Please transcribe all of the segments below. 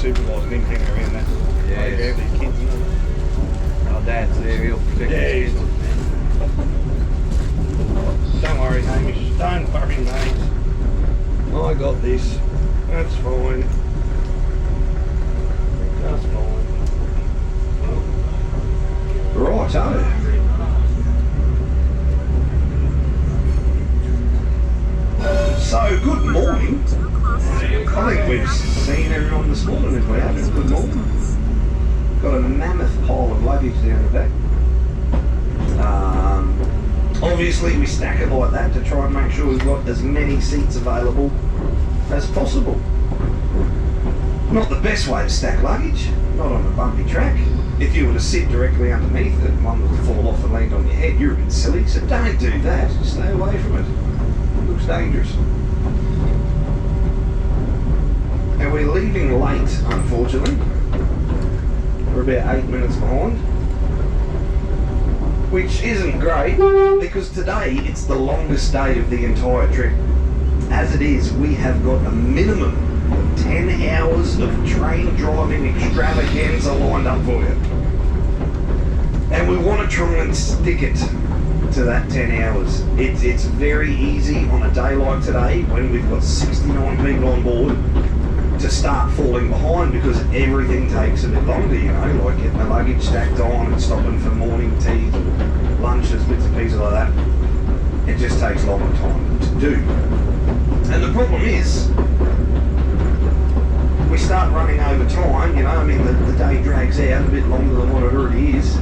supervising him hanging around that playground with his kids, you know. Our dad's there, he'll protect his kids. Don't worry, Hamish. Don't worry, mate. I got this. That's fine. That's fine. Righto. So, good morning. I think we've seen everyone this morning if we haven't. Good morning. Got a mammoth pile of luggage down the back. Obviously we stack it like that to try and make sure we've got as many seats available as possible. Not the best way to stack luggage, not on a bumpy track. If you were to sit directly underneath it, one would fall off and land on your head. You're a bit silly, so don't do that. Stay away from it. It looks dangerous. And we're leaving late, unfortunately. We're about 8 minutes behind. Which isn't great, because today it's the longest day of the entire trip. As it is, we have got a minimum of 10 hours of train driving extravaganza lined up for you. And we want to try and stick it to that 10 hours. It's very easy on a day like today, when we've got 69 people on board, to start falling behind because everything takes a bit longer, you know, like getting the luggage stacked on and stopping for morning teas or lunches, bits and pieces like that. It just takes a longer time to do. And the problem is, we start running over time, you know, I mean the day drags out a bit longer than what it already is.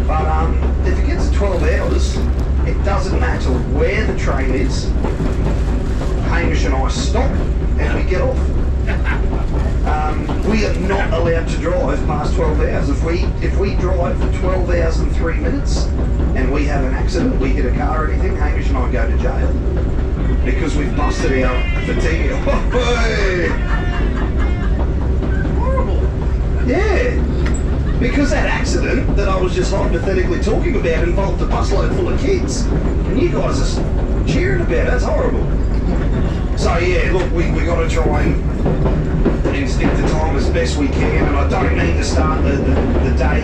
But if it gets to 12 hours, it doesn't matter where the train is. Hamish and I stop and we get off. We are not allowed to drive past 12 hours. If we drive for 12 hours and 3 minutes and we have an accident, we hit a car or anything, Hamish and I go to jail because we've busted our fatigue. Horrible. Yeah. Because that accident that I was just hypothetically talking about involved a busload full of kids. And you guys are cheering about it. That's horrible. So yeah, look, we got to try and stick to time as best we can, and I don't mean to start the day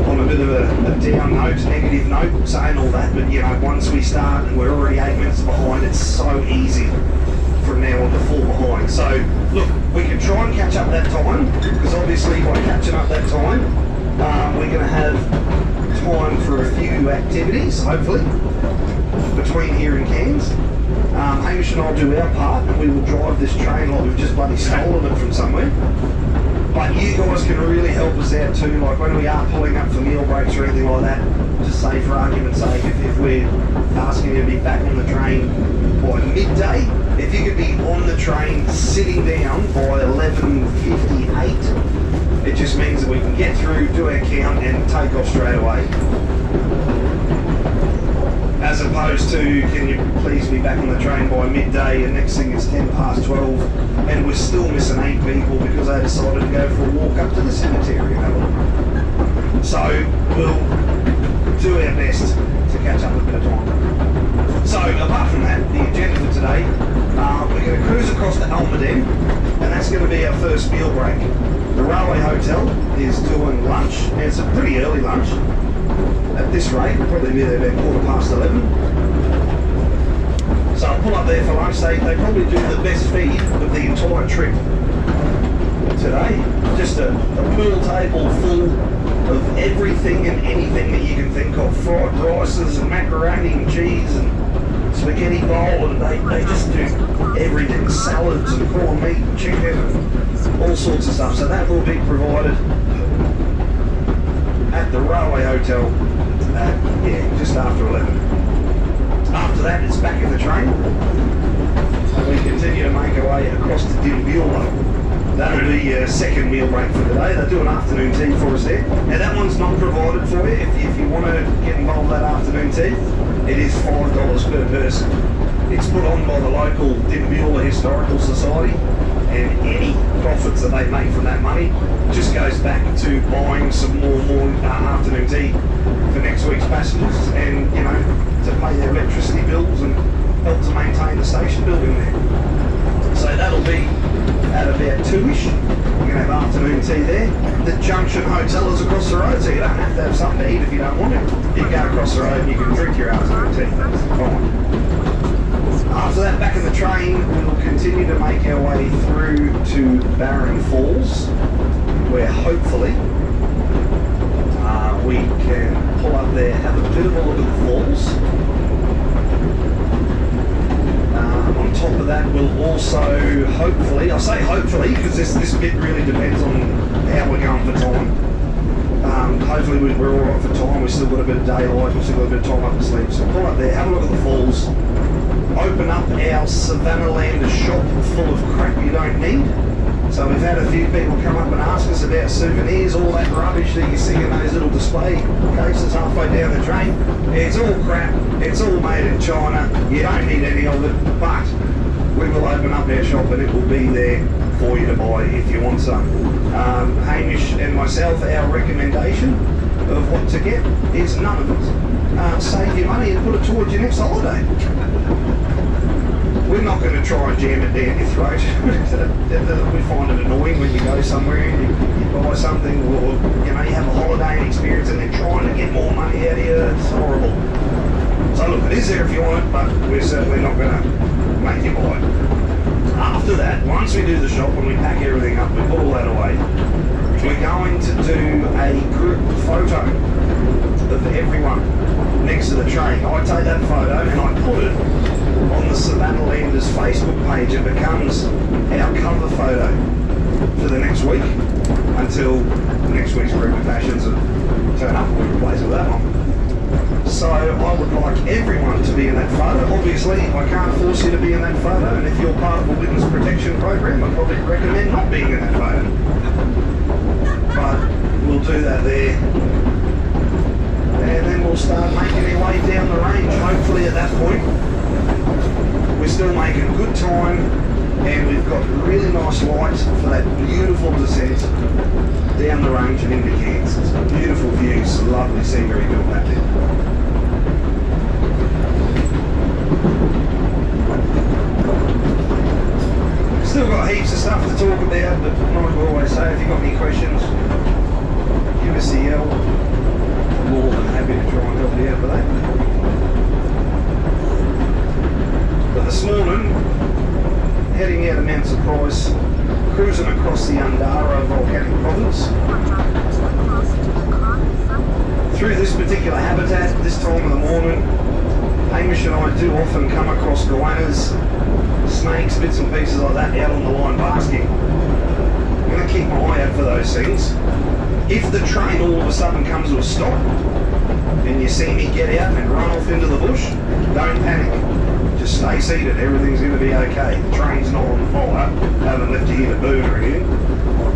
on a bit of a down note, negative note, saying all that, but you know, once we start and we're already 8 minutes behind, it's so easy from now on to fall behind. So look, we can try and catch up that time, because obviously by catching up that time, we're going to have time for a few activities, hopefully, between here and Cairns. Hamish and I'll do our part and we will drive this train like we've just bloody stolen it from somewhere. But you guys can really help us out too, like when we are pulling up for meal breaks or anything like that, just say for argument's sake, if we're asking you to be back on the train by midday, if you could be on the train sitting down by 11:58, it just means that we can get through, do our count and take off straight away. As opposed to, can you please be back on the train by midday, and next thing it's 10 past 12 and we're still missing 8 people because they decided to go for a walk up to the cemetery, you know. So we'll do our best to catch up a bit of time. So apart from that, the agenda for today, we're going to cruise across to Almaden, and that's going to be our first meal break. The Railway Hotel is doing lunch, and it's a pretty early lunch. At this rate, we'll probably be there about 11:15. So I'll pull up there for lunch. They probably do the best feed of the entire trip today. Just a pool table full of everything and anything that you can think of. Fried rices and macaroni and cheese and spaghetti bowl, and they just do everything. Salads and corned meat and chicken and all sorts of stuff. So that will be provided at the Railway Hotel just after 11. After that, it's back in the train, and we continue to make our way across to Dimbula. That'll be your second meal break for the day. They do an afternoon tea for us there. Now that one's not provided for you. If you want to get involved in that afternoon tea, it is $5 per person. It's put on by the local Dimbula Historical Society, and any profits that they make from that money just goes back to buying some more afternoon tea for next week's passengers, and you know, to pay their electricity bills and help to maintain the station building there. So that'll be at about 2ish. option hotel is across the road, so you don't have to have something to eat if you don't want to. You can go across the road and you can drink your afternoon tea. That's fine. After that, back in the train, we will continue to make our way through to Barron Falls, where hopefully we can pull up there, have a bit of a look at the falls. On top of that, we'll also hopefully, I say hopefully because this bit really depends on how we're going for time. Hopefully we're all right for time. We've still got a bit of daylight, we've still got a bit of time up to sleep. So pull up there, have a look at the falls, open up our Savannahlander shop full of crap you don't need. So we've had a few people come up and ask us about souvenirs, all that rubbish that you see in those little display cases halfway down the drain. It's all crap, it's all made in China, you don't need any of it, but we will open up our shop and it will be there for you to buy if you want some. Hamish and myself, our recommendation of what to get is none of it. Save your money and put it towards your next holiday. We're not going to try and jam it down your throat. We find it annoying when you go somewhere and you buy something, or you have a holiday experience and they're trying to get more money out of you. It's horrible. So look, it is there if you want it, but we're certainly not going to make you buy it. After that, once we do the shop and we pack everything up, we put all that away, we're going to do a group photo of everyone next to the train. I take that photo and I put it on the Savannahlander Facebook page. It becomes our cover photo for the next week until next week's group of passions turn up and we replace it with that one. So I would like everyone to be in that photo. Obviously, I can't force you to be in that photo, and if you're part of a witness protection program, I probably recommend not being in that photo. But we'll do that there. And then we'll start making our way down the range. Hopefully at that point, we're still making good time, and we've got really nice lights for that beautiful descent down the range and into Kansas. Beautiful views, lovely scenery doing that there. Still got heaps of stuff to talk about, but like I always say, if you've got any questions, give us a yell. I'm more than happy to try and help you out with that. But this morning, heading out of Mount Surprise, cruising across the Undara volcanic province. Through this particular habitat, this time of the morning, Hamish and I do often come across goannas, snakes, bits and pieces like that out on the line basking. I'm going to keep my eye out for those things. If the train all of a sudden comes to a stop and you see me get out and run off into the bush, don't panic. Just stay seated, everything's going to be okay. The train's not on fire, haven't left you here to burn or anything.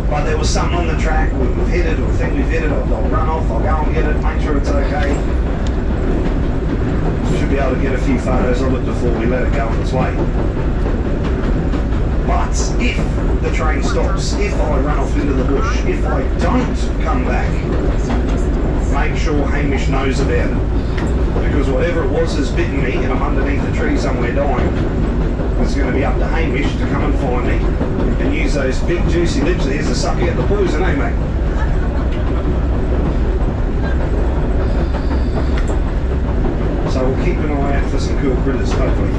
But there was something on the track, we've hit it, or think we've hit it, I'll run off, I'll go and get it, make sure it's okay. Should be able to get a few photos of it before we let it go on its way. But if the train stops, if I run off into the bush, if I don't come back, make sure Hamish knows about it. Because whatever it was has bitten me and I'm underneath the tree somewhere dying, it's going to be up to Hamish to come and find me and use those big juicy lips of his to suck out the poison, eh mate? So we'll keep an eye out for some cool critters, hopefully.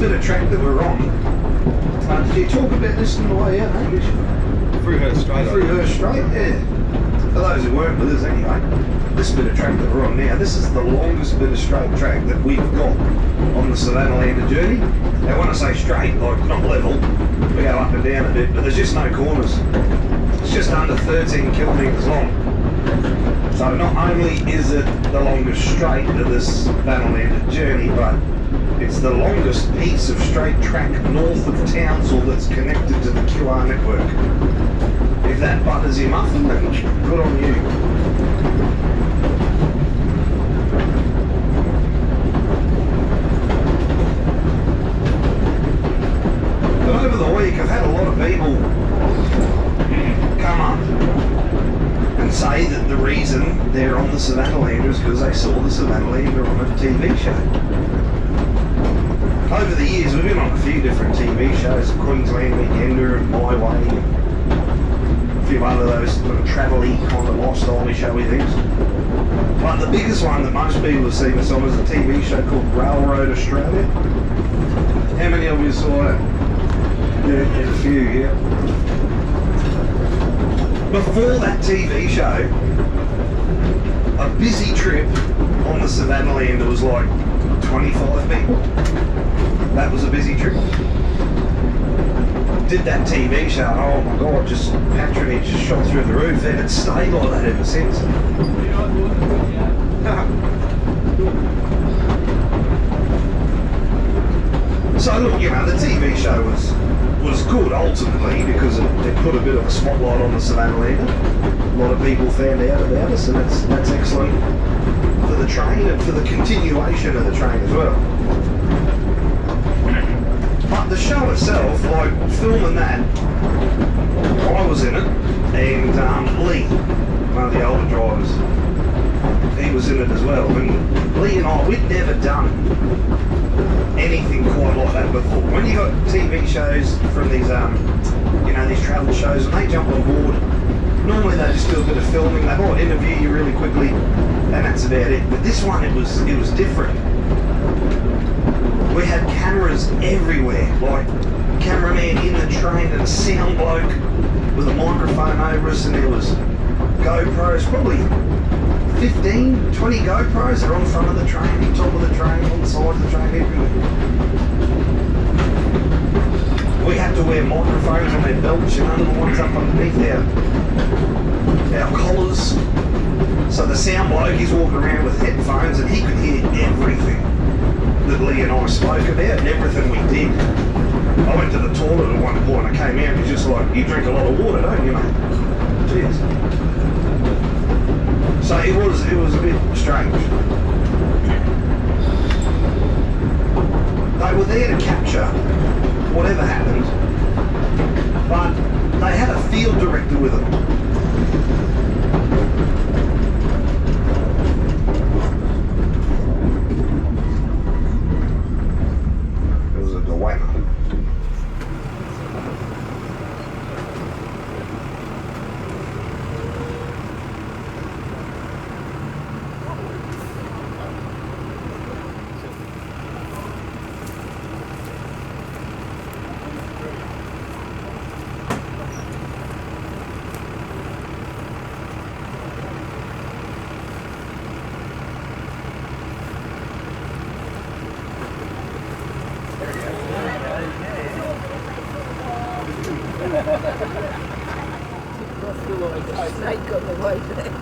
bit of track that we're on, did you talk about this on the way out, Hamish? Through her straight. Through her straight, yeah. For those who weren't with us anyway, this bit of track that we're on now, this is the longest bit of straight track that we've got on the Savannahlander journey. Now when I say straight, like not level, we go up and down a bit, but there's just no corners. It's just under 13 kilometres long. So not only is it the longest straight of this Savannahlander journey, but it's the longest piece of straight track north of Townsville that's connected to the QR network. If that butters your muffin, then good on you. But over the week, I've had a lot of people come up and say that the reason they're on the Savannahlander is because they saw the Savannahlander on a TV show. Over the years, we've been on a few different TV shows, Queensland Weekender and My Way, and a few other those sort of travel-y kind of lifestyle showy things. But the biggest one that most people have seen us on is a TV show called Railroad Australia. How many of you saw it? Yeah, a few, yeah. Before that TV show, a busy trip on the Savannahlander was like 25 people. That was a busy trip. Did that TV show, and oh my god, just patronage just shot through the roof, and it's stayed like that ever since. So look, you know, the TV show was good ultimately because it put a bit of a spotlight on the Savannahlander. A lot of people found out about us, and that's excellent for the train and for the continuation of the train as well. But the show itself, like filming that, I was in it, and Lee, one of the older drivers, he was in it as well. And Lee and I, we'd never done anything quite like that before. When you got TV shows from these, you know, these travel shows, and they jump on board, normally they just do a bit of filming, they might interview you really quickly, and that's about it. But this one, it was different. We had cameras everywhere, like cameraman in the train and a sound bloke with a microphone over us, and there was GoPros, probably 15, 20 GoPros that are on front of the train, on top of the train, on the side of the train, everywhere. We had to wear microphones on their belts, you know, the ones up underneath our collars. So the sound bloke, he's walking around with headphones and he could hear everything that Lee and I spoke about and everything we did. I went to the toilet at one point, I came out and he's just like, you drink a lot of water, don't you, mate? Cheers. So it was a bit strange. They were there to capture whatever happened, but they had a field director with them. It was a dilemma. Snake on the way there.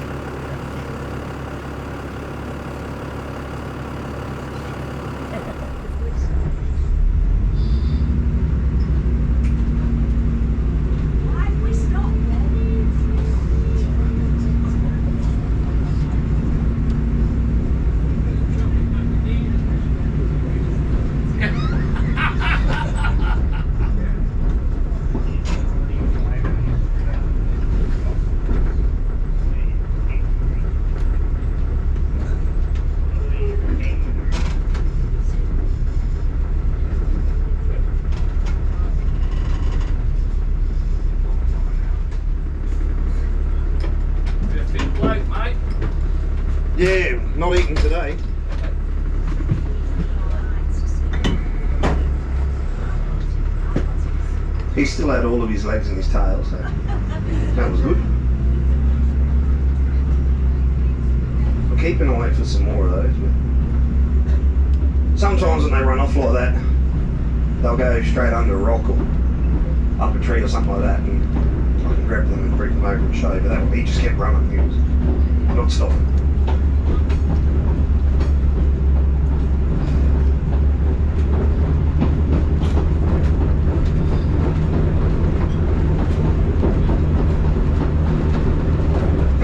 He still had all of his legs and his tail, so that was good. We'll keep an eye out for some more of those. But sometimes when they run off like that, they'll go straight under a rock or up a tree or something like that, and I can grab them and bring them over and show you. But that, he just kept running. He was not stopping.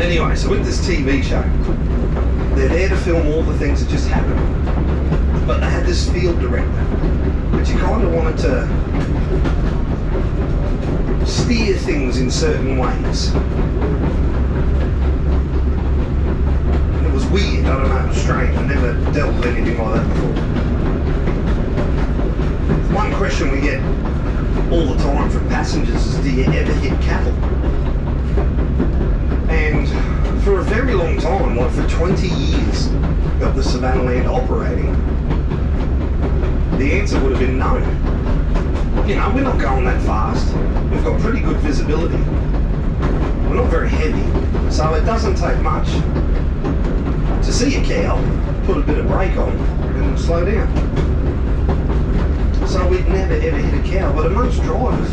Anyway, so with this TV show, they're there to film all the things that just happened. But they had this field director, but you kind of wanted to steer things in certain ways. And it was weird, I don't know, it was strange. I never dealt with anything like that before. One question we get all the time from passengers is, do you ever hit cattle? And for a very long time, like for 20 years of the Savannahlander operating, the answer would have been no. You know, we're not going that fast. We've got pretty good visibility. We're not very heavy, so it doesn't take much to see a cow, put a bit of brake on, and slow down. So we'd never ever hit a cow, but amongst drivers,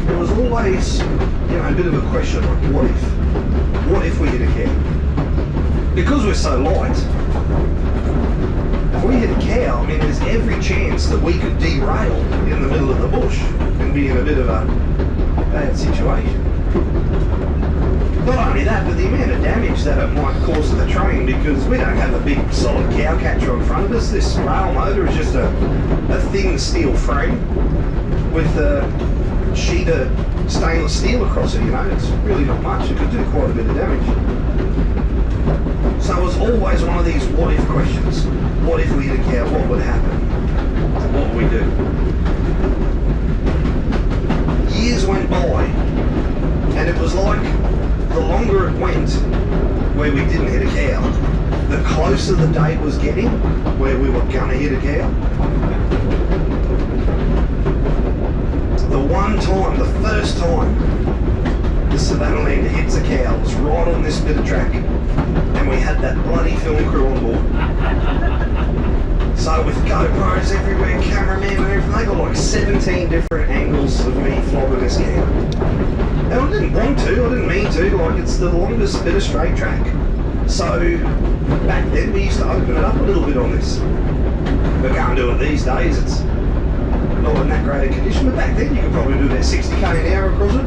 there was always, you know, a bit of a question like, what if? What if we hit a cow? Because we're so light, if we hit a cow, I mean, there's every chance that we could derail in the middle of the bush and be in a bit of a bad situation. Not only that, but the amount of damage that it might cause to the train, because we don't have a big solid cow catcher in front of us. This rail motor is just a thin steel frame with a sheet of stainless steel across it, you know. It's really not much. It could do quite a bit of damage. So it was always one of these what if questions. What if we hit a cow? What would happen? What would we do? Years went by, and it was like the longer it went where we didn't hit a cow, the closer the date was getting where we were going to hit a cow. The one time, the first time the Savannahlander hits a cow was right on this bit of track, and we had that bloody film crew on board. So with GoPros everywhere, cameramen and everything, they got like 17 different angles of me flogging this cow. And I didn't want to, I didn't mean to, like it's the longest bit of straight track. So back then we used to open it up a little bit on this. We can't do it these days, it's not in that great a condition, but back then you could probably do about 60k an hour across it.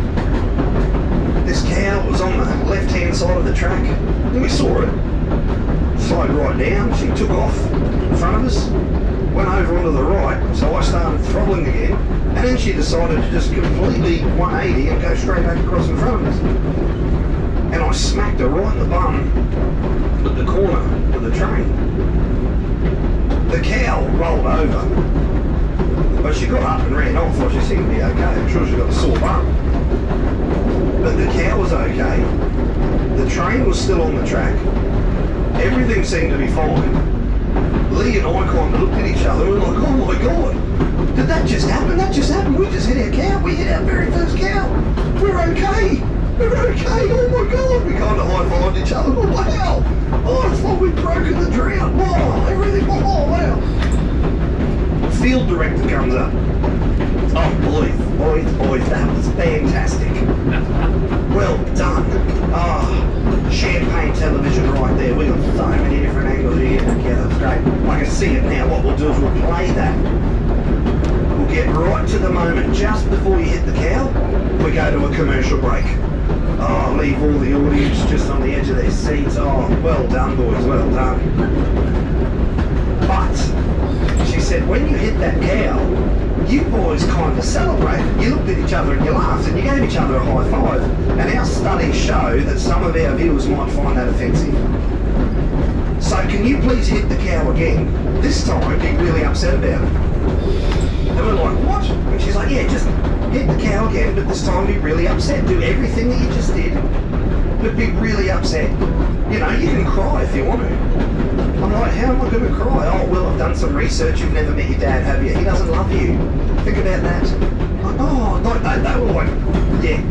This cow was on the left-hand side of the track, and we saw it slide right down. She took off in front of us, went over onto the right, so I started throttling again, and then she decided to just completely 180 and go straight back across in front of us. And I smacked her right in the bum at the corner of the train. The cow rolled over, but she got up and ran off. Well, she seemed to be okay. I'm sure she got a sore bum. But the cow was okay. The train was still on the track. Everything seemed to be fine. Lee and I kind of looked at each other and we were like, oh my God, did that just happen? That just happened. We just hit our cow. We hit our very first cow. We're okay. We're okay. Oh my God. We kind of high-fived each other. Oh, wow. Oh, it's like we've broken the drought. Wow. Everything. Oh, wow. Field director comes up. Oh, boys, that was fantastic. Well done. Oh, champagne television right there. We got so many different angles here. Yeah, that's great. I can see it now. What we'll do is we'll play that. We'll get right to the moment just before you hit the cow. We go to a commercial break. Oh, leave all the audience just on the edge of their seats. Oh, well done, boys, well done. But she said, when you hit that cow, you boys kind of celebrated. You looked at each other and you laughed and you gave each other a high five. And our studies show that some of our viewers might find that offensive. So can you please hit the cow again? This time be really upset about it. And we're like, what? And she's like, yeah, just hit the cow again, but this time be really upset. Do everything that you just did, but be really upset. You know, you can cry if you want to. I'm like, how am I going to cry? Oh, well, I've done some research. You've never met your dad, have you? He doesn't love you. Think about that. Like, oh,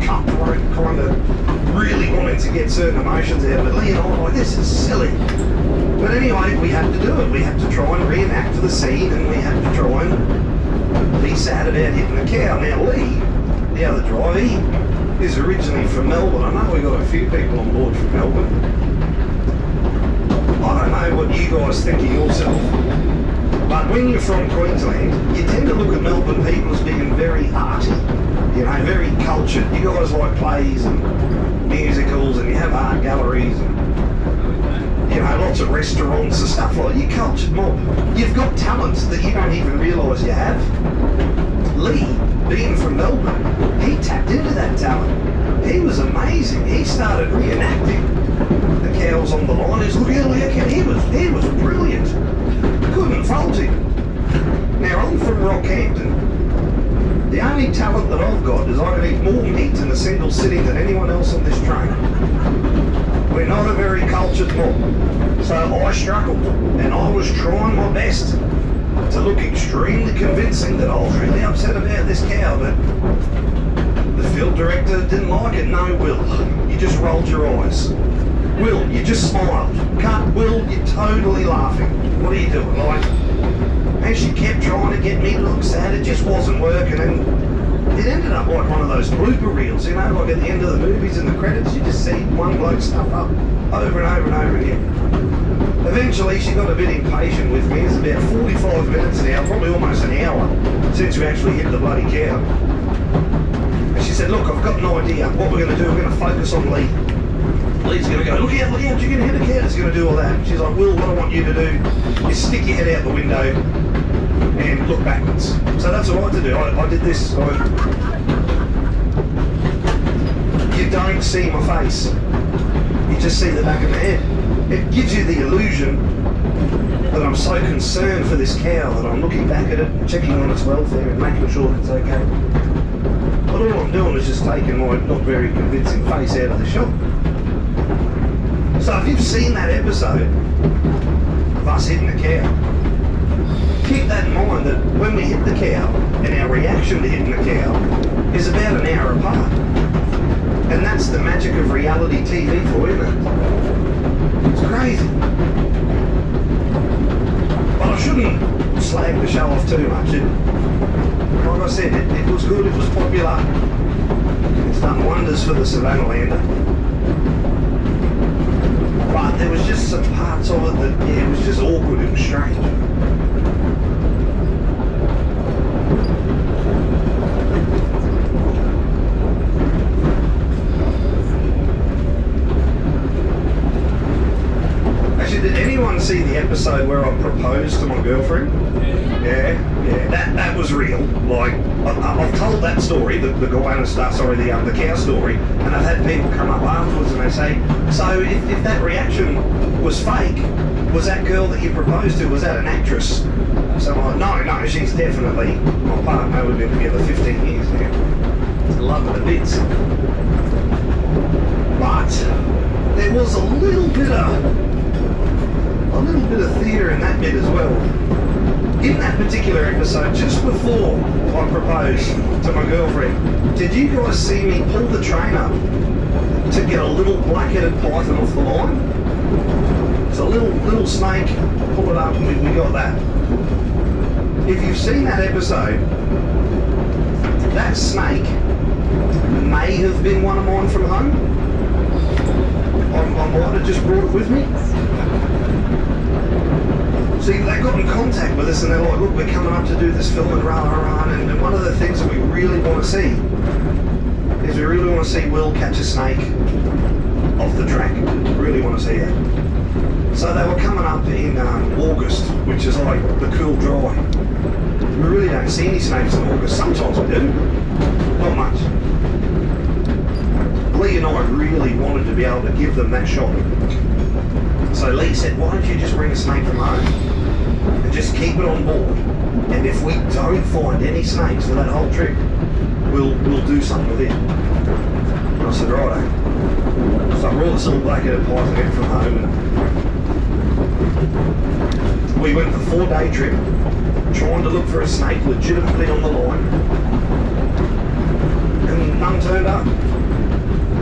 cutthroat, kind of really wanting to get certain emotions out of it. Lee and I were like, this is silly. But anyway, we had to do it. We had to try and reenact the scene, and we had to try and be sad about hitting the cow. Now Lee, the other driver, he is originally from Melbourne. I know we got a few people on board from Melbourne. I don't know what you guys think of yourself, but when you're from Queensland, you tend to look at Melbourne people as being very arty, you know, very cultured. You guys like plays and musicals, and you have art galleries and, you know, lots of restaurants and stuff like that. You're cultured mob. You've got talents that you don't even realise you have. Lee, being from Melbourne, he tapped into that talent. He was amazing. He started reenacting the cows on the line. He's looking at he was brilliant. Couldn't fault him. Now I'm from Rockhampton. The only talent that I've got is I can eat more meat in a single sitting than anyone else on this train. We're not a very cultured mob. So I struggled, and I was trying my best to look extremely convincing that I was really upset about this cow, but the field director didn't like it. No, Will, you just rolled your eyes. Will, you just smiled. Cut, Will, you're totally laughing. What are you doing? Like, and she kept trying to get me to look sad. It just wasn't working, and it ended up like one of those blooper reels, you know, like at the end of the movies in the credits, you just see one bloke stuff up over and over and over again. Eventually, she got a bit impatient with me. It's about 45 minutes now, probably almost an hour since we actually hit the bloody cow. And she said, look, I've got an idea. What we're going to do, we're going to focus on Lee. Lee's going to go, look out, you're going to hit the cow. He's going to do all that. She's like, Will, what I want you to do is stick your head out the window and look backwards. So that's what I had to do. I did this. You don't see my face. You just see the back of my head. It gives you the illusion that I'm so concerned for this cow that I'm looking back at it and checking on its welfare and making sure that it's okay. But all I'm doing is just taking my not very convincing face out of the shot. So if you've seen that episode of us hitting the cow, keep that in mind that when we hit the cow and our reaction to hitting the cow is about an hour apart. And that's the magic of reality TV for you, isn't it? It's crazy. But I shouldn't slag the show off too much. Like I said, it was good, it was popular. It's done wonders for the Savannahlander. But there was just some parts of it that, yeah, it was just awkward, it was strange. Did anyone see the episode where I proposed to my girlfriend? Yeah, that was real. Like, I've told that story, the goanna stuff, sorry, the cow story, and I've had people come up afterwards and they say, so if that reaction was fake, was that girl that you proposed to, was that an actress? So I'm like, no, she's definitely my partner. We've been together 15 years now. Love her to bits. But there was a little bit of theatre in that bit as well. In that particular episode, just before I proposed to my girlfriend, did you guys see me pull the train up to get a little black-headed python off the line? It's a little snake, pull it up, and we got that. If you've seen that episode, that snake may have been one of mine from home. I might have just brought it with me. See, they got in contact with us and they're like, look, we're coming up to do this film and rah, and one of the things that we really want to see is we really want to see Will catch a snake off the track. Really want to see that. So they were coming up in August, which is like the cool dry. We really don't see any snakes in August. Sometimes we do, not much. Lee and I really wanted to be able to give them that shot. So Lee said, why don't you just bring a snake from home and just keep it on board, and if we don't find any snakes for that whole trip, we'll do something with it. And I said, righto. So I brought this little black-headed python in from home, and we went the 4-day trip trying to look for a snake legitimately on the line, and no sun turned up.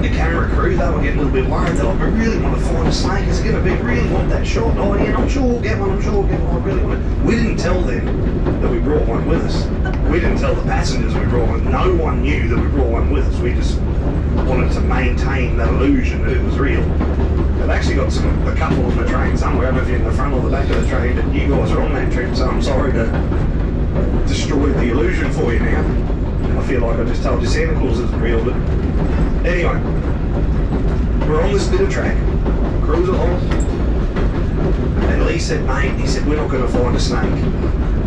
The camera crew, they were getting a little bit worried. They're like, we really want to find a snake. Is it going to be, really want that shot? Oh yeah, I'm sure we'll get one, I'm sure we'll get one. I really want it. We didn't tell them that we brought one with us. We didn't tell the passengers we brought one. No one knew that we brought one with us. We just wanted to maintain that illusion that it was real. I've actually got a couple on the train somewhere. I don't know if you're in the front or the back of the train, but you guys are on that trip, so I'm sorry to destroy the illusion for you now. I feel like I just told you Santa Claus isn't real, but anyway, we're on this bit of track, cruise along, and Lee said, mate, he said, we're not going to find a snake.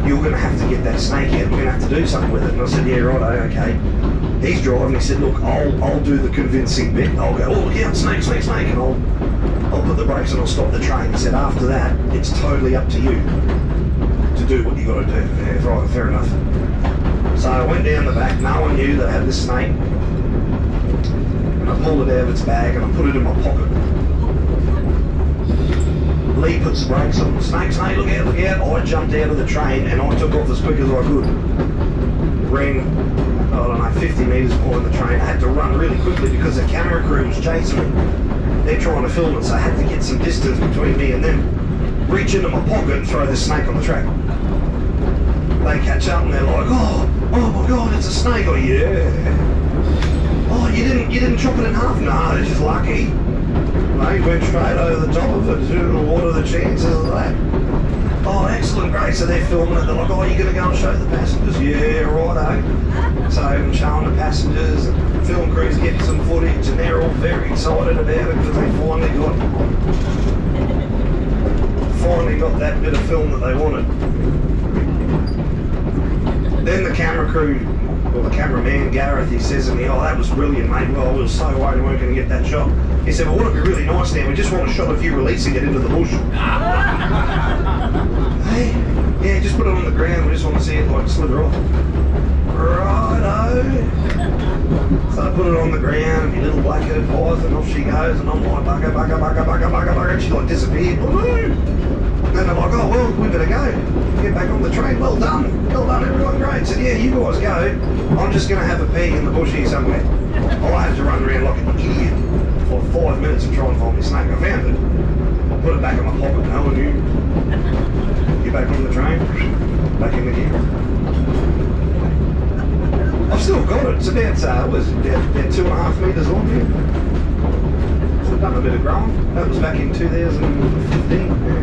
You're going to have to get that snake out. We're going to have to do something with it. And I said, yeah, righto, okay. He's driving. He said, look, I'll do the convincing bit. I'll go, oh, look out, snake, snake, snake, and I'll put the brakes and I'll stop the train. He said, after that, it's totally up to you to do what you got to do. Yeah, right, fair enough. So I went down the back. No one knew that I had the snake. And I pulled it out of its bag and I put it in my pocket. Lee puts the brakes on. Snake, snake, look out, look out. I jumped out of the train and I took off as quick as I could. Ran, I don't know, 50 metres behind the train. I had to run really quickly because the camera crew was chasing me. They're trying to film it, so I had to get some distance between me and them. Reach into my pocket and throw this snake on the track. They catch up and they're like, oh my God, it's a snake. Oh yeah. Oh, you didn't chop it in half? No, it's just lucky. They went straight over the top of it. What are the chances of that? Oh, excellent, great. So they're filming it. They're like, oh, you're going to go and show the passengers? Yeah, righto. So I'm showing the passengers, and the film crew's getting some footage, and they're all very excited about it because they finally got that bit of film that they wanted. Then the camera crew, or the cameraman, Gareth, he says to me, oh, that was brilliant, mate. Well, we were so worried we weren't going to get that shot. He said, well, wouldn't it be really nice now? We just want a shot of you releasing it into the bush. Hey, yeah, just put it on the ground. We just want to see it like slither off. Righto. So I put it on the ground, and my little black-headed python, off she goes, and I'm like, bugger, bugger, bugger, bugger, bugger, bugger, and she like disappeared. And they're like, oh, well, we better go. Get back on the train. Well done, everyone, great. So yeah, you guys go. I'm just going to have a pee in the bush here somewhere. I had to run around like an idiot for 5 minutes and try and find my snake. I found it. I put it back in my pocket, no one knew. Get back on the train, back in the gear. I've still got it. It's about 2.5 metres long here. So I've done a bit of growing. That was back in 2015. Yeah.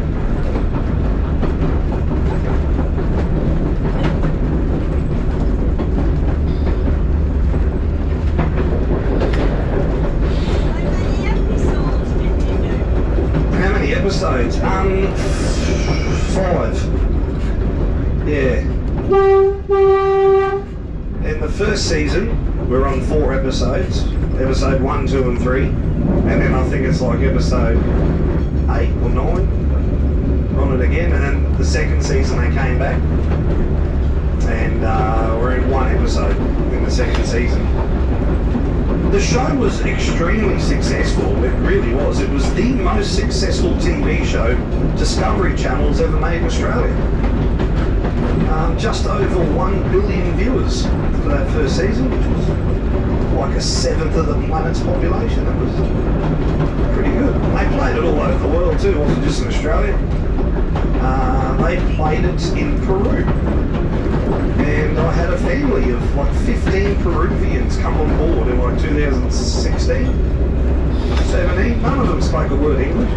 Episodes, 5. Yeah. In the first season, we're on 4 episodes. Episode 1, 2 and 3. And then I think it's like episode 8 or 9 on it again. And then the second season they came back. And we're in 1 episode in the second season. The show was extremely successful, it really was. It was the most successful TV show Discovery Channel's ever made in Australia. Just over 1 billion viewers for that first season, which was like a 1/7 of the planet's population. It was pretty good. They played it all over the world too, it wasn't just in Australia. They played it in Peru. And I had a family of like 15 Peruvians come on board in like 2016, 17. None of them spoke a word English,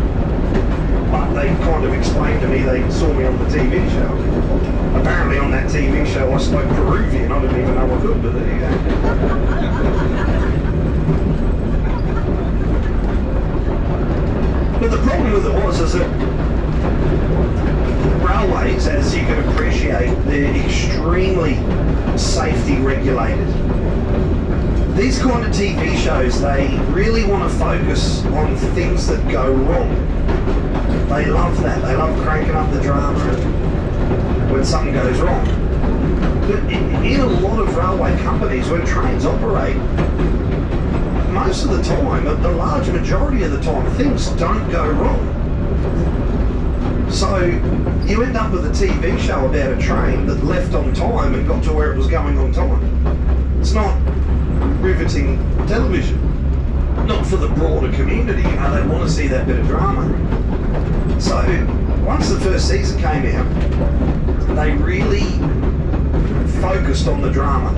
but they kind of explained to me, they saw me on the TV show. Apparently on that TV show I spoke Peruvian, I didn't even know I could, but there you go. But the problem with it was is that railways, as you can appreciate, they're extremely safety regulated. These kind of TV shows, they really want to focus on things that go wrong. They love that. They love cranking up the drama when something goes wrong. But in a lot of railway companies, when trains operate, most of the time, the large majority of the time, things don't go wrong. So you end up with a TV show about a train that left on time and got to where it was going on time. It's not riveting television. Not for the broader community, you know, they want to see that bit of drama. So, once the first season came out, they really focused on the drama.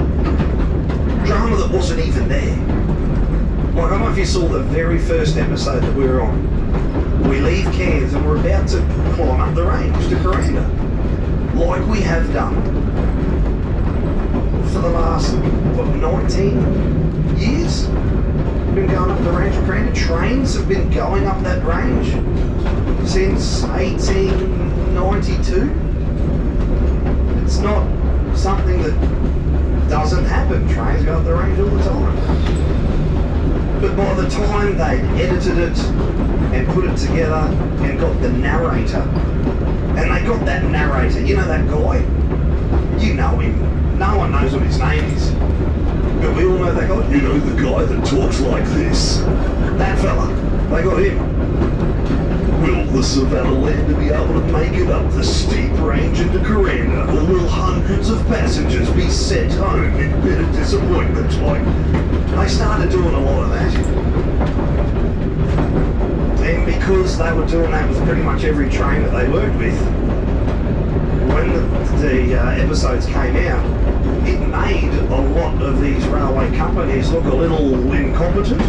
Drama that wasn't even there. Like, I don't know if you saw the very first episode that we were on. We leave Cairns and we're about to climb up the range to Coranda. Like we have done for the last, 19 years? We've been going up the range of Coranda. Trains have been going up that range since 1892. It's not something that doesn't happen. Trains go up the range all the time. But by the time they'd edited it and put it together and got the narrator, and they got that narrator, you know that guy? You know him. No one knows what his name is. But we all know that guy. You know the guy that talks like this. That fella. They got him. Will the Savannahlander be able to make it up the steep range into Coranda, or will hundreds of passengers be sent home in bitter disappointment? Like, they started doing a lot of that. And because they were doing that with pretty much every train that they worked with, when the episodes came out, it made a lot of these railway companies look a little incompetent.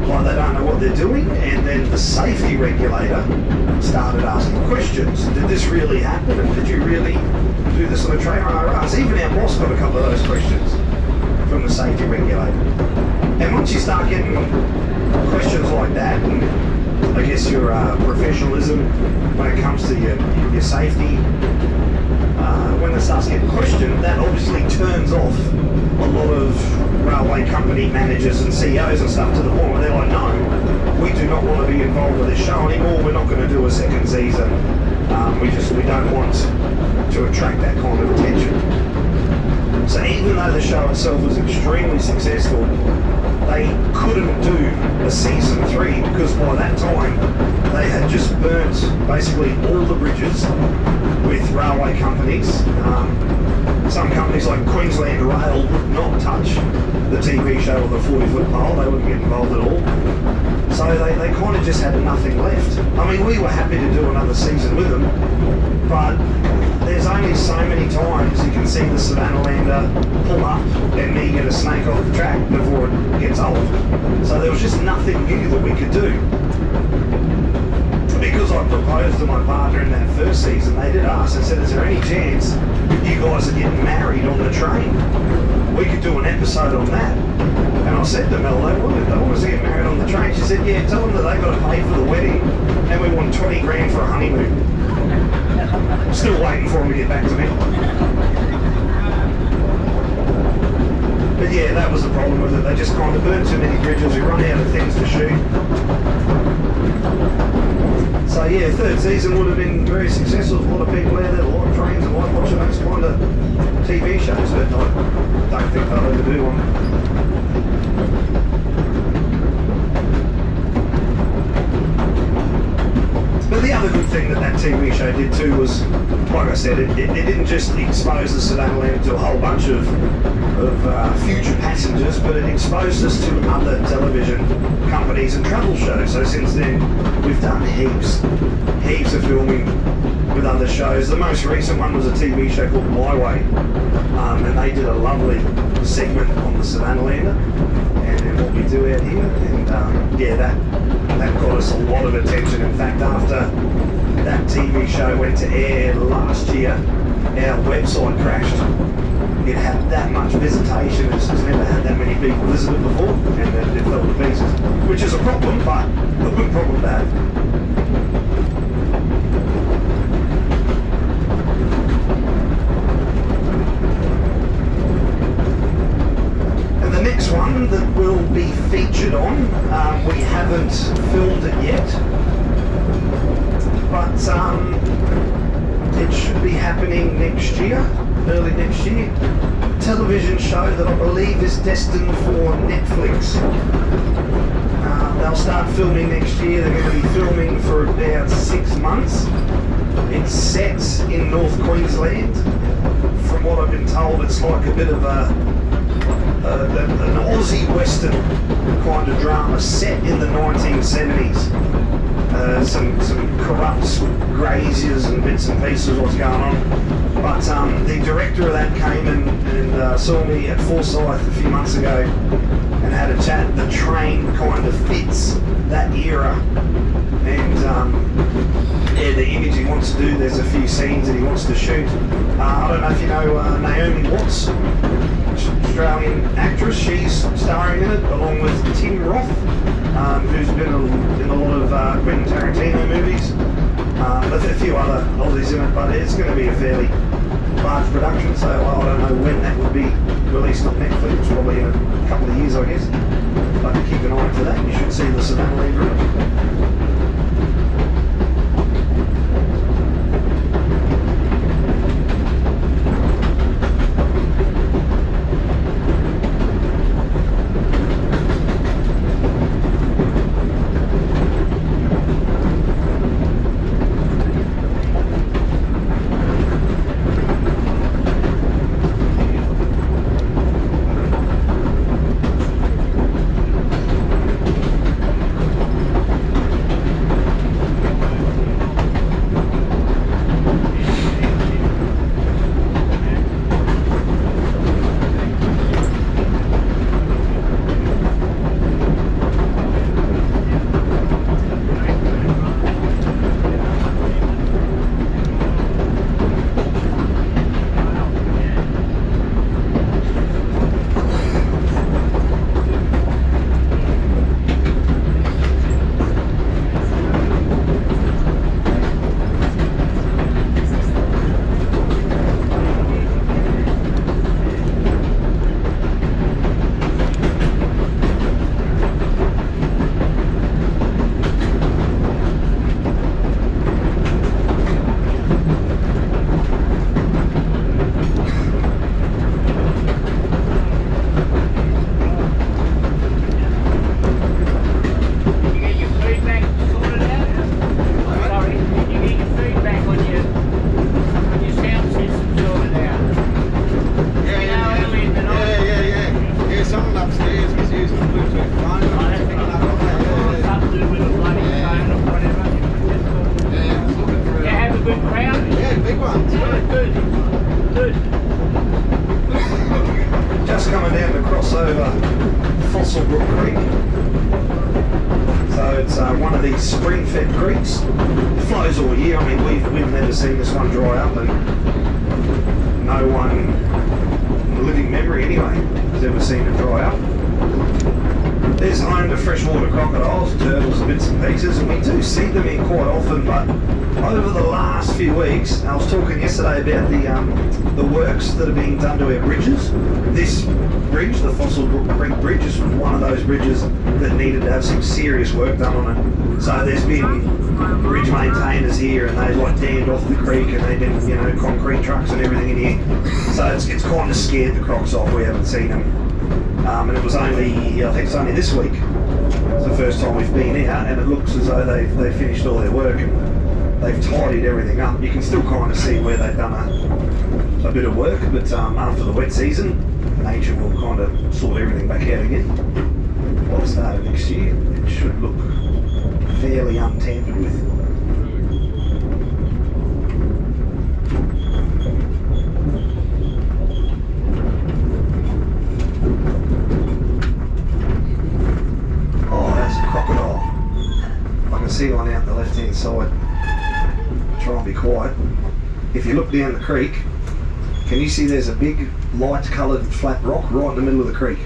Like they don't know what they're doing, and then the safety regulator started asking questions. Did this really happen? And did you really do this on a train? So even our boss got a couple of those questions from the safety regulator. And once you start getting questions like that, and I guess your professionalism when it comes to your safety, when it starts getting questioned, that obviously turns off a lot of railway company managers and CEOs and stuff to the point where they're like, no, we do not want to be involved with this show anymore. We're not going to do a second season. We don't want to attract that kind of attention. So even though the show itself was extremely successful, they couldn't do a season 3 because by that time they had just burnt basically all the bridges with railway companies. Some companies like Queensland Rail would not touch the TV show or the 40-foot pole. They wouldn't get involved at all. So they kind of just had nothing left. I mean, we were happy to do another season with them, but there's only so many times you can see the Savannahlander pull up and me get a snake off the track before it gets old. So there was just nothing new that we could do. Because I proposed to my partner in that first season, they did ask, they said, is there any chance you guys are getting married on the train? We could do an episode on that. And I said to Mel, they want us to get married on the train. She said, yeah, tell them that they've got to pay for the wedding and we want 20 grand for a honeymoon. Still waiting for them to get back to me. But yeah, that was the problem with it. They just kind of burned too many bridges. We run out of things to shoot. So yeah, third season would have been very successful. A lot of people out there, a lot of trains, and like watching those kind of TV shows, but I don't think they'll ever do one. But the other good thing that TV show did too was, like I said, it didn't just expose the Savannahlander to a whole bunch of future passengers, but it exposed us to other television companies and travel shows. So since then, we've done heaps of filming with other shows. The most recent one was a TV show called My Way, and they did a lovely segment on the Savannahlander and what we do out here. And yeah, that got us a lot of attention. In fact, after that TV show went to air last year, our website crashed. It had that much visitation, it's never had that many people visit it before, and it fell to pieces. Which is a problem, but a good problem to have. And the next one that will be featured on, we haven't filmed it yet, but it should be happening next year, early next year. Television show that I believe is destined for Netflix. They'll start filming next year. They're going to be filming for about 6 months. It's set in North Queensland. From what I've been told, it's like a bit of a an Aussie Western kind of drama set in the 1970s. Some corrupt graziers and bits and pieces what's going on. But the director of that came and saw me at Forsyth a few months ago and had a chat. The train kind of fits that era. And yeah, the image he wants to do, there's a few scenes that he wants to shoot. I don't know if you know Naomi Watts, Australian actress. She's starring in it along with Tim Roth, who's been in a lot of Quentin Tarantino movies. There's a few other Aussies in it, but it's going to be a fairly large production, so I don't know when that would be released on Netflix, probably in a couple of years I guess. But keep an eye out for that. You should see the Savannahlander. Seen this one dry up, and no one in living memory anyway has ever seen it dry up. There's home to freshwater crocodiles, turtles and bits and pieces, and we do see them in quite often, but over the last few weeks, I was talking yesterday about the works that are being done to our bridges. This bridge, the Fossil Brook Creek Bridge, is one of those bridges that needed to have some serious work done on it. So there's been bridge maintainers here, and they've like dammed off the creek, and they've been, you know, concrete trucks and everything in here. So it's kind of scared the crocs off. We haven't seen them, and it was only, I think it's only this week. It's the first time we've been out, and it looks as though they've finished all their work and they've tidied everything up. You can still kind of see where they've done a bit of work, but after the wet season, nature will kind of sort everything back out again. By the start of next year, it should look fairly untampered with. Oh, that's a crocodile. I can see one out the left hand side. Try and be quiet. If you look down the creek, can you see there's a big light coloured flat rock right in the middle of the creek?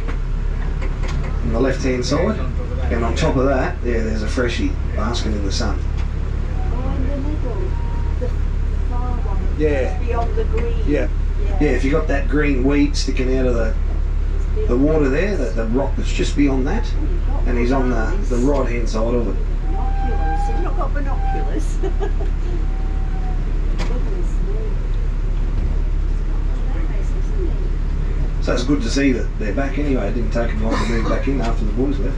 On the left hand side, and on top of that, yeah, there's a freshie basking in the sun. Oh, in the middle, the far one. Yeah. Beyond the green. Yeah. Yeah, if you got that green weed sticking out of the water there, the rock that's just beyond that, and he's on the right hand side of it. Binoculars. You've not got binoculars. So it's good to see that they're back anyway. It didn't take them long to move back in after the boys left.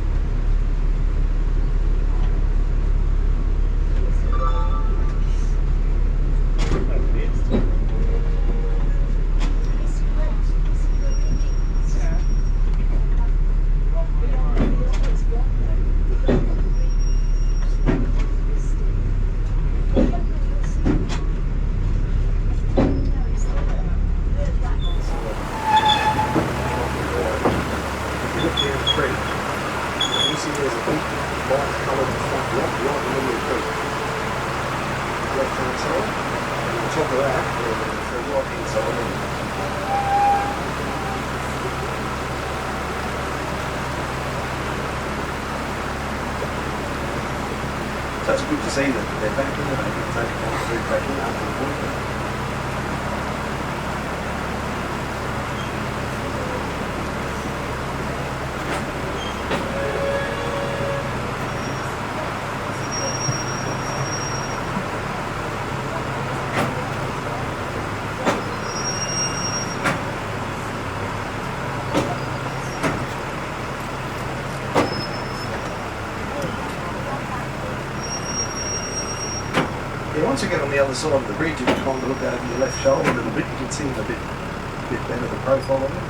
it's good to see that they're back in it. They can take the food back in after the appointment. Once you get on the other side of the bridge, you can kind of look over your left shoulder a little bit. You can see a bit better the profile of it.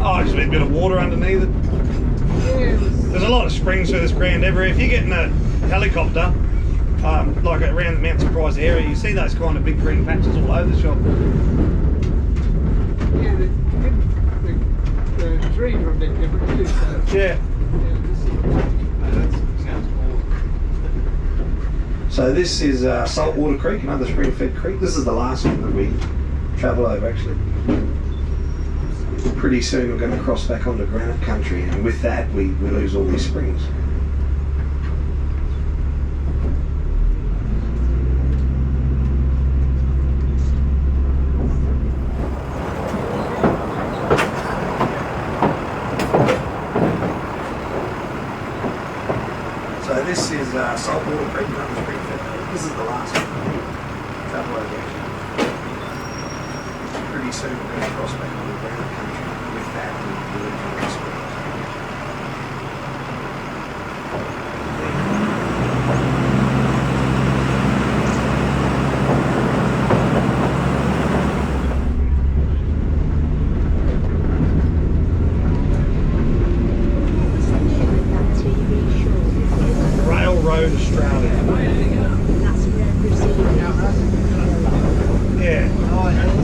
Oh, just a bit of water underneath it. There's a lot of springs through this ground everywhere. If you're getting a helicopter, like around the Mount Surprise area, you see those kind of big green patches all over the shop. Yeah, the tree from the village. Yeah. Yeah, this is So this is Saltwater Creek, another spring-fed creek. This is the last one that we travel over actually. Pretty soon we're going to cross back onto granite country, and with that we lose all these springs. So this is Saltwater Creek, another spring-fed creek. This is the last one. Travel over actually. Pretty soon we're going to cross back onto granite country. With that we lose all these springs. What's the name of that TV show? Railroad Australia. That's represented. Yeah.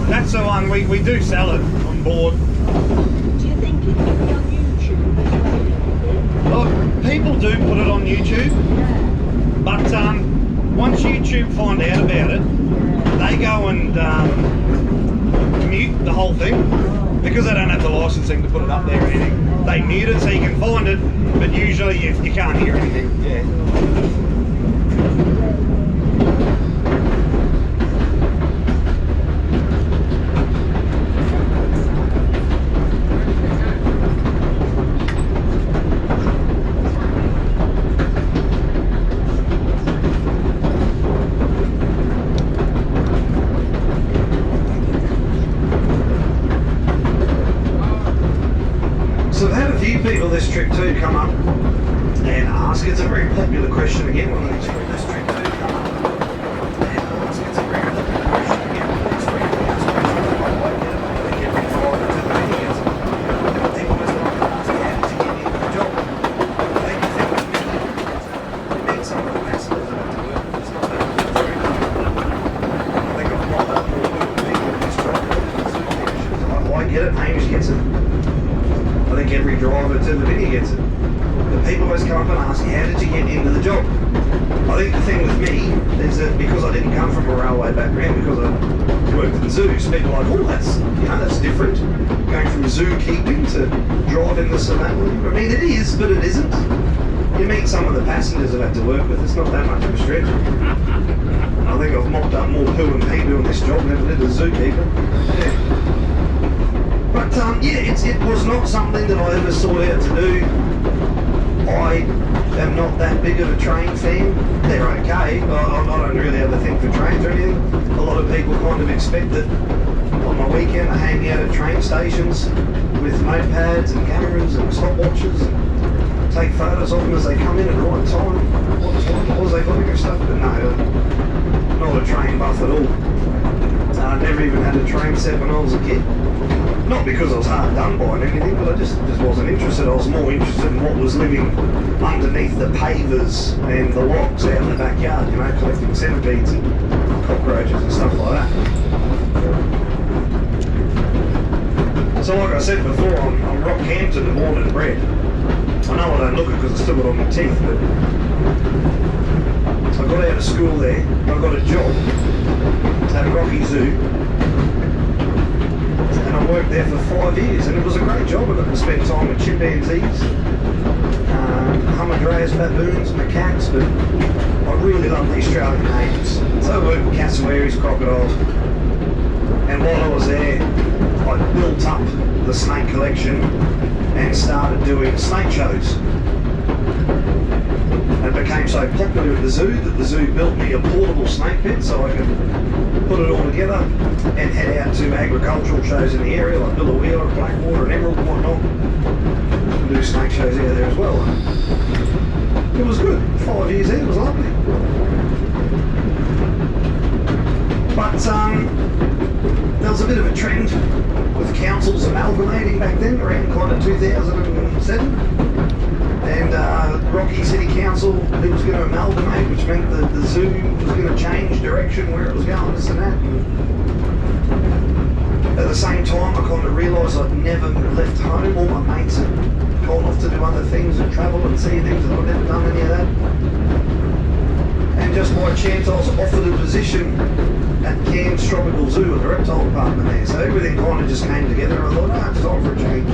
That's the one we do sell it on board. Do you think it could be on YouTube as well? Look, people do put it on YouTube, but once YouTube find out about it, they go and mute the whole thing because they don't have the licensing to put it up there or anything. They mute it so you can find it, but usually you can't hear anything. Yeah. So I've had a few people this trip too come up and ask. It's a very popular question again on this trip too come up and ask. It's a very popular question again on this trip. People always like to ask, how did you get into the job? I think the thing with me is you meet some of the passengers that have to work. It's not that much very good. I think I've brought up more people in this job than the zookeepers. I get it, Hamish gets it. I think every driver to the Vinny gets it. The people always come up and ask, how did you get into the job? I think the thing with me is that because I didn't come from a railway background, because I worked in zoos, people are like, oh, that's different. Going from zookeeping to driving the Savannahlander. I mean, it is, but it isn't. You meet some of the passengers I've had to work with, it's not that much of a stretch. I think I've mopped up more poo and pee doing this job than I did as zookeeper. Yeah. But it was not something that I ever sought out to do. I am not that big of a train fan. They're okay. I don't really have a thing for trains or anything. A lot of people kind of expect that on my weekend I hang out at train stations with notepads and cameras and stopwatches and take photos of them as they come in at the right time. What time was they looking and stuff? But no, not a train buff at all. I never even had a train set when I was a kid. Not because I was hard done by or anything, but I just wasn't interested. I was more interested in what was living underneath the pavers and the logs out in the backyard, collecting centipedes and cockroaches and stuff like that. So like I said before, I'm Rockhampton born and bred. I know I don't look it because I still got all my teeth, but so I got out of school there, I got a job at Rocky Zoo. And I worked there for 5 years, and it was a great job. I got to spend time with chimpanzees, hamadryas, baboons, macaques, but I really love the Australian natives. So I worked with cassowaries, crocodiles, and while I was there, I built up the snake collection and started doing snake shows. It became so popular at the zoo that the zoo built me a portable snake pit so I could put it all together and head out to agricultural shows in the area like Billawheeler, Blackwater and Emerald and whatnot, and do snake shows out there as well. It was good. 5 years there, it was lovely. But there was a bit of a trend with councils amalgamating back then, around kind of 2007. And Rocky City Council, it was going to amalgamate, which meant that the zoo was going to change direction where it was going, this and that. And at the same time, I kind of realised I'd never left home. All my mates had gone off to do other things and travel and see things, and I'd never done any of that. And just by chance I was offered a position at Cairns Tropical Zoo in the reptile department there. So everything kind of just came together and I thought, it's time for a change.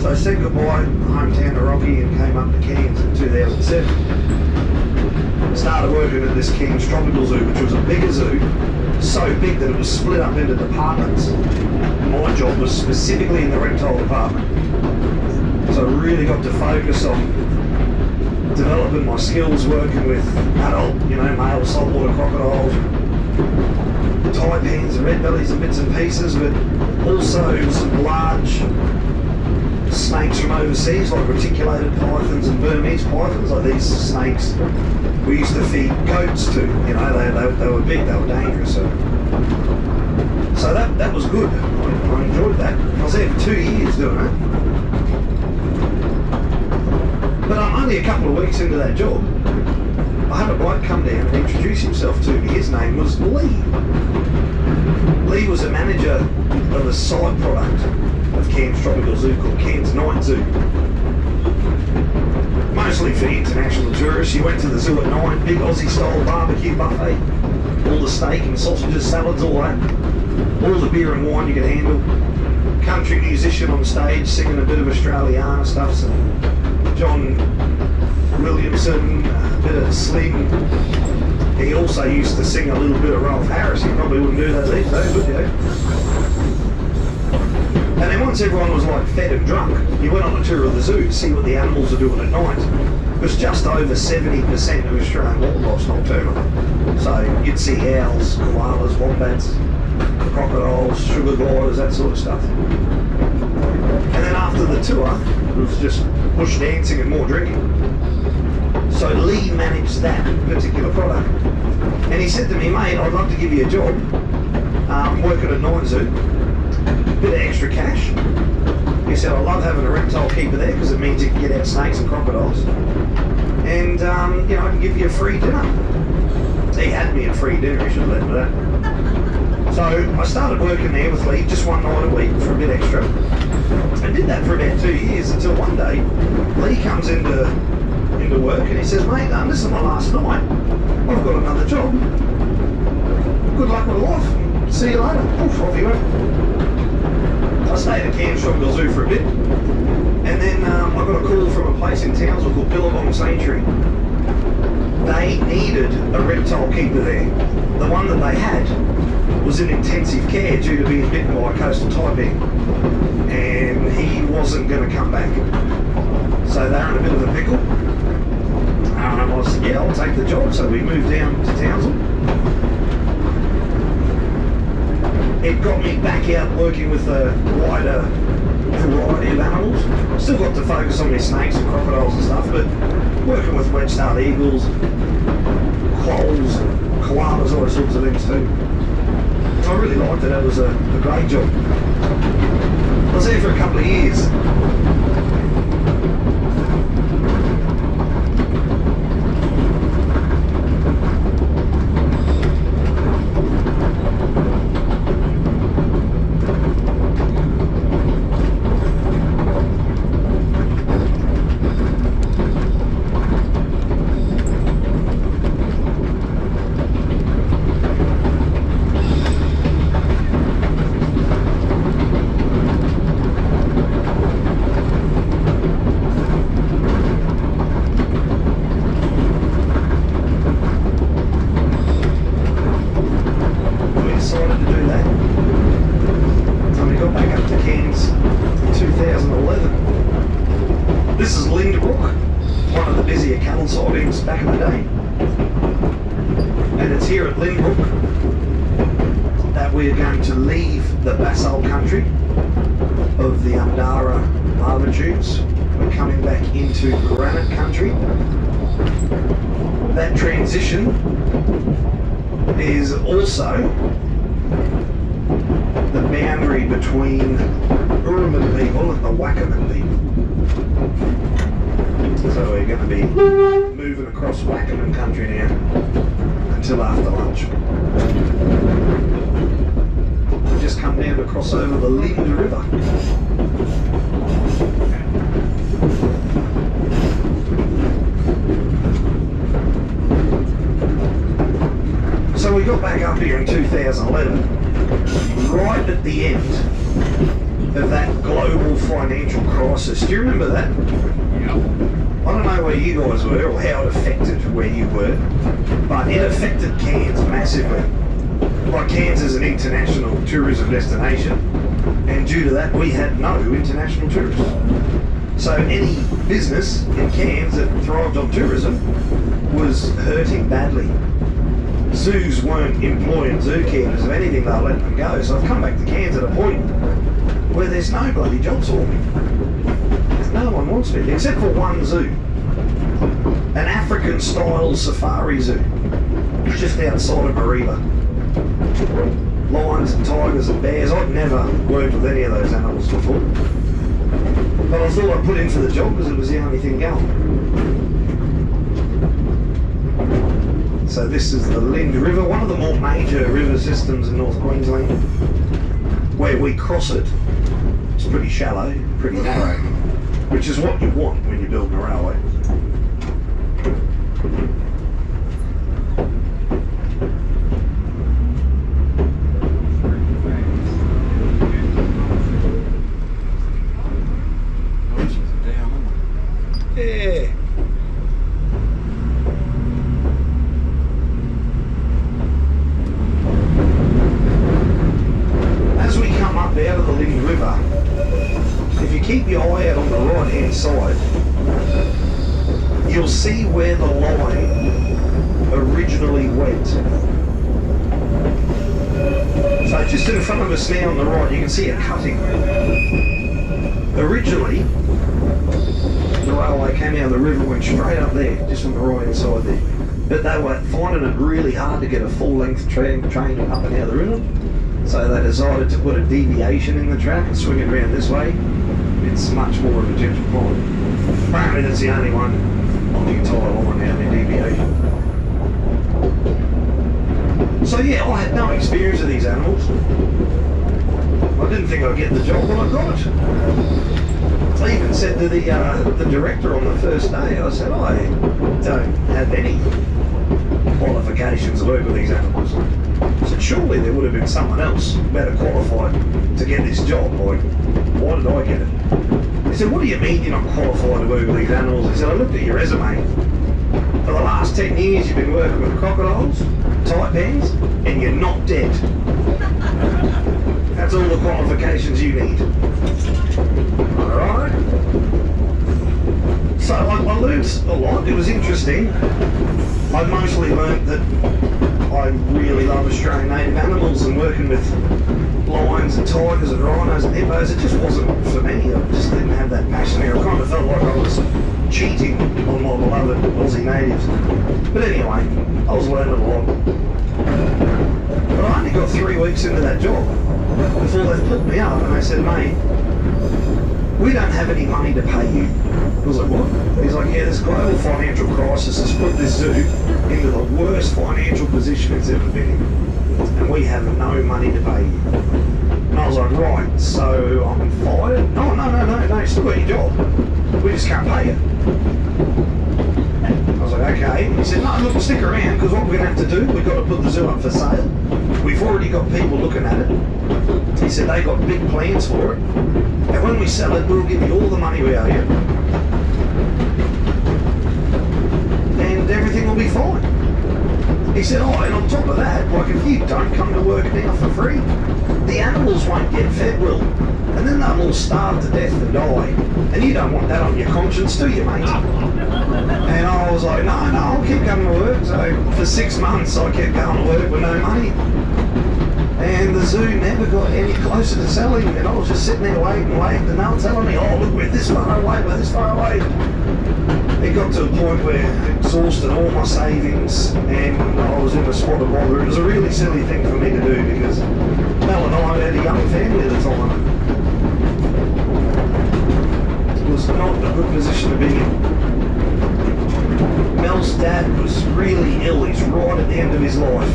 So I said goodbye hometown to Rocky and came up to Cairns in 2007. Started working at this Cairns Tropical Zoo, which was a bigger zoo, so big that it was split up into departments. My job was specifically in the reptile department. So I really got to focus on developing my skills working with adult, male saltwater crocodiles, taipans and red bellies and bits and pieces, but also some large snakes from overseas, like reticulated pythons and Burmese pythons. Like these snakes we used to feed goats to, they were big, they were dangerous. So that was good. I enjoyed that. I was there for 2 years doing it. But only a couple of weeks into that job, I had a bloke come down and introduce himself to me. His name was Lee. Lee was a manager of a side product of Cairns Tropical Zoo called Cairns Night Zoo. Mostly for international tourists. You went to the zoo at night, big Aussie style barbecue buffet, all the steak and sausages, salads, all that. All the beer and wine you could handle. Country musician on stage singing a bit of Australiana stuff. So John Williamson, a bit of Slim. He also used to sing a little bit of Ralph Harris. He probably wouldn't do that these days, would you? And then once everyone was like fed and drunk, you went on a tour of the zoo to see what the animals are doing at night. Because just over 70% of Australian wildlife's nocturnal. So you'd see owls, koalas, wombats, crocodiles, sugar gliders, that sort of stuff. And then after the tour, it was just bush dancing and more drinking. So Lee managed that particular product. And he said to me, mate, I'd love to give you a job. Working at Night Zoo. Bit of extra cash. He said, I love having a reptile keeper there because it means you can get out snakes and crocodiles. And, I can give you a free dinner. He had me a free dinner, he should have let me that. So I started working there with Lee just one night a week for a bit extra. I did that for about 2 years until one day Lee comes into work and he says, mate, this is my last night. I've got another job. Good luck with life. See you later. Oof, off he went. I stayed at Cairns Tropical Zoo for a bit, and then I got a call from a place in Townsville called Billabong Sanctuary. They needed a reptile keeper there. The one that they had was in intensive care due to being bitten by a coastal taipan, and he wasn't going to come back. So they're in a bit of a pickle. I said, yeah, I'll take the job. So we moved down to Townsville. It got me back out working with a wider variety of animals. Still got to focus on my snakes and crocodiles and stuff, but working with wedge-tailed eagles, quolls, koalas, all those sorts of things too. I really liked it. It was a great job. I was there for a couple of years. Back in the day. And it's here at Lynbrook that we're going to leave the basalt country of the Undara lava tubes. We're coming back into granite country. That transition is also the boundary between Uruman people and the Wakaman people. So we're going to be moving across Wakaman country now until after lunch. We've just come down to cross over the Linda River. here in 2011, right at the end of that global financial crisis. Do you remember that? Yep. I don't know where you guys were or how it affected where you were, but it affected Cairns massively. Like, Cairns is an international tourism destination, and due to that we had no international tourists. So any business in Cairns that thrived on tourism was hurting badly. Zoos weren't employing zookeepers. If anything, they were letting them go. So I've come back to Cairns at a point where there's no bloody jobs for me. No one wants me, except for one zoo. An African-style safari zoo, just outside of Mariba. Lions and tigers and bears. I'd never worked with any of those animals before. But I thought I'd put in for the job because it was the only thing going. So this is the Lind River, one of the more major river systems in North Queensland. Where we cross it, it's pretty shallow, pretty narrow, which is what you want when you're building a railway. Yeah. As we come up out of the Lind River, if you keep your eye out on the right hand side, you'll see where the line originally went. So just in front of us now on the right, you can see a cutting. Originally, the railway came out of the river, went straight up there, just on the right hand side there. But they were finding it really hard to get a full length train up and out of the river. So they decided to put a deviation in the track and swing it around this way. It's much more of a gentle climb. Apparently that's the only one on the entire line now, the deviation. So yeah, I had no experience of these animals. I didn't think I'd get the job, but I got it. I even said to the director on the first day, I said, I don't have any qualifications to work with these animals. I said, surely there would have been someone else better qualified to get this job. Like, why did I get it? He said, what do you mean you're not qualified to work with these animals? He said, I looked at your resume. For the last 10 years you've been working with crocodiles, taipans, and you're not dead. That's all the qualifications you need. Alright? So I learned a lot. It was interesting. I mostly learned that I really love Australian native animals, and working with lions and tigers and rhinos and hippos, it just wasn't for me. I just didn't have that passion there. I kind of felt like I was cheating on my beloved Aussie natives. But anyway, I was learning a lot. But I only got 3 weeks into that job before they pulled me up and they said, mate, we don't have any money to pay you. I was like, what? He's like, yeah, this global financial crisis has put this zoo into the worst financial position it's ever been in. And we have no money to pay you. And I was like, right, so I'm fired? No, you still got your job. We just can't pay you. I was like, okay. He said, no, look, stick around, because what we're going to have to do, we've got to put the zoo up for sale. We've already got people looking at it. He said, they got big plans for it. And when we sell it, we'll give you all the money we owe you. And everything will be fine. He said, oh, and on top of that, like, if you don't come to work now for free, the animals won't get fed well. And then they'll all starve to death and die. And you don't want that on your conscience, do you, mate? And I was like, no, I'll keep coming to work. So for 6 months, I kept going to work with no money. And the zoo never got any closer to selling. And I was just sitting there waiting. And they were telling me, oh, look, we're this far away, we're this far away. It got to a point where it exhausted all my savings and I was in a spot of bother. It was a really silly thing for me to do because Mel and I had a young family at the time. It was not a good position to be in. Mel's dad was really ill. He's right at the end of his life.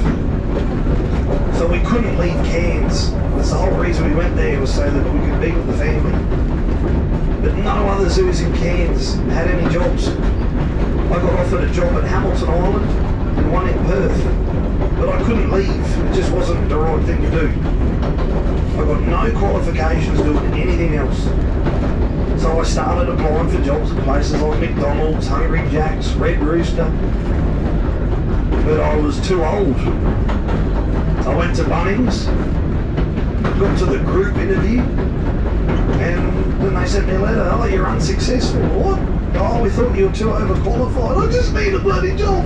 So we couldn't leave Cairns. That's the whole reason we went there, was so that we could be with the family. But no other zoos in Cairns had any jobs. I got offered a job at Hamilton Island and one in Perth. but I couldn't leave. It just wasn't the right thing to do. I got no qualifications doing anything else. So I started applying for jobs at places like McDonald's, Hungry Jack's, Red Rooster. But I was too old. I went to Bunnings, got to the group interview, and then they sent me a letter, oh, you're unsuccessful. What? Oh, we thought you were too overqualified. I just need a bloody job.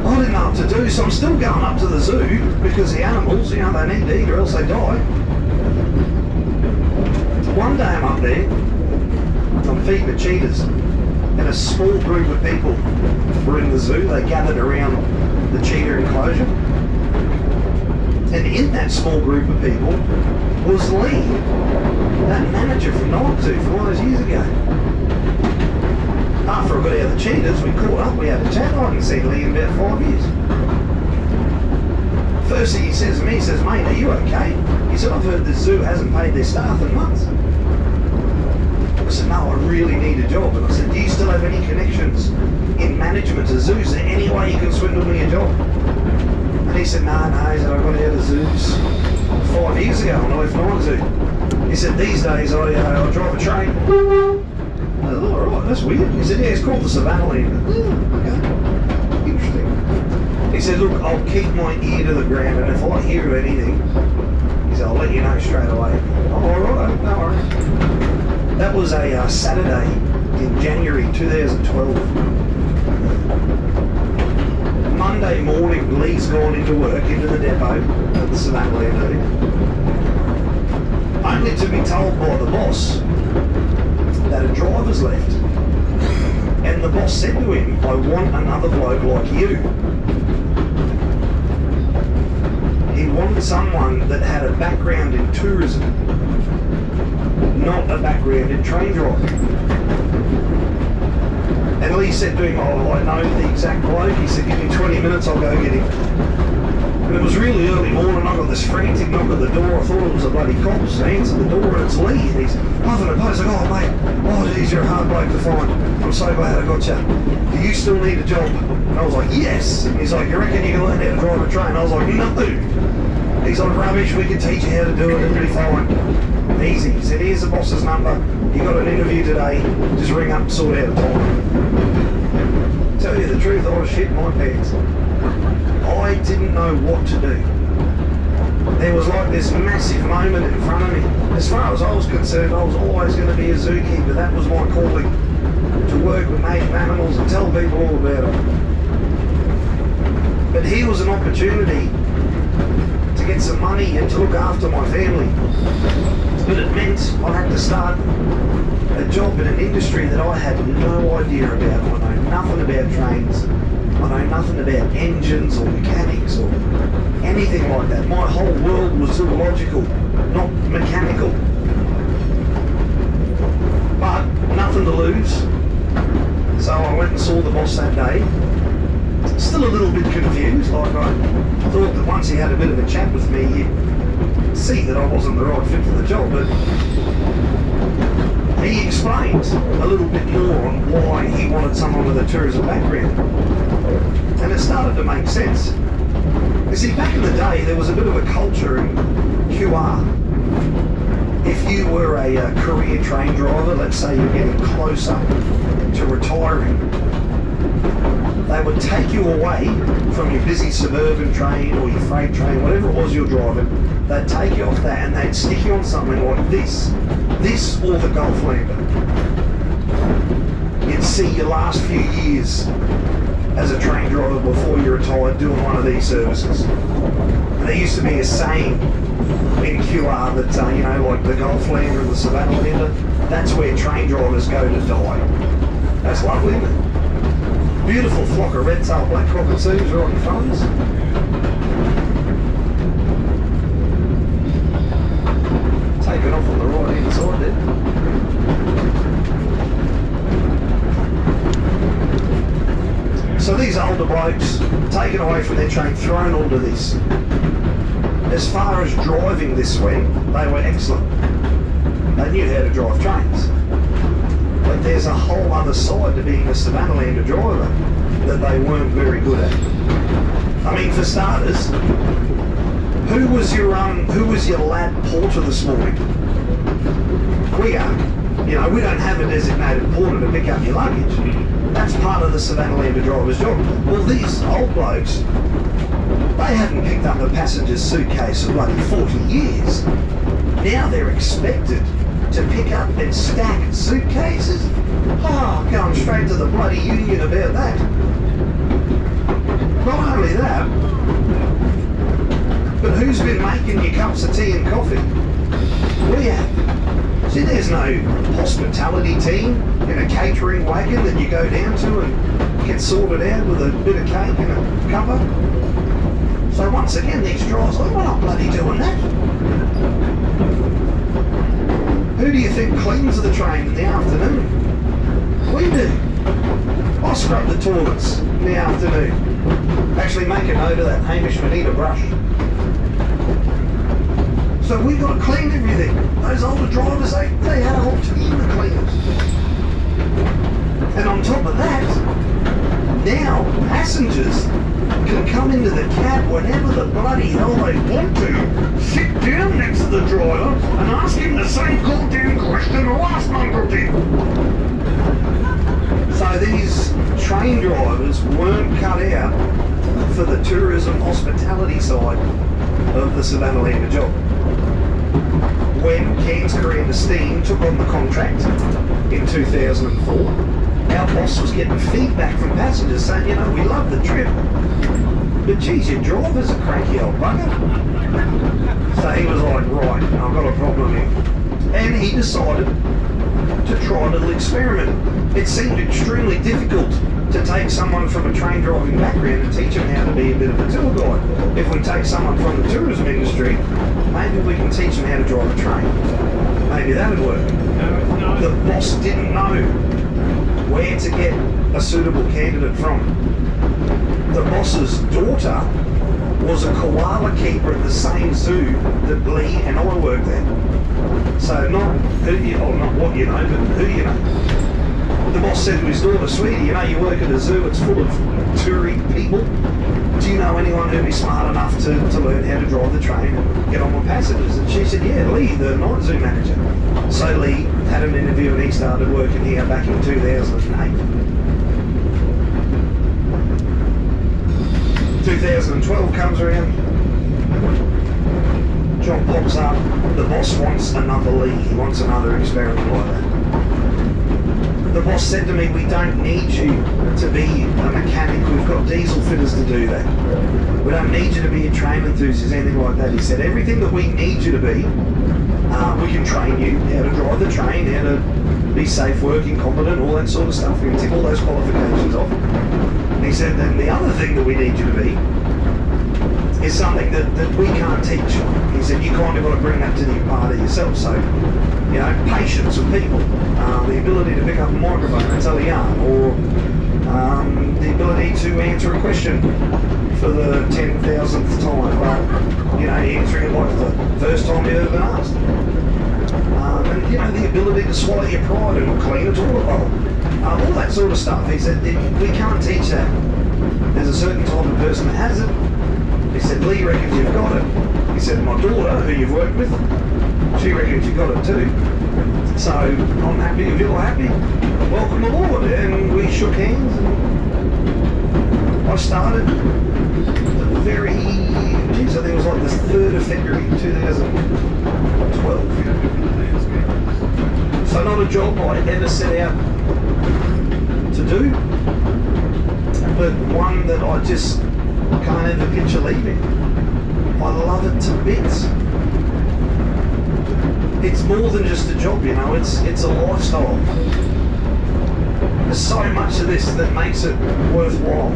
I didn't know what to do, so I'm still going up to the zoo because the animals, you know, they need to eat or else they die. One day I'm up there, I'm feeding the cheetahs, and a small group of people were in the zoo. They gathered around the cheetah enclosure. And in that small group of people was Lee, that manager from Night Zoo from all those years ago. After I got out of the cheetahs, we caught up, we had a chat. I hadn't seen Lee in about 5 years. First thing he says to me, he says, mate, are you okay? He said, I've heard the zoo hasn't paid their staff in months. I said, no, I really need a job. And I said, do you still have any connections in management of zoos? Is there any way you can swindle me a job? And he said, no, he said, I got out of zoos 5 years ago when I left Night Zoo. He said, these days I drive a train. I said, oh, all right, that's weird. He said, yeah, it's called the Savannahlander. Oh, okay, interesting. He said, look, I'll keep my ear to the ground, and if I hear of anything, he said, I'll let you know straight away. Oh, all right, no worries. That was a Saturday in January 2012. Monday morning, Lee's gone into work, into the depot at the Savannahlander, only to be told by the boss that a driver's left. And the boss said to him, I want another bloke like you. He wanted someone that had a background in tourism, not a background in train driving. And Lee said to him, oh, I know the exact bloke. He said, give me 20 minutes, I'll go get him. And it was really early morning, I got this frantic knock at the door. I thought it was a bloody cops. I answered the door and it's Lee. And he's puffing a post, like, oh mate, oh geez, you're a hard bloke to find. I'm so glad I got you. Do you still need a job? And I was like, yes. And he's like, you reckon you can learn how to drive a train? I was like, no. He's like, rubbish, we can teach you how to do it, it'll be fine. Easy. He said, here's the boss's number. You got an interview today, just ring up and sort out a time. Tell you the truth, I was shitting my pants. I didn't know what to do. There was like this massive moment in front of me. As far as I was concerned, I was always going to be a zookeeper. That was my calling, to work with native animals and tell people all about it. But here was an opportunity to get some money and to look after my family. But it meant I had to start a job in an industry that I had no idea about. I know nothing about trains. I know nothing about engines or mechanics or anything like that. My whole world was zoological, not mechanical. But nothing to lose. So I went and saw the boss that day. Still a little bit confused, like I thought that once he had a bit of a chat with me, he'd see that I wasn't the right fit for the job, but he explained a little bit more on why he wanted someone with a tourism background. And it started to make sense. You see, back in the day, there was a bit of a culture in QR. If you were a career train driver, let's say you're getting closer to retiring, they would take you away from your busy suburban train or your freight train, whatever it was you're driving. They'd take you off that and they'd stick you on something like this or the Gulflander. You'd see your last few years as a train driver before you retired doing one of these services. And there used to be a saying in QR that, like the Gulflander and the Savannahlander, that's where train drivers go to die. That's lovely, isn't it? Beautiful flock of red-tailed black cockatoos right in front of us. Taking off on the right hand side there. So these older blokes, taken away from their train, thrown onto this. As far as driving this went, they were excellent. They knew how to drive trains. But there's a whole other side to being a Savannahlander driver that they weren't very good at. I mean, for starters, who was your lad porter this morning? We are. You know, we don't have a designated porter to pick up your luggage. That's part of the Savannahlander driver's job. Well, these old blokes, they haven't picked up a passenger's suitcase for bloody 40 years. Now they're expected to pick up and stack suitcases? Oh, going straight to the bloody union about that. Not only that, but who's been making your cups of tea and coffee? We have. See, there's no hospitality team in a catering wagon that you go down to and get sorted out with a bit of cake and a cuppa. So once again, these drivers, we're not bloody doing that. Who do you think cleans the train in the afternoon? We do. I scrub the toilets in the afternoon. Actually, make a note of that, Hamish, we need a brush. So we've got to clean everything. Those older drivers, they had a whole team of cleaners. And on top of that, now passengers can come into the cab whenever the bloody hell they want to, sit down next to the driver and ask him the same goddamn question the last month did. So these train drivers weren't cut out for the tourism hospitality side of the Savannahlander job. When Cairns Commander Steam took on the contract in 2004, our boss was getting feedback from passengers saying, you know, we love the trip, but geez, your driver's a cranky old bugger. So he was like, right, I've got a problem here. And he decided to try a little experiment. It seemed extremely difficult to take someone from a train driving background and teach them how to be a bit of a tour guide. If we take someone from the tourism industry, maybe we can teach them how to drive a train. Maybe that would work. The boss didn't know where to get a suitable candidate from. The boss's daughter was a koala keeper at the same zoo that Lee and I worked at. So not who you, or not what you know, but who you know. The boss said to his daughter, sweetie, you know you work at a zoo, it's full of touring people. Do you know anyone who'd be smart enough to learn how to drive the train and get on with passengers? And she said, yeah, Lee, the night zoo manager. So Lee had an interview and he started working here back in 2008. 2012 comes around, job pops up, the boss wants another Lee, he wants another experiment like that. The boss said to me, we don't need you to be a mechanic, we've got diesel fitters to do that. We don't need you to be a train enthusiast, anything like that. He said, everything that we need you to be, we can train you, how to drive the train, how to be safe, working, competent, all that sort of stuff. We can tick all those qualifications off. And he said, then the other thing that we need you to be is something that we can't teach. He said, you kind of got to bring that to the party yourself. So, you know, patience with people, the ability to pick up a microphone and tell a yarn, or the ability to answer a question for the 10,000th time, but, you know, answering it like the first time you've ever been asked. And, you know, the ability to swallow your pride and clean a toilet bowl. All that sort of stuff. He said, we can't teach that. There's a certain type of person that has it. He said, Lee reckons you've got it. He said, my daughter, who you've worked with, she reckons you've got it too. So I'm happy if you're happy. Welcome aboard. And we shook hands. And I started the very, geez, I think it was like the 3rd of February 2012. So not a job I ever set out to do, but one that I just can't ever picture leaving. I love it to bits. It's more than just a job, you know, it's a lifestyle. There's so much of this that makes it worthwhile.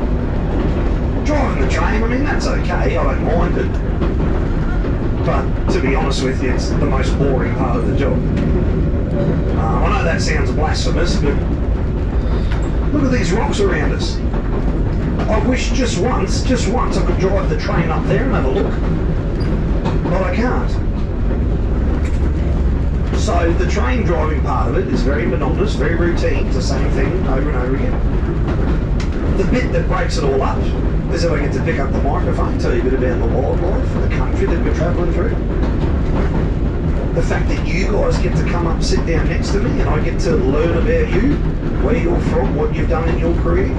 Driving the train, I mean, that's okay, I don't mind it. But to be honest with you, it's the most boring part of the job. I know that sounds blasphemous, but look at these rocks around us. I wish just once I could drive the train up there and have a look. But I can't. So So the train driving part of it is very monotonous, very routine. It's the same thing over and over again. The bit that breaks it all up is that I get to pick up the microphone, tell you a bit about the wildlife, the country that we're travelling through. The fact that you guys get to come up, sit down next to me, and I get to learn about you, where you're from, what you've done in your career.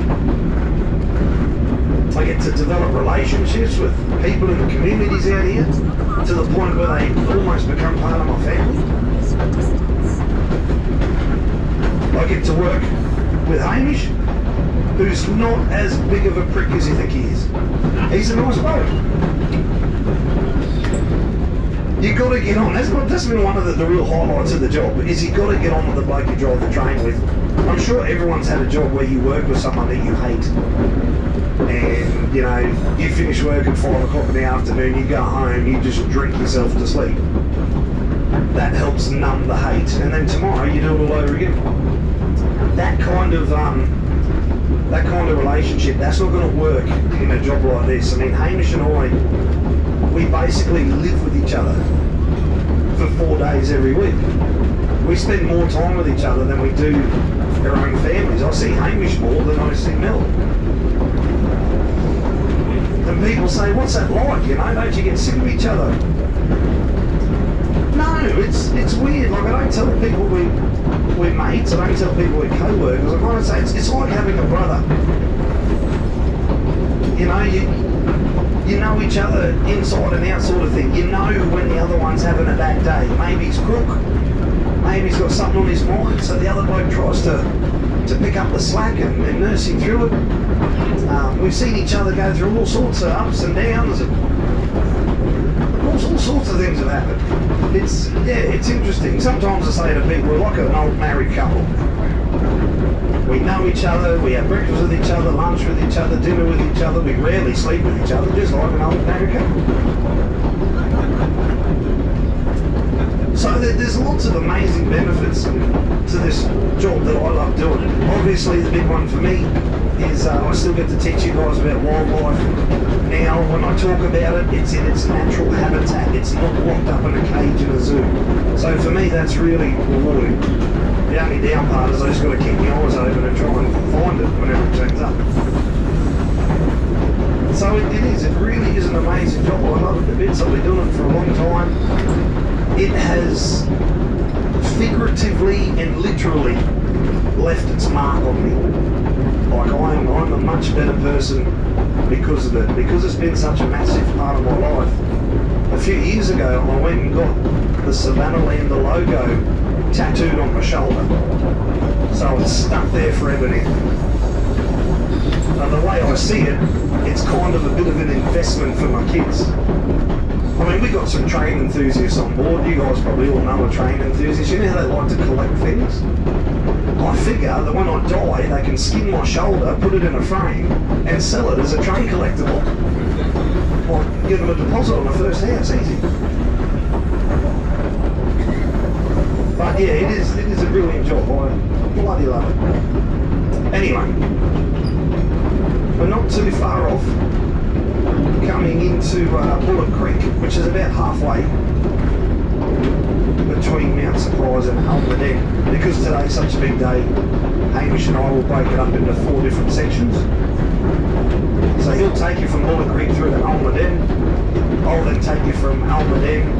I get to develop relationships with people in the communities out here to the point where they almost become part of my family. I get to work with Hamish, who's not as big of a prick as you think he is. He's a nice bloke. You got to get on. That's been one of the real highlights of the job, is you got to get on with the bloke you drive the train with. I'm sure everyone's had a job where you work with someone that you hate. And, you know, you finish work at 5 o'clock in the afternoon, you go home, you just drink yourself to sleep. That helps numb the hate. And then tomorrow you do it all over again. That kind of relationship, that's not going to work in a job like this. I mean, Hamish and I, we basically live with each other for 4 days every week. We spend more time with each other than we do our own families. I see Hamish more than I see Mel. And people say, what's that like, you know, don't you get sick of each other? No, it's weird. Like, I don't tell people we're mates, I don't tell people we're co-workers. I kind of say it's like having a brother. You know, you know each other inside and out sort of thing. You know when the other one's having a bad day. Maybe he's crook, maybe he's got something on his mind, so the other bloke tries to pick up the slack and nurse him through it. We've seen each other go through all sorts of ups and downs, and all sorts of things have happened. It's interesting. Sometimes I say to people, we're like an old married couple. We know each other, we have breakfast with each other, lunch with each other, dinner with each other, we rarely sleep with each other, just like an old married couple. So there's lots of amazing benefits to this job that I love doing. Obviously the big one for me is I still get to teach you guys about wildlife. Now when I talk about it, it's in its natural habitat. It's not locked up in a cage in a zoo. So for me that's really rewarding. The only down part is I just got to keep my eyes open and try and find it whenever it turns up. So it really is an amazing job. I love it a bit. I've been doing it for a long time. It has figuratively and literally left its mark on me. Like I'm a much better person because of it, because it's been such a massive part of my life. A few years ago I went and got the Savannahlander logo tattooed on my shoulder. So it's stuck there forever now. And the way I see it, it's kind of a bit of an investment for my kids. I mean, we got some train enthusiasts on board. You guys probably all know a train enthusiast. You know how they like to collect things? I figure that when I die, they can skin my shoulder, put it in a frame, and sell it as a train collectible. Or give them a deposit on the first house, easy. But yeah, it is a brilliant job. I bloody love it. Anyway, we're not too far off coming into Bullock Creek, which is about halfway between Mount Surprise and Almaden. Because today's such a big day, Hamish and I will break it up into 4 different sections. So he'll take you from Bullock Creek through to Almaden. I'll then take you from Almaden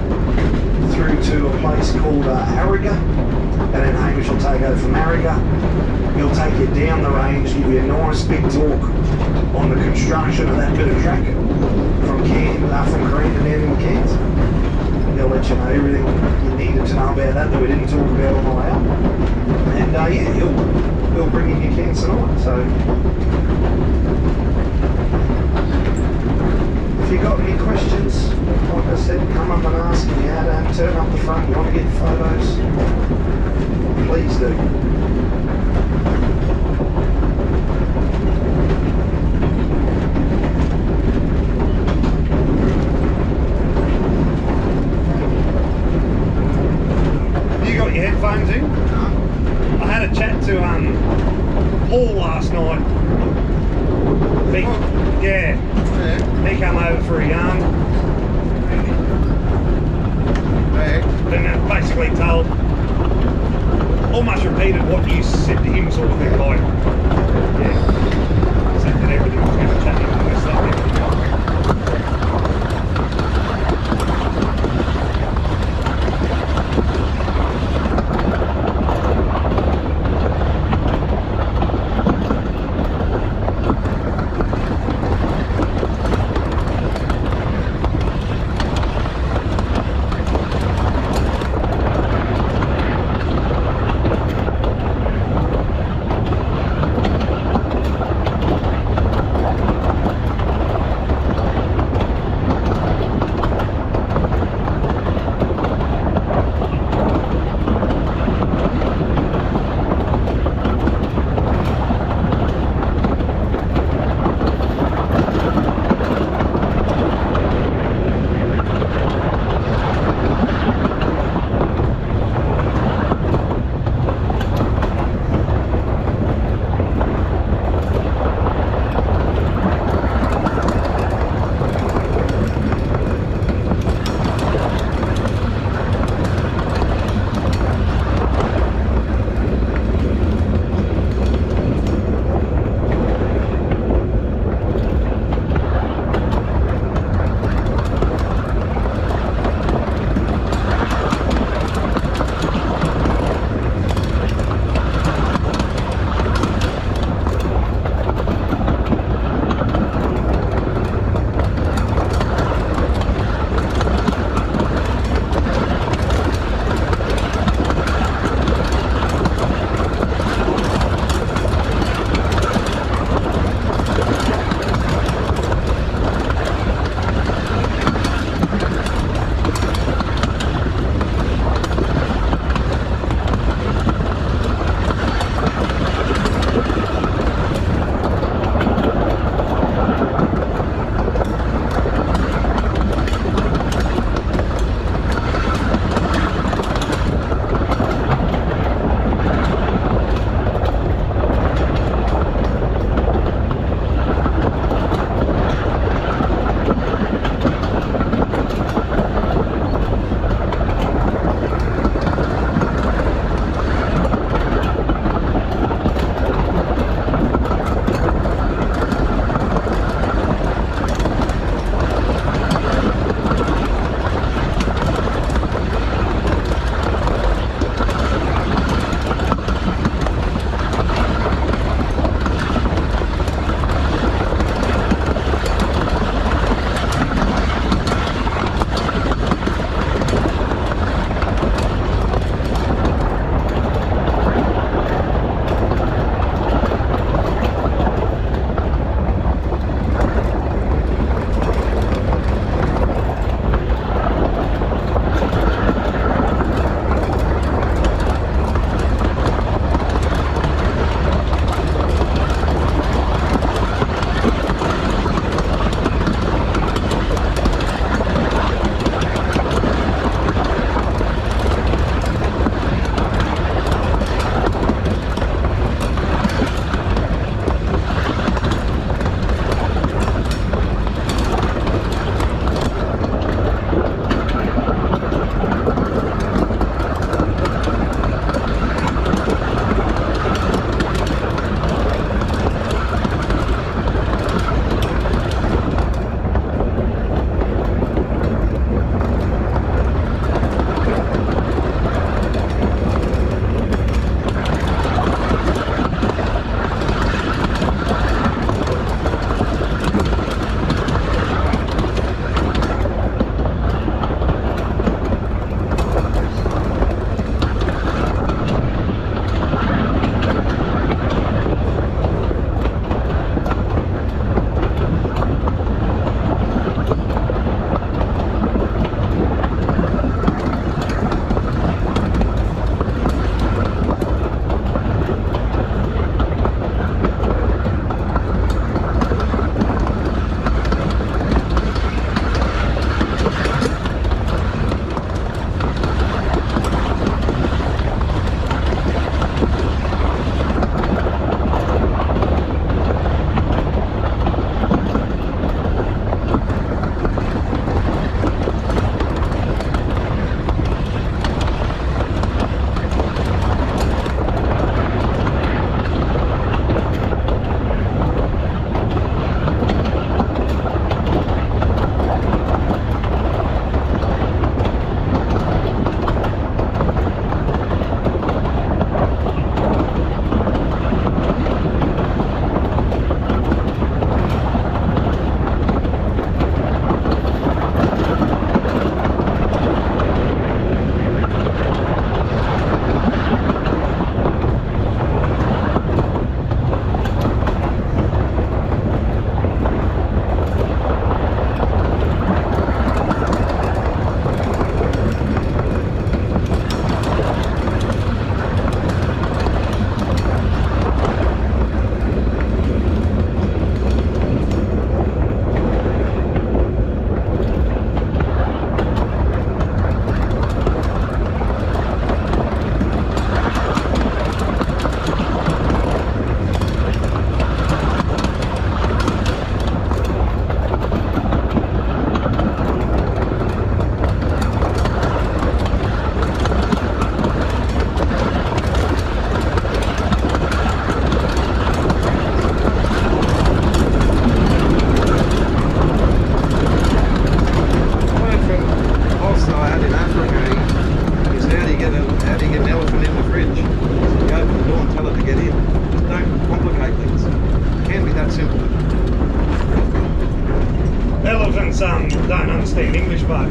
through to a place called Harriga, and then Hamish will take over from Harriga. He'll take you down the range, give you a nice big talk on the construction of that bit of track from Crandon down in Cairns. He'll let you know everything you needed to know about that we didn't talk about on the way up. And yeah, he'll bring in your cans tonight. So if you got any questions, like I said, come up and ask me. You don't turn up the front, you want to get photos, please do. Headphones in. I had a chat to Paul last night. He came over for a yarn. Right. Then that basically told, almost repeated what you said to him, sort of thing, like, yeah, said that everything was going to change and this, that, and everything else.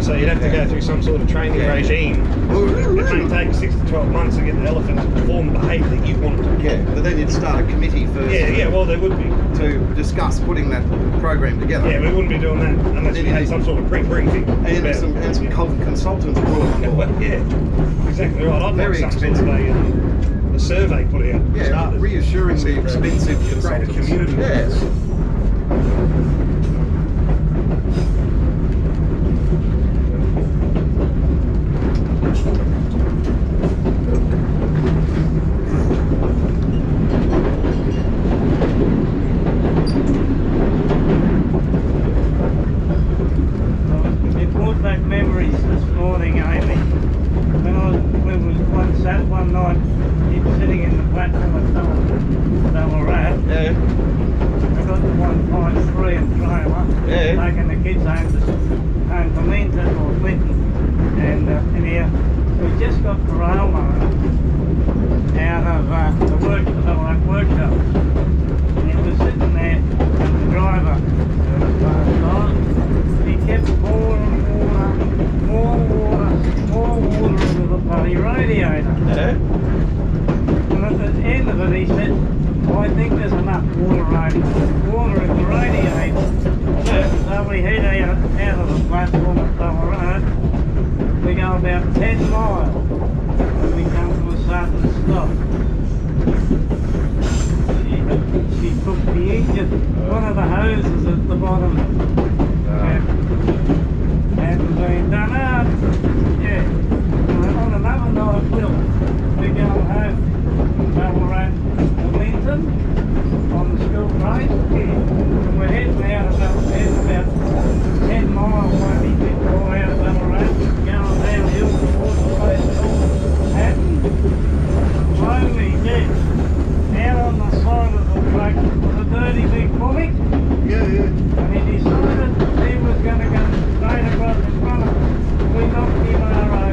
So you'd have to go through some sort of training regime. It may take 6 to 12 months to get the elephant to perform the behaviour that you want it to. Yeah, but then you'd start a committee first. Yeah, well there would be. To discuss putting that program together. Yeah, we wouldn't be doing that unless we had some sort of pre-briefing. And some consultants brought on board. Well, yeah, exactly right. I'd Very like some expensive. sort of a survey put out. Yeah, started. reassuringly expensive Create a consultants. community. Yes. It brought back memories this morning, Amy. One night, he was sitting in the platform at Ballarat. Yeah. I got the 153 and trailer, taking the kids home to Linton or Clinton. And anyhow, we just got the railroad out of the Ballarat workshop. And he was sitting there, and the driver, he kept pouring more water into the bloody radiator. Yeah. And at the end of it, he said, I think there's enough water in the radiator. So we head out of the platform at Ballarat. We go about 10 miles. And we come to a sudden stop. She took the engine, one of the hoses at the bottom. And we done up. Yeah. And on another night, we go home from Ballarat to Linton on the school train. And we're heading out about 10 miles maybe before out of Ballarat, going downhill towards the place called Hatton. Slowly dead. Out on the side of the track was a dirty big bullock. Yeah. And he decided he was going to go straight across in front of us. We knocked him over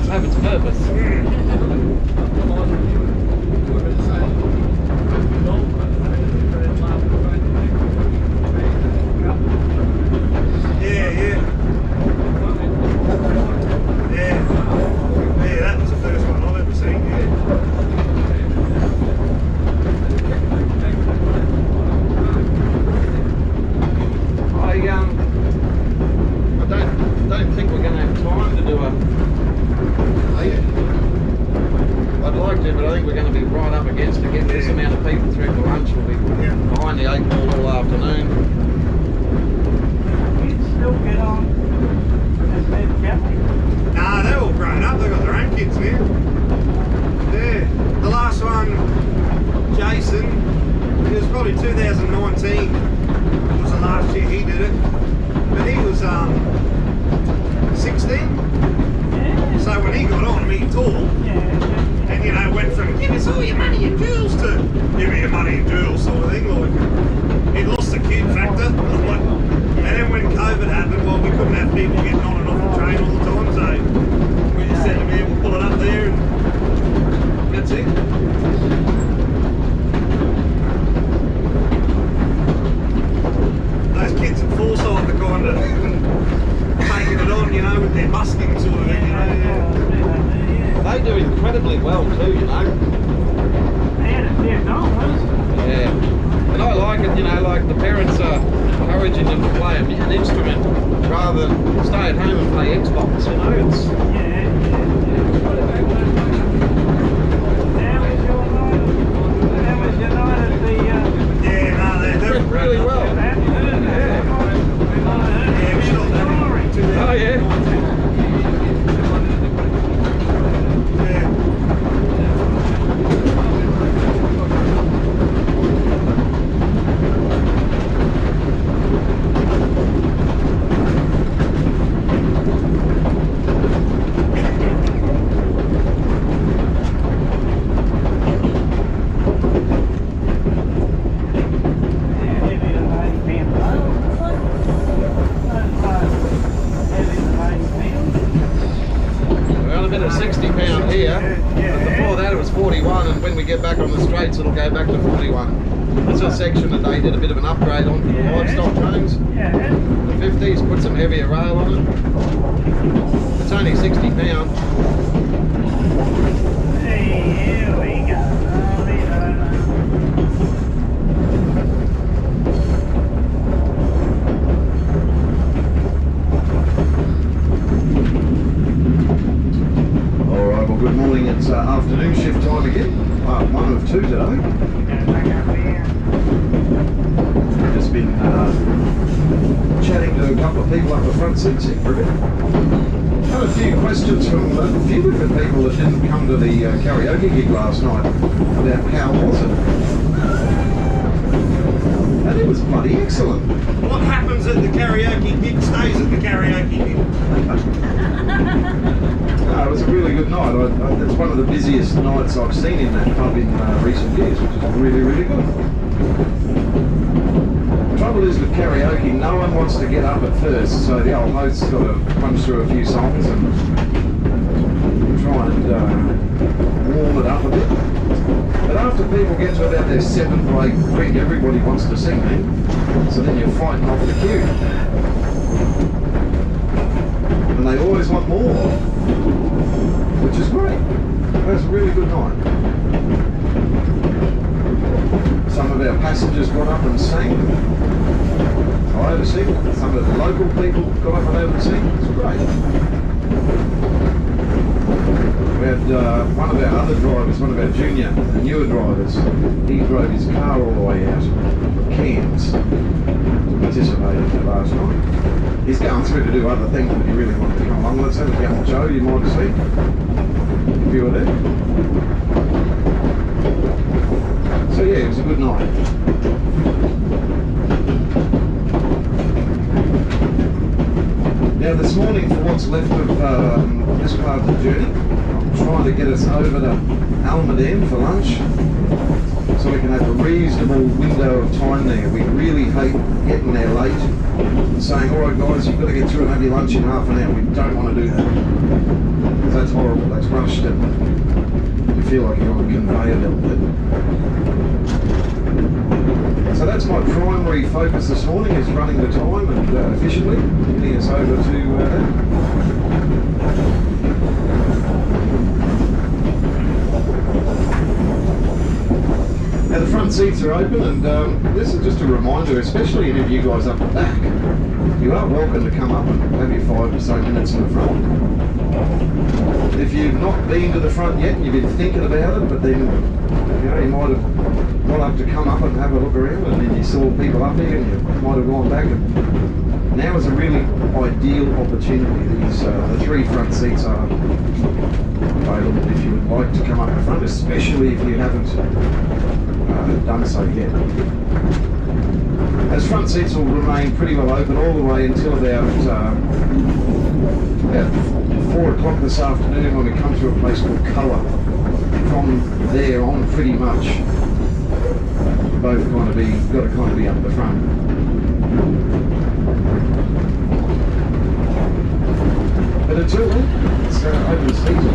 does have its purpose. Yeah, yeah. Yeah, that was the first one I've ever seen, I don't think we're going to have time to do a. I'd like to, but I think we're going to be right up against to get this amount of people through for lunch. We'll be behind the 8 ball all afternoon. You still get on as Ned Kelly. Nah, they're all grown up, they've got their own kids now. Yeah. The last one, Jason, it was probably 2019 was the last year he did it. But he was 16. Yeah. So when he got on, he tall. Yeah. And you know, went from give us all your money and jewels to give me your money and jewels sort of thing. Like, he lost the kid factor. Like, and then when COVID happened, well, we couldn't have people getting on and off the train all the time, so we just said to him, we'll pull it up there and that's it. Those kids at Forsyth are kind of taking it on, you know, with their busking sort of thing, you know. They do incredibly well too, you know. They had a fair dollars. Yeah. And I like it, you know, like the parents are encouraging them to play an instrument rather than stay at home and play Xbox, you know. It's Yeah, no, they're doing really well. Yeah, we shot that in Oh yeah. Yeah. We're on a bit of 60 pound here. But before that it was 41, and when we get back on the straights it'll go back to 41. That's a section that they did a bit of an upgrade on for the livestock trains. The 50s put some heavier rail on it. It's only 60 pound. Here we go. Alright, well good morning, it's afternoon shift time again. One of two today. Just been chatting to a couple of people up the front seats here for a bit. Had a few questions from a few different people that didn't come to the karaoke gig last night about how was it. And it was bloody excellent. What happens at the karaoke gig stays at the karaoke gig. It was a really good night. It's one of the busiest nights I've seen in that pub in recent years, which is really, really good. The trouble is with karaoke, no one wants to get up at first, so the old host's got to punch through a few songs and try and warm it up a bit. But after people get to about their 7th or 8th drink, everybody wants to sing then, so then you're fighting off the queue. And they always want more, which is great. That's a really good night. Some of our passengers got up and sang. I had a sing. Some of the local people got up and had a sing. It's great. We had one of our other drivers, one of our junior, newer drivers, he drove his car all the way out from Cairns to participate in it last night. He's going through to do other things, but he really wanted to come along. Let's have a go on Joe, you might have seen if you were there. So yeah, it was a good night. Now this morning, for what's left of this part of the journey, I'm trying to get us over to Almaden for lunch, so we can have a reasonable window of time there. We really hate getting there late and saying, all right guys, you've got to get through and have your lunch in half an hour. We don't want to do that. because that's horrible. That's rushed and you feel like you're on a conveyor belt. So that's my primary focus this morning, is running the time and efficiently getting us over to that. Now the front seats are open, and this is just a reminder, especially any of you guys up the back, you are welcome to come up and have your 5 or so minutes in the front. If you've not been to the front yet and you've been thinking about it, but then you might have got up to come up and have a look around, and then you saw people up here and you might have gone back, and now is a really ideal opportunity. These the 3 front seats are available if you would like to come up the front, especially if you haven't done so yet. Those front seats will remain pretty well open all the way until about 4 o'clock this afternoon, when we come to a place called Colour. From there on, pretty much both got to be up the front. But until then, it's open season.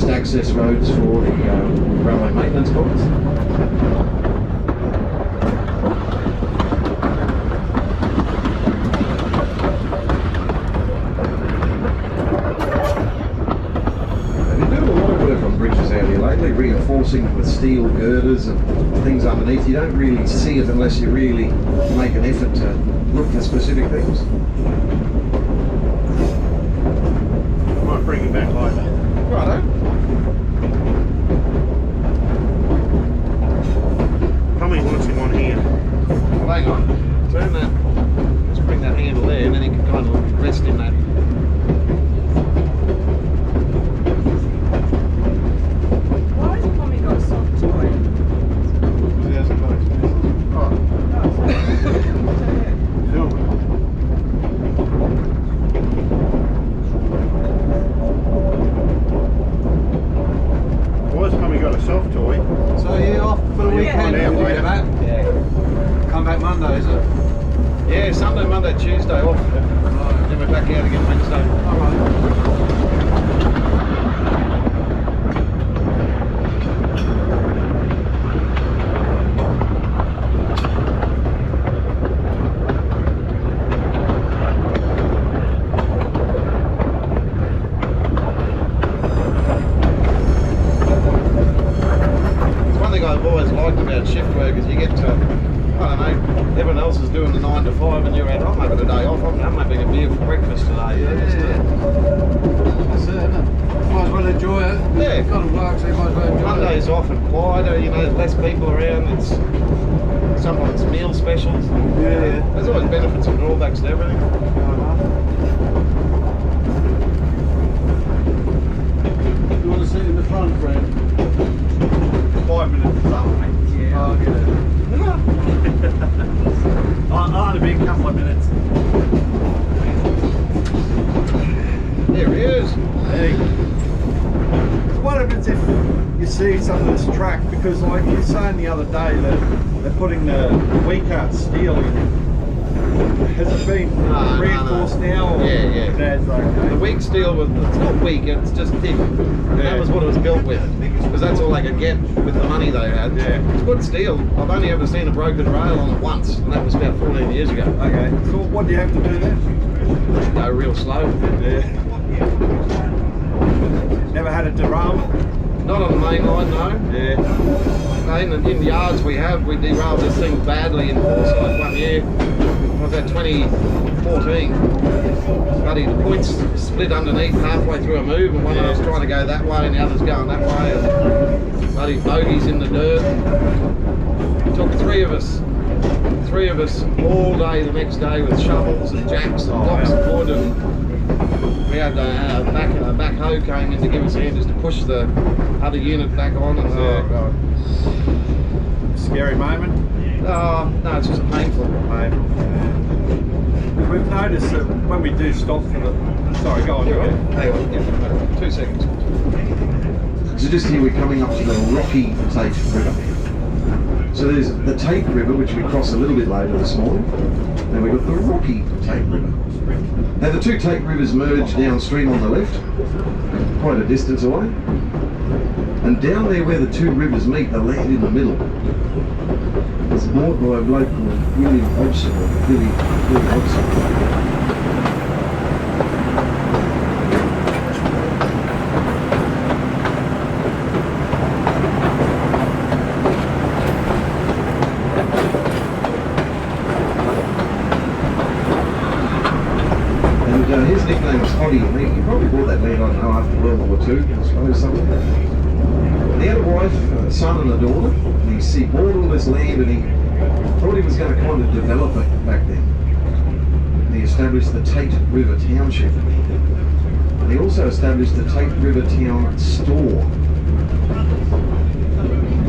Access roads for the railway maintenance boys. They've been doing a lot of work on bridges out here lately, reinforcing them with steel girders and things underneath. You don't really see it unless you really make an effort to look for specific things. I might bring it back later. Righto. Wants him on here. Well, hang on. Turn that. Just bring that handle there, and then you can kind of rest in that. Why has Mommy got a soft toy? He hasn't got experience. Oh, Why has Mummy got a soft toy? So you off for the weekend? Yeah. Yeah. Come back Monday, is it? Yeah, Sunday, Monday, Tuesday off. Right. Then we're back out again Wednesday. Alright. 5 and you're out, I'm having a day off, I'm having a beer for breakfast today. That's it, isn't it? Might as well enjoy it. Yeah. Got to work, so you might as well enjoy Monday's it. often quieter, you know, there's less people around, it's sometimes meal specials. Yeah. There's always benefits and drawbacks to everything. You want to sit in the front, Brad? 5 minutes is up, mate. Yeah. Oh, yeah. I'll only be a couple of minutes. There he is. Hey. So what happens if you see some of this track? Because like you were saying the other day that they're putting the weaker steel in. Has it been No, reinforced now? Or Yeah. That's okay. The weak steel was, it's not weak, it's just thick. And that was what it was built with. Because that's all they could get with the money they had. Yeah. It's good steel. I've only ever seen a broken rail on it once, and that was about 14 years ago. Okay. So what do you have to do then? Go real slow. Yeah. Never had a derailment? Not on the main line, no. Yeah. No, in the yards we derailed this thing badly in Forsyth one year. Was that 2014? Bloody the points split underneath halfway through a move, and one of us trying to go that way and the other's going that way, and bloody bogies in the dirt. It took three of us all day the next day with shovels and jacks and blocks of wood, and we had a backhoe came in to give us a hand just to push the other unit back on, and oh god. Scary moment? Oh, no, it's just painful. We've noticed that when we do stop for the... Sorry, go on. Hang on, yeah, 2 seconds. So just here we're coming up to the Rocky Tate River. So there's the Tate River, which we crossed a little bit later this morning. Then we've got the Rocky Tate River. Now the two Tate Rivers merge downstream on the left, quite a distance away. And down there where the two rivers meet, the land in the middle is bought by a bloke called William Hodgson, or Billy Hodgson. His nickname is Hoddy. He probably bought that land, I don't know, after World War II, I suppose, something. And he had a wife, a son and a daughter. And he bought all this land, and he thought he was going to kind of develop it back then. And he established the Tate River Township. And he also established the Tate River Town Store.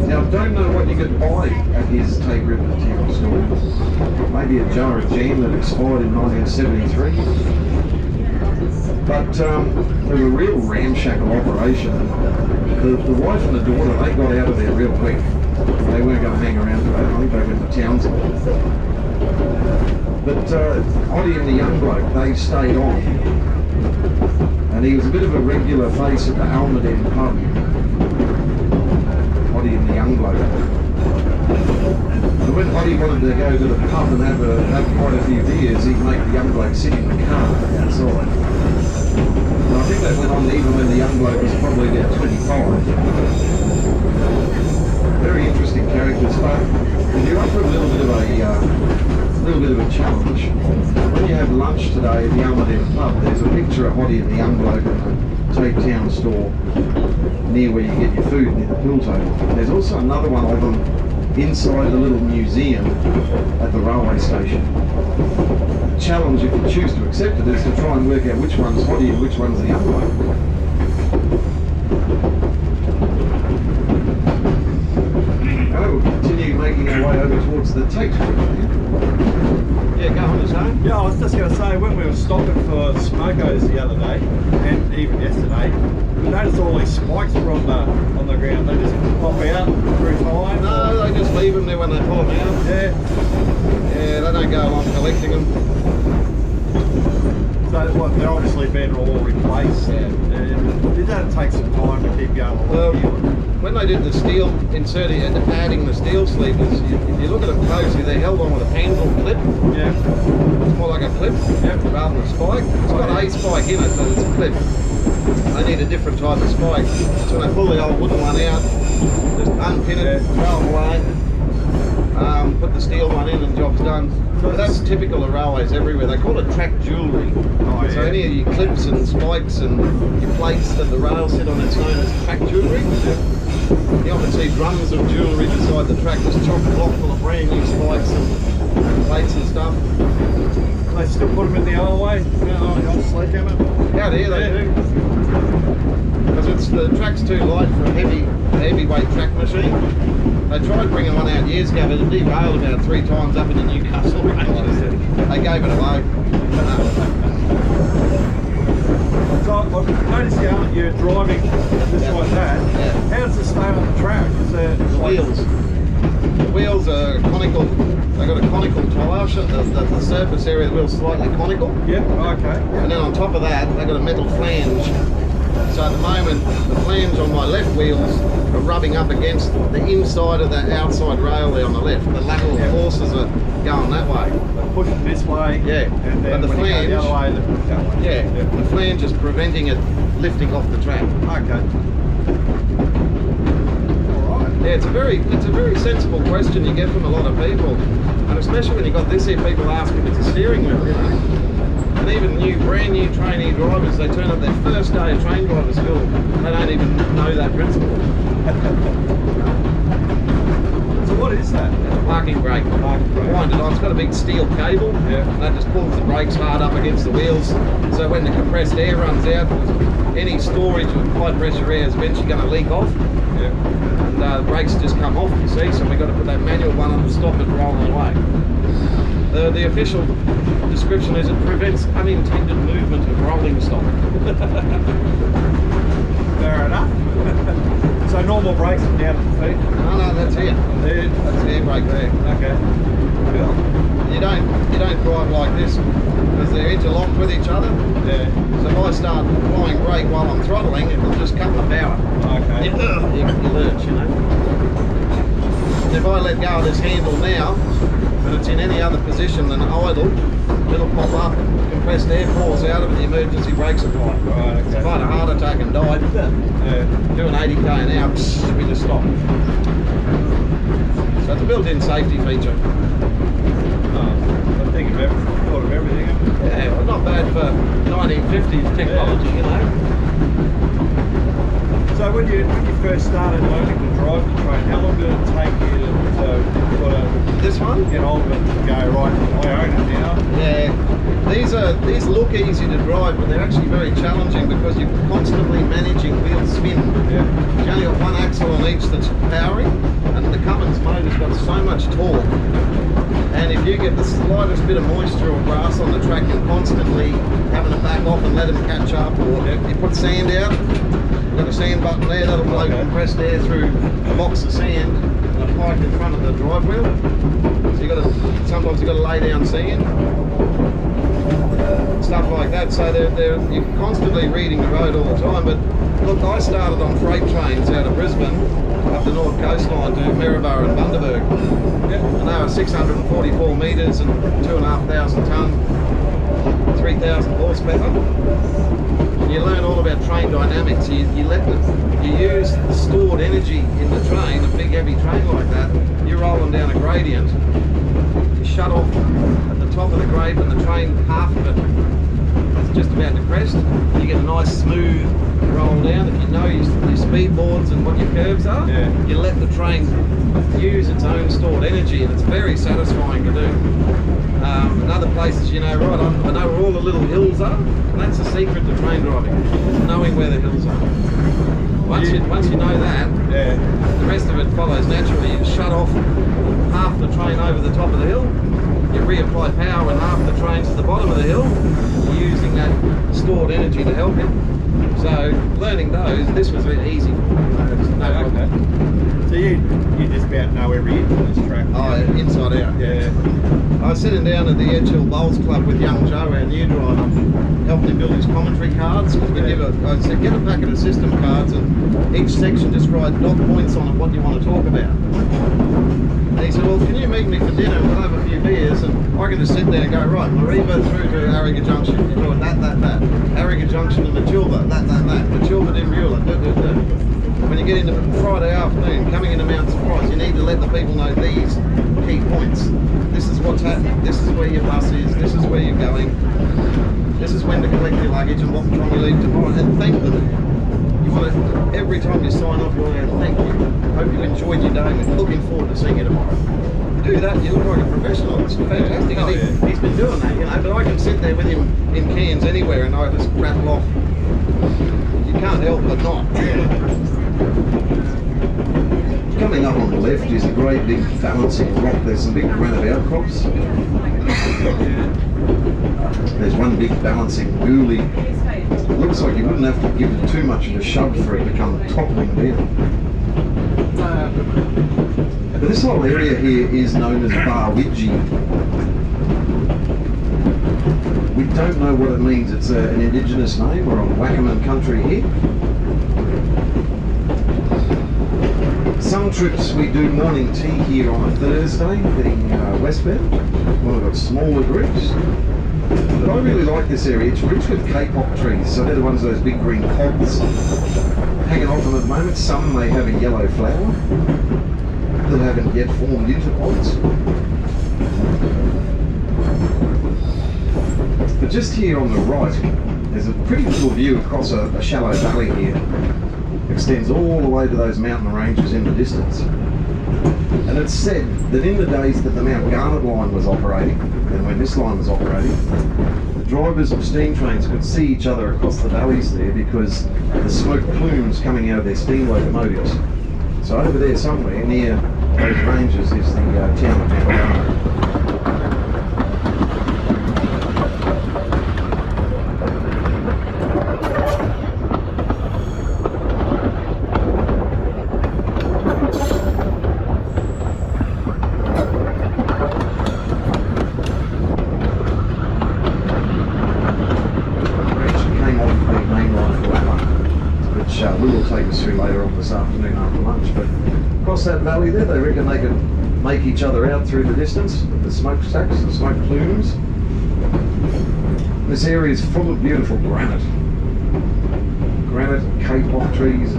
Now, I don't know what you could buy at his Tate River Town Store. Maybe a jar of jam that expired in 1973. But they were a real ramshackle operation. The wife and the daughter, they got out of there real quick. They weren't going to hang around for that. I think they went to Townsend. But Oddie and the young bloke, they stayed on. And he was a bit of a regular face at the Almaden pub. Oddie and the young bloke. And when Oddie wanted to go to the pub and have quite a few beers, he'd make the young bloke sit in the car outside. And I think that went on even when the young bloke was probably about 25. Very interesting characters, but if you're up for a little bit of a challenge, when you have lunch today at the Almaden pub, there's a picture of Hoddy and the young bloke at the Tate Town Store near where you get your food, near the pool table. There's also another one of them inside the little museum at the railway station. The challenge, if you choose to accept it, is to try and work out which one's Hoddy and which one's the young bloke. We'll continue making our way over towards the Tate River. Yeah, go on the same. Yeah, I was just going to say, when we were stopping for smokos the other day, and even yesterday, we noticed all these spikes were on the ground. They just pop out through time. No, they just leave them there when they pull them out. Yeah. Yeah, they don't go along collecting them. So what, they're obviously being all replaced. Yeah. Did that take some time to keep going along? When they did the steel inserting and adding the steel sleevers, if you look at them closely, they're held on with a handle clip. Yeah. It's more like a clip rather than a spike. It's got a spike in it, but it's a clip. They need a different type of spike. So when they pull the old wooden one out, just unpin it, throw them away, put the steel one in, and the job's done. But that's typical of railways everywhere. They call it track jewellery. Oh, So yeah. any of your clips and spikes and your plates that the rail sit on, it's known as track jewellery. You often see drums of jewellery beside the track, just chock block full of brand new spikes and plates and stuff. They still put them in the old way, like old sleek hammer. Out here they do. Because the track's too light for a heavyweight track machine. They tried bringing one out years ago, but it derailed about 3 times up in the Newcastle ranges. They gave it away. So I noticed you're driving this Yeah. like that. Yeah. How does it stay on the track? Is there The wheels. The wheels are conical. They've got a conical tyre. The surface area of the wheel's slightly conical. Yeah. Okay. And then on top of that, they've got a metal flange. So at the moment, the flange on my left wheels are rubbing up against the inside of the outside rail there on the left. The lateral forces are going that way. They push it this way. Yeah. And then But the when you go the flange- other way, they push that way. Yeah, the flange is preventing it lifting off the track. Okay. All right. Yeah, it's a very sensible question you get from a lot of people, and especially when you got this here, people ask if it's a steering wheel, you know. And even brand new trainee drivers, they turn up their first day of train driver school, they don't even know that principle. So what is that? It's a parking brake. Parking brake. Wind it on. It's got a big steel cable. Yeah. And that just pulls the brakes hard up against the wheels. So when the compressed air runs out, any storage of high pressure air is eventually going to leak off. Yeah. And the brakes just come off, you see. So we've got to put that manual one on to stop it rolling away. The official description is it prevents unintended movement of rolling stock. Fair enough. So normal brakes are down at the feet. No, that's here. There. That's the air brake there. Okay. Cool. You don't drive like this because they're interlocked with each other. Yeah. So if I start applying brake while I'm throttling, it'll just cut my power. Okay. You lurch, you know. And if I let go of this handle now, but it's in any other position than idle, it'll pop up, compressed air pours out of it, the emergency brakes apply. Right, okay. If I had a heart attack and died, Yeah. doing 80k an hour, we just stop. So it's a built-in safety feature. I think of everything. Thought of everything. Yeah, well, not bad for 1950s technology, you know. So when you first started learning to drive the train, how long did it take you to sort of This one? get hold of it and go, right, I own it now? Yeah, these look easy to drive, but they're actually very challenging because you're constantly managing wheel spin. Yeah. You've only got one axle on each that's powering, and the Cummins motor's got so much torque. And if you get the slightest bit of moisture or grass on the track, you're constantly having to back off and let them catch up, or you put sand out. You've got a sand button there that'll blow compressed air through a box of sand and a pipe in front of the drive wheel. So sometimes you've got to lay down sand. Stuff like that, so you're constantly reading the road all the time. But look, I started on freight trains out of Brisbane up the north coastline to Maryborough and Bundaberg, and they were 644 metres and 2,500 tonne, 3,000 horsepower. You learn all about train dynamics. You use the stored energy in the train, a big heavy train like that. You're rolling down a gradient, you shut off at the top of the grade when the train, half of it is just about to crest. You get a nice smooth roll down. If you know your speed boards and what your curves are, you let the train use its own stored energy, and it's very satisfying to do. In other places, you know, right, I know where all the little hills are, and that's the secret to train driving, is knowing where the hills are. Once you know that, the rest of it follows naturally. You shut off half the train over the top of the hill, you reapply power when half the train's at the bottom of the hill, you're using that stored energy to help you. So learning those, this was really easy. No problem. So you just about know every inch of this track? Oh, inside out. Yeah. I was sitting down at the Edge Hill Bowls Club with young Joe, our new driver, helped him build his commentary cards. I said, get a packet of system cards, and each section just write dot points on it, what you want to talk about. And he said, well, can you meet me for dinner? We'll have a few beers, and I can just sit there and go, right, Mariba through to Harriga Junction, you're doing that. Harriga Junction to Matilda, that. Matilda to Mula, when you get into Friday afternoon, coming into Mount Surprise, you need to let the people know these key points. This is what's happening, this is where your bus is, this is where you're going, this is when to collect your luggage and what time you leave tomorrow, and thank them. You want to, every time you sign off, you want to go, thank you. Hope you enjoyed your day and looking forward to seeing you tomorrow. Do that, you look like a professional. It's fantastic. Oh, And he's been doing that, you know, but I can sit there with him in Cairns anywhere and I just rattle off. You can't help but not. Coming up on the left is a great big balancing rock. There's some big granite outcrops. There's one big balancing goulie. It looks like you wouldn't have to give it too much of a shove for it to come toppling down. But this whole area here is known as Barwidgee. We don't know what it means. It's an indigenous name. We're on Wackerman country here. Some trips we do morning tea here on a Thursday, heading westbound. Well, we've got smaller groups. But I really like this area. It's rich with kapok trees. So they're the ones with those big green pods hanging off them at the moment. Some may have a yellow flower that haven't yet formed into pods. But just here on the right, there's a pretty cool view across a shallow valley here. Extends all the way to those mountain ranges in the distance. And it's said that in the days that the Mount Garnet line was operating, and when this line was operating, the drivers of steam trains could see each other across the valleys there because the smoke plumes coming out of their steam locomotives. So over there somewhere near those ranges is the town of Mount Garnet. Later on this afternoon after lunch, but across that valley there, they reckon they can make each other out through the distance, the smokestacks, the smoke plumes. This area is full of beautiful granite and kapok trees.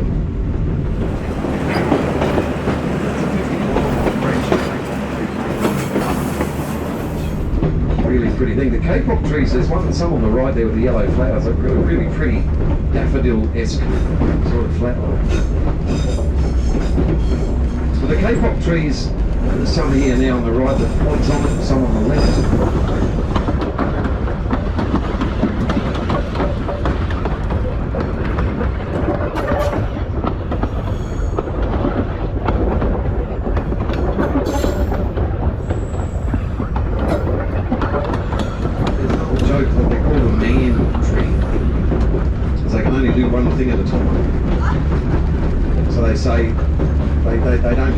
Really pretty thing. The kapok trees, there's some on the right there with the yellow flowers, they're really pretty daffodil-esque sort of flower. So the kapok trees, there's some here now on the right that points on it, some on the left. At a time. So they say they don't.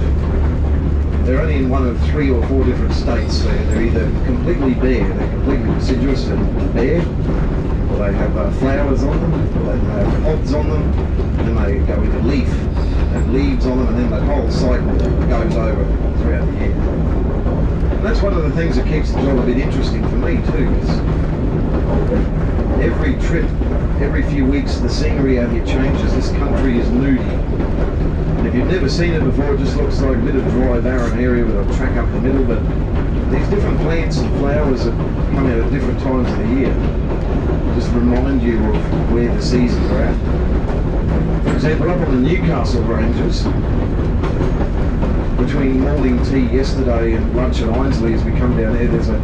They're only in one of 3 or 4 different states. They're either completely bare, they're completely deciduous and bare, or they have flowers on them, or they have pods on them, and then they go into leaf, they have leaves on them, and then that whole cycle goes over throughout the year. And that's one of the things that keeps the job a bit interesting for me too. Every trip, every few weeks, the scenery out here changes. This country is nudie. And if you've never seen it before, it just looks like a bit of dry, barren area with a track up the middle, but these different plants and flowers that come out at different times of the year just remind you of where the seasons are at. For example, up on the Newcastle Ranges, between morning tea yesterday and lunch at Ainsley, as we come down there, there's a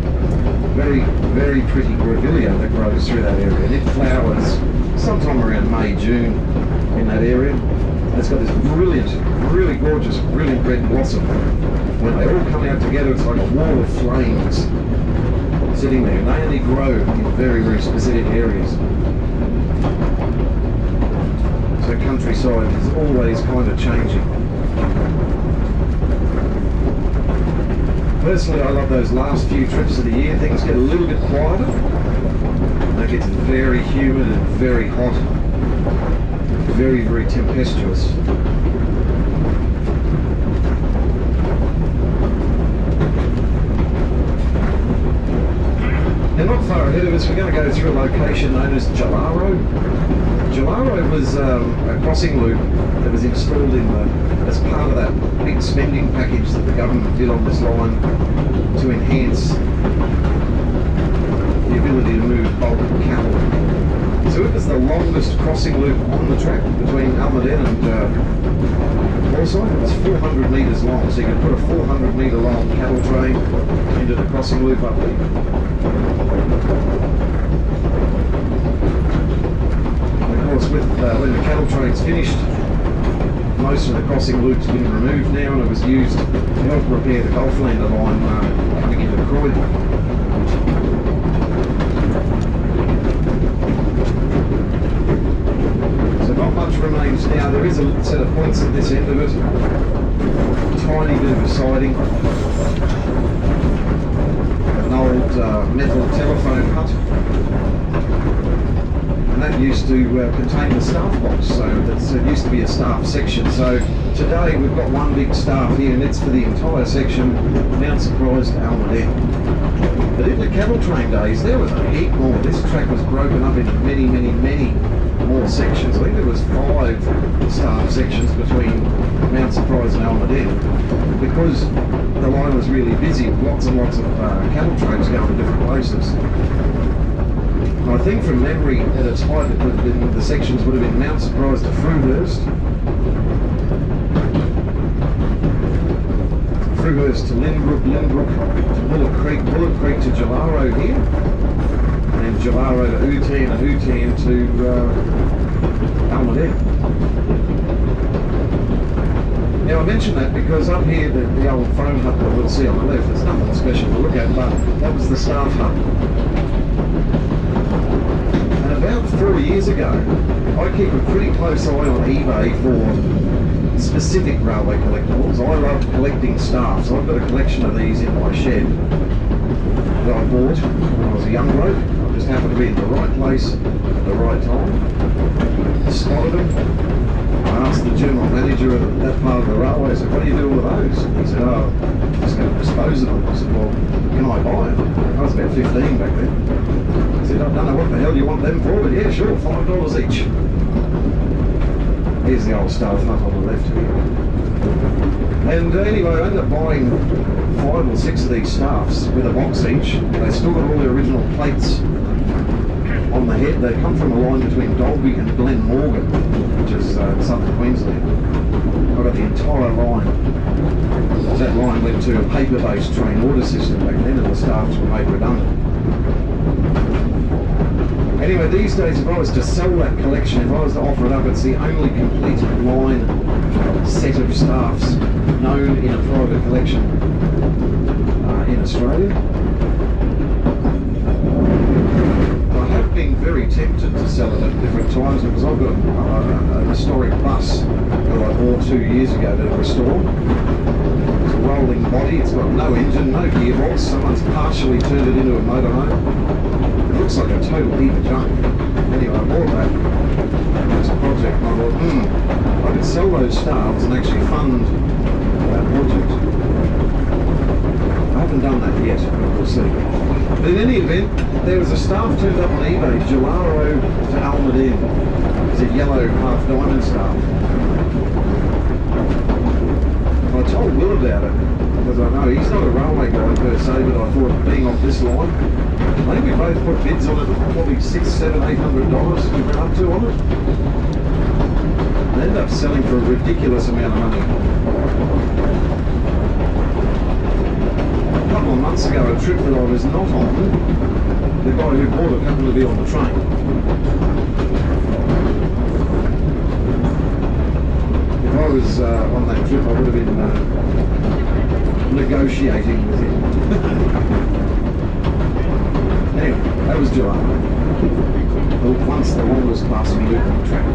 very, very pretty grevillea that grows through that area, and it flowers sometime around May, June in that area. And it's got this brilliant, really gorgeous, brilliant red blossom. When they all come out together, it's like a wall of flames sitting there, and they only grow in very, very specific areas. So countryside is always kind of changing. Personally, I love those last few trips of the year. Things get a little bit quieter. It gets very humid and very hot. Very, very tempestuous. And not far ahead of us, we're going to go through a location known as Jalaro. Jalaro was a crossing loop that was installed as part of that big spending package that the government did on this line to enhance the ability to move bulk cattle. So it was the longest crossing loop on the track between Almaden and Warside. It was 400 metres long, so you could put a 400 metre long cattle train into the crossing loop up there. And of course, with when the cattle train's finished, most of the crossing loop's been removed now, and it was used to help repair the Savannahlander line coming into Croydon. Not much remains now. There is a little set of points at this end of it. Tiny bit of a siding. An old metal telephone hut. And that used to contain the staff box. So it used to be a staff section. So today we've got one big staff here, and it's for the entire section, Mount Surprise to Almaden. But in the cattle train days, there was a heap more. This track was broken up into many, many, many more sections. I think there was 5 staff sections between Mount Surprise and Almaden because the line was really busy with lots and lots of cattle trains going to different places. And I think from memory at its height it would have been, the sections would have been Mount Surprise to Fruhurst, Fruhurst to Lynbrook, Lynbrook to Bullock Creek to Jalaro here, and Jalaro to Utan and Utan to Almaden. Now I mention that because up here, the old phone hut that we'll see on the left, there's nothing special to look at, but that was the staff hut. And about 4 years ago, I keep a pretty close eye on eBay for specific railway collectibles. I love collecting staff, so I've got a collection of these in my shed that I bought when I was a young bloke. I just happened to be in the right place at the right time. Spotted them. I asked the general manager of that part of the railway, I said, what do you do with those? And he said, oh, I'm just going to dispose of them. I said, well, can I buy them? I was about 15 back then. He said, I don't know what the hell you want them for, but yeah, sure, $5 each. Here's the old staff hut on the left here. And anyway, I ended up buying 5 or 6 of these staffs with a box each. They still got all the original plates on the head. They come from a line between Dalby and Glenmorgan, which is southern Queensland. I got the entire line. That line went to a paper-based train order system back then, and the staffs were made redundant. Anyway, these days, if I was to sell that collection, if I was to offer it up, it's the only complete line set of staffs known in a private collection in Australia. I have been very tempted to sell it at different times because I've got a historic bus that I bought 2 years ago to restore. It's a rolling body, it's got no engine, no gearbox, someone's partially turned it into a motorhome. It looks like a total heap of junk. Anyway, I bought that as a project and I thought, I could sell those staffs and actually fund that project. I haven't done that yet, but we'll see. But in any event, there was a staff turned up on eBay, Jalaro to Almaden. It's a yellow half diamond staff. I told Will about it, because I know he's not a railway guy per se, but I thought being off this line, I think we both put bids on it, probably $600, $700, $800 we went up to on it. They ended up selling for a ridiculous amount of money. A couple of months ago, a trip that I was not on, the guy who bought it happened to be on the train. If I was on that trip, I would have been negotiating with him. Anyway, that was July. Once the longest passing loop on the track.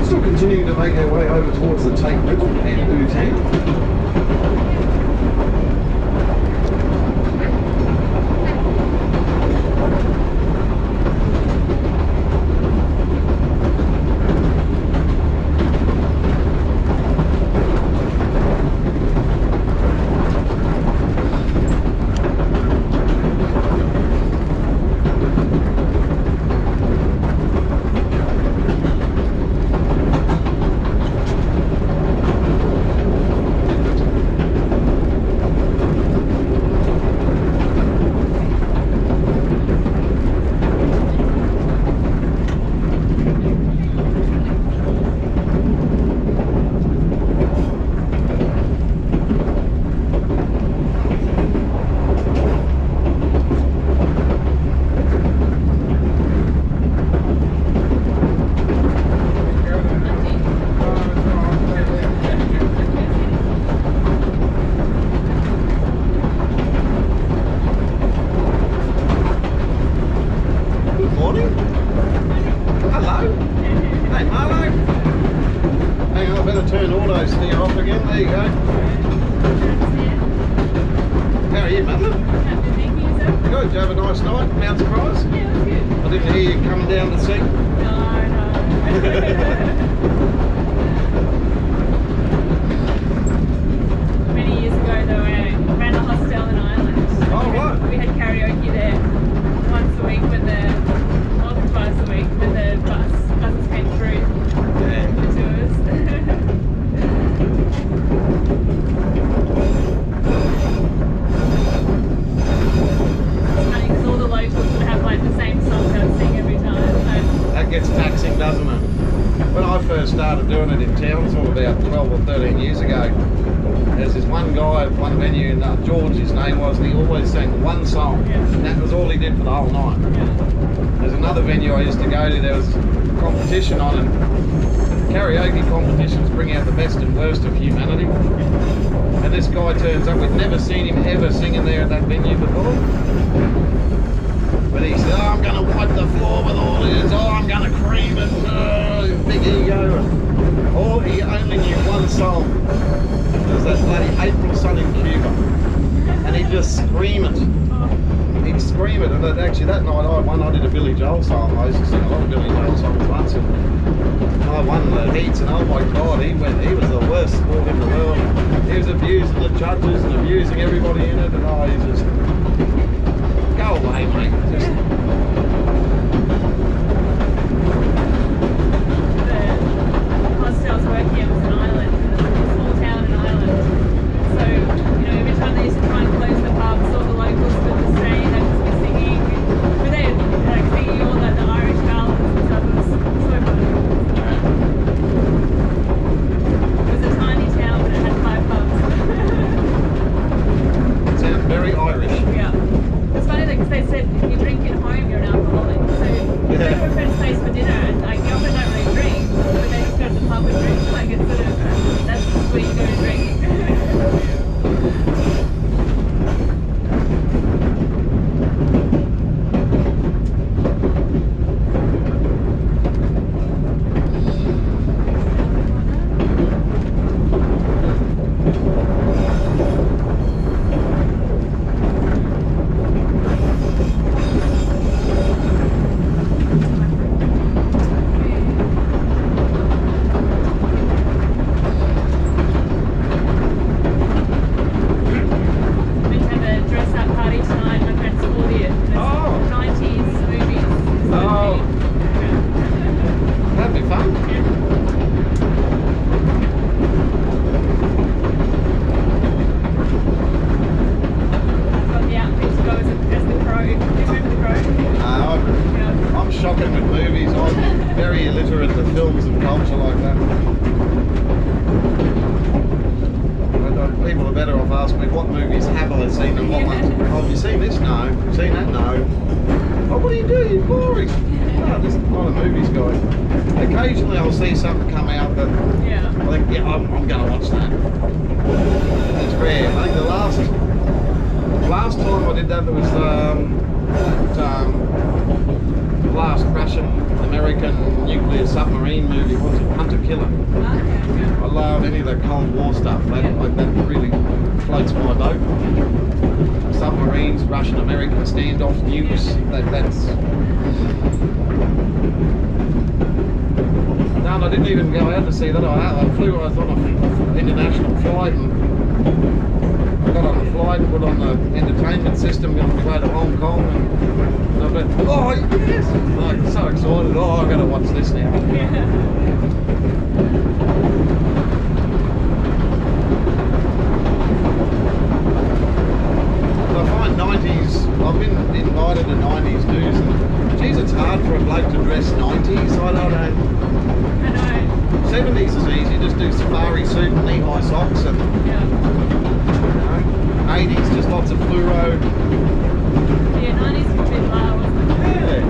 Still continuing to make our way over towards the Tate River and Utan. good. Did you have a nice night, Mount Surprise? Yeah, it was good. I didn't hear you coming down to sing. No. Many years ago, though, I ran a hostel in Ireland. Oh, right. We had karaoke there once a week or twice a week when the buses came through Yeah. the tours. It's funny because all the locals would have like the same song they would sing every time. So, That gets taxing, doesn't it? When I first started doing it in town, sort of about 12 or 13 years ago, there's this one guy at one venue, and George his name was, and he always sang one song, Yeah. and that was all he did for the whole night. yeah. There's another venue I used to go to, there was a competition on, and karaoke competitions bring out the best and worst of humanity. And this guy turns up, we'd never seen him ever singing there at that venue before. But he said, oh, I'm going to wipe the floor with all his, oh, I'm going to cream it, big ego. Oh, he only knew one song. It was that bloody April Sun in Cuba. And he'd just scream it. He'd scream it. And actually that night I did a Billy Joel song. I used to sing a lot of Billy Joel songs once. And I won the heats, and oh my God, he was the worst sport in the world. He was abusing the judges and abusing everybody in it. And he's just, go away, mate. Just, The hostel I was working at was in Ireland, a small town in Ireland. So, every time they used to try and close the pubs, all the locals would just stay and they'd just be singing. But they'd like singing all the Irish ballads and stuff. It was so fun. It was a tiny town, but it had 5 pubs. it sounds very Irish. Yeah. It's funny because they said if you drink at home, you're an alcoholic. So if they go for a space for dinner, and like you often don't really drink, but they just go to the pub and drink. Like it's sort of that's where you go to drink. Went to have a dress-up party tonight. My friend's 40th. And it's Oh. 90s movies. So Oh. That'd be fun. got the outfit to go as the crow. Do you remember the crow? Yeah. I'm shocking with movies. I'm very illiterate to films and culture like that. People are better off asking me what movies have I seen and what ones. Oh, have you seen this? No. Have you seen that? No. Oh, what do you do? You're boring. No, this is not a movies guy. Occasionally I'll see something come out that Yeah. I think, yeah, I'm going to watch that. It's rare. I think the last time I did that, there was the last Russian-American nuclear submarine movie. What was it? Hunter Killer. I love any of the Cold War stuff. That really floats my boat. Submarines, Russian-American standoffs, nukes. That's. No, and I didn't even go out to see that. I flew. I was on an international flight, and I got on the flight and put on the entertainment system, going to go to Hong Kong, and I went, oh yes! Like so excited. Oh, I got to watch this now. I find 90s, I've been invited to 90s news, and geez, it's hard for a bloke to dress 90s. I don't know. I know. 70s is easy, just do safari suit and knee-high socks, and Yeah. 80s just lots of fluoro. Yeah, 90s was a bit low, wasn't it? Yeah.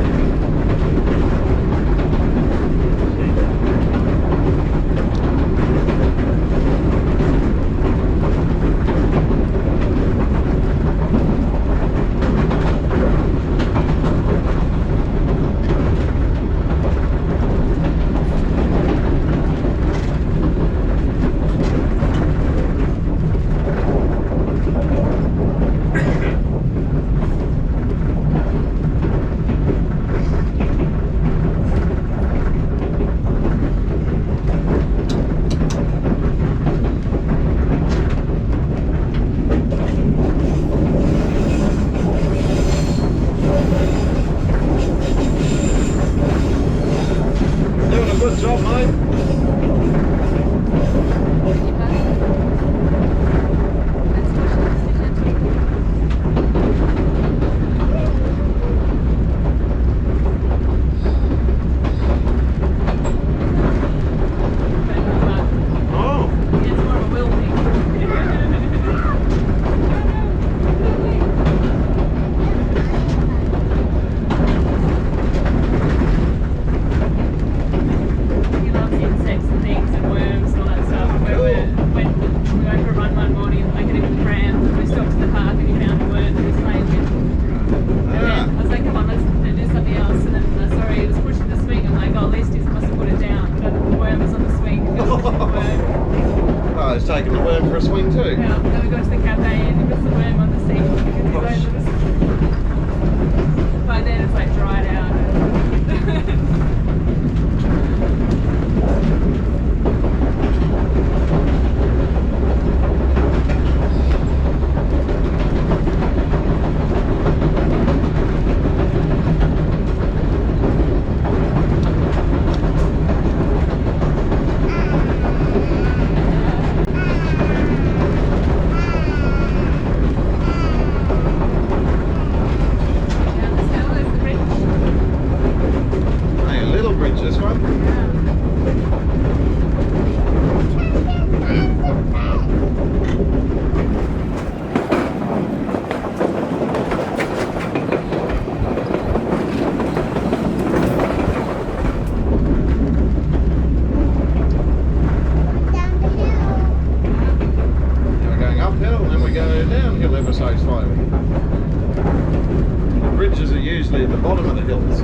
actually at the bottom of the hills.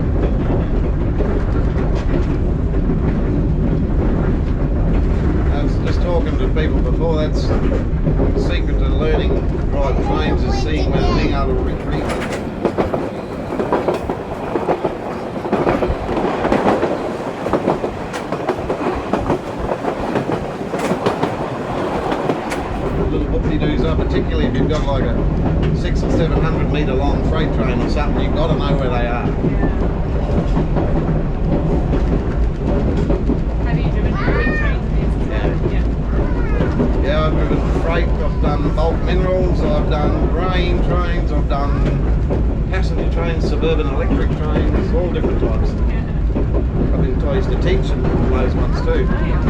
I was just talking to people before, that's the secret to learning to drive trains is seeing where being able to retreat. Particularly if you've got like a 600 or 700 metre long freight train or something, you've got to know where they are. Have you driven big trains? Yeah, I've driven freight, I've done bulk minerals, I've done grain trains, I've done passenger trains, suburban electric trains, all different types. I've been used to teach them those ones too. Oh, yeah.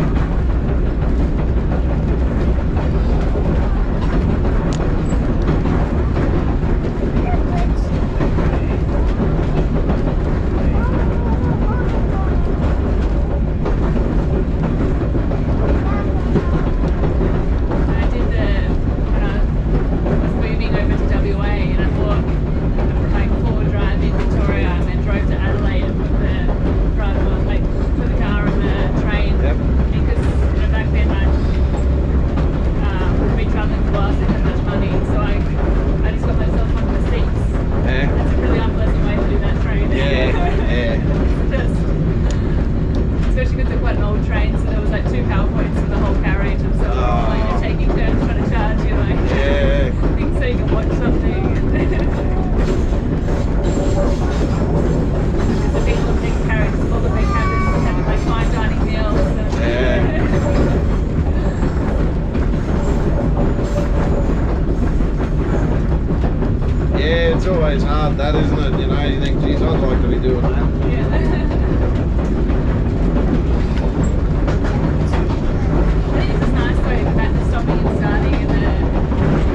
It's always hard, that, isn't it? You know, you think, geez, I'd like to be doing that. Yeah. I think it's nice though about the stopping and starting and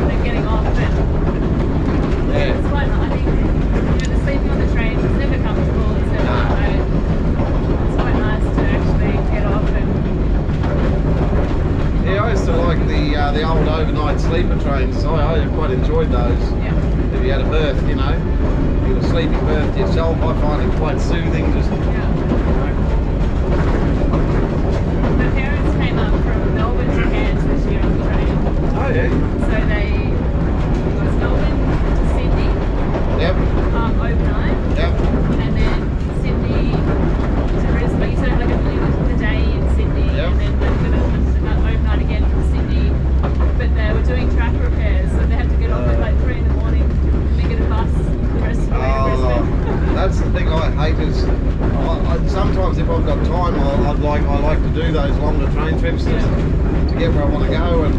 the getting off and it's quite nice. I think the sleeping on the trains is never comfortable, it's never it's quite nice to actually get off and yeah, I used to like the old overnight sleeper trains. I quite enjoyed those. yeah. If you had a berth, you know, you had a sleeping berth to yourself, I find it quite soothing. Just, Yeah. My parents came up from Melbourne to Cairns this year on the train. oh yeah, So it was Melbourne to Sydney yep, overnight, yep, and then Sydney to Brisbane. So like a day in Sydney, Yep. and then like overnight again from Sydney. But they were doing track repairs, so they had to get off at like 3 in the morning to get a bus the rest of the way to Brisbane. That's the thing I hate is, sometimes if I've got time, I like to do those longer train trips to get where I want to go and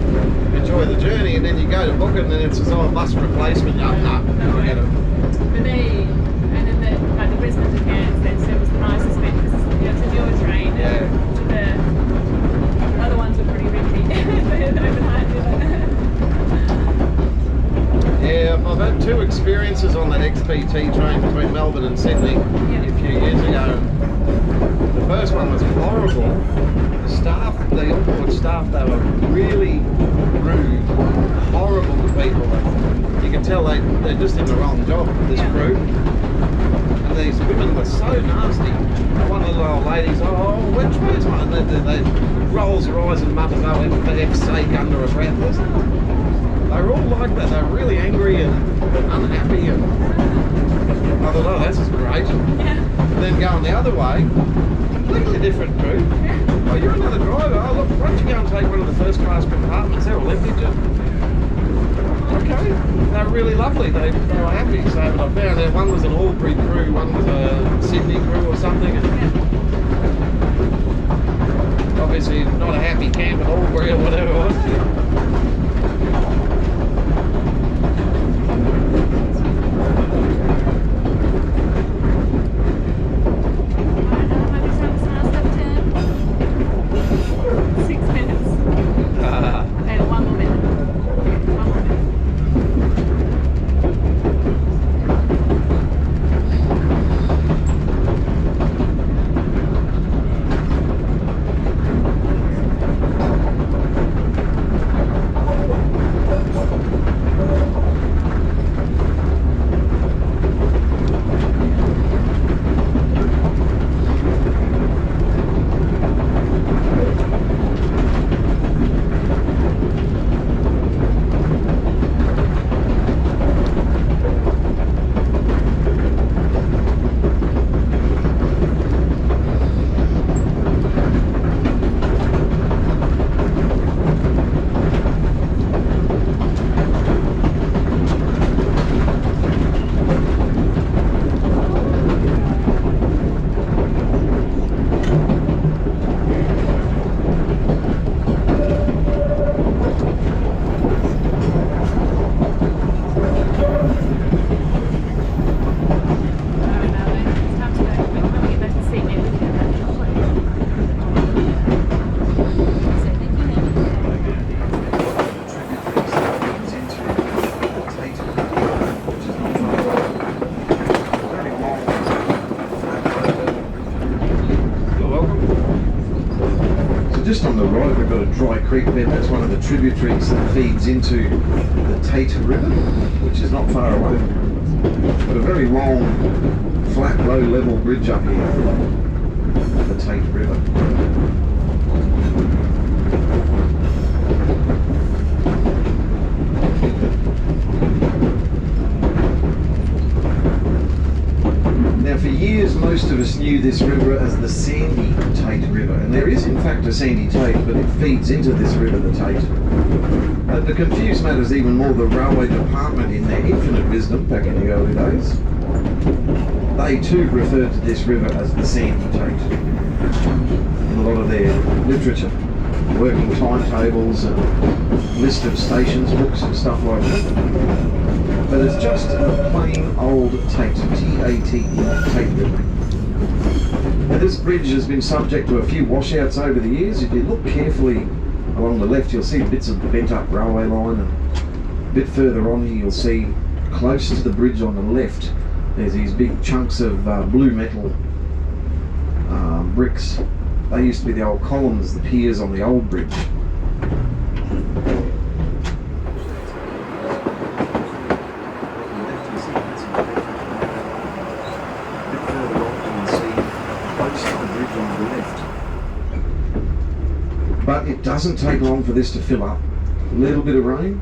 enjoy the journey, and then you go to book it and then it's just a bus replacement. No, forget it. But and then the Brisbane to Cairns, they said was the nicest bit because it's a newer train. Yeah. The other ones were pretty rickety. Overnight. Yeah, I've had 2 experiences on that XPT train between Melbourne and Sydney a few years ago. The first one was horrible. The staff, the onboard staff, they were really rude, horrible to people. You can tell they're just in the wrong job, this crew. And these women were so nasty. One of the little old ladies, which way's one? And they rolls her eyes and mutters, oh, for F's sake, under her breath. They were all like that. They were really angry and unhappy. And I thought, oh, this is great. Yeah. And then going the other way, completely different crew. Oh, you're another driver. Oh, look, why don't you go and take one of the first class compartments? They're all empty. Okay. They were really lovely. They were happy. So but I found out one was an Albury crew, one was a Sydney crew or something. And obviously not a happy camp at Albury or whatever it was. just on the right we've got a dry creek bed. That's one of the tributaries that feeds into the Tate River, which is not far away. But a very long, flat, low-level bridge up here, the Tate River. Now for years most of us knew this river as the Sandy Tate River, and there is in fact a Sandy Tate, but it feeds into this river, the Tate. But to confuse matters even more, the railway department in their infinite wisdom back in the early days, they too referred to this river as the Sandy Tate in a lot of their literature, working timetables and list of stations books and stuff like that. But it's just a plain old Tate, T-A-T-E, Tate River. Now this bridge has been subject to a few washouts over the years. If you look carefully along the left, you'll see bits of the bent up railway line, and a bit further on here you'll see close to the bridge on the left there's these big chunks of blue metal bricks. They used to be the old columns, the piers on the old bridge. But it doesn't take long for this to fill up. A little bit of rain,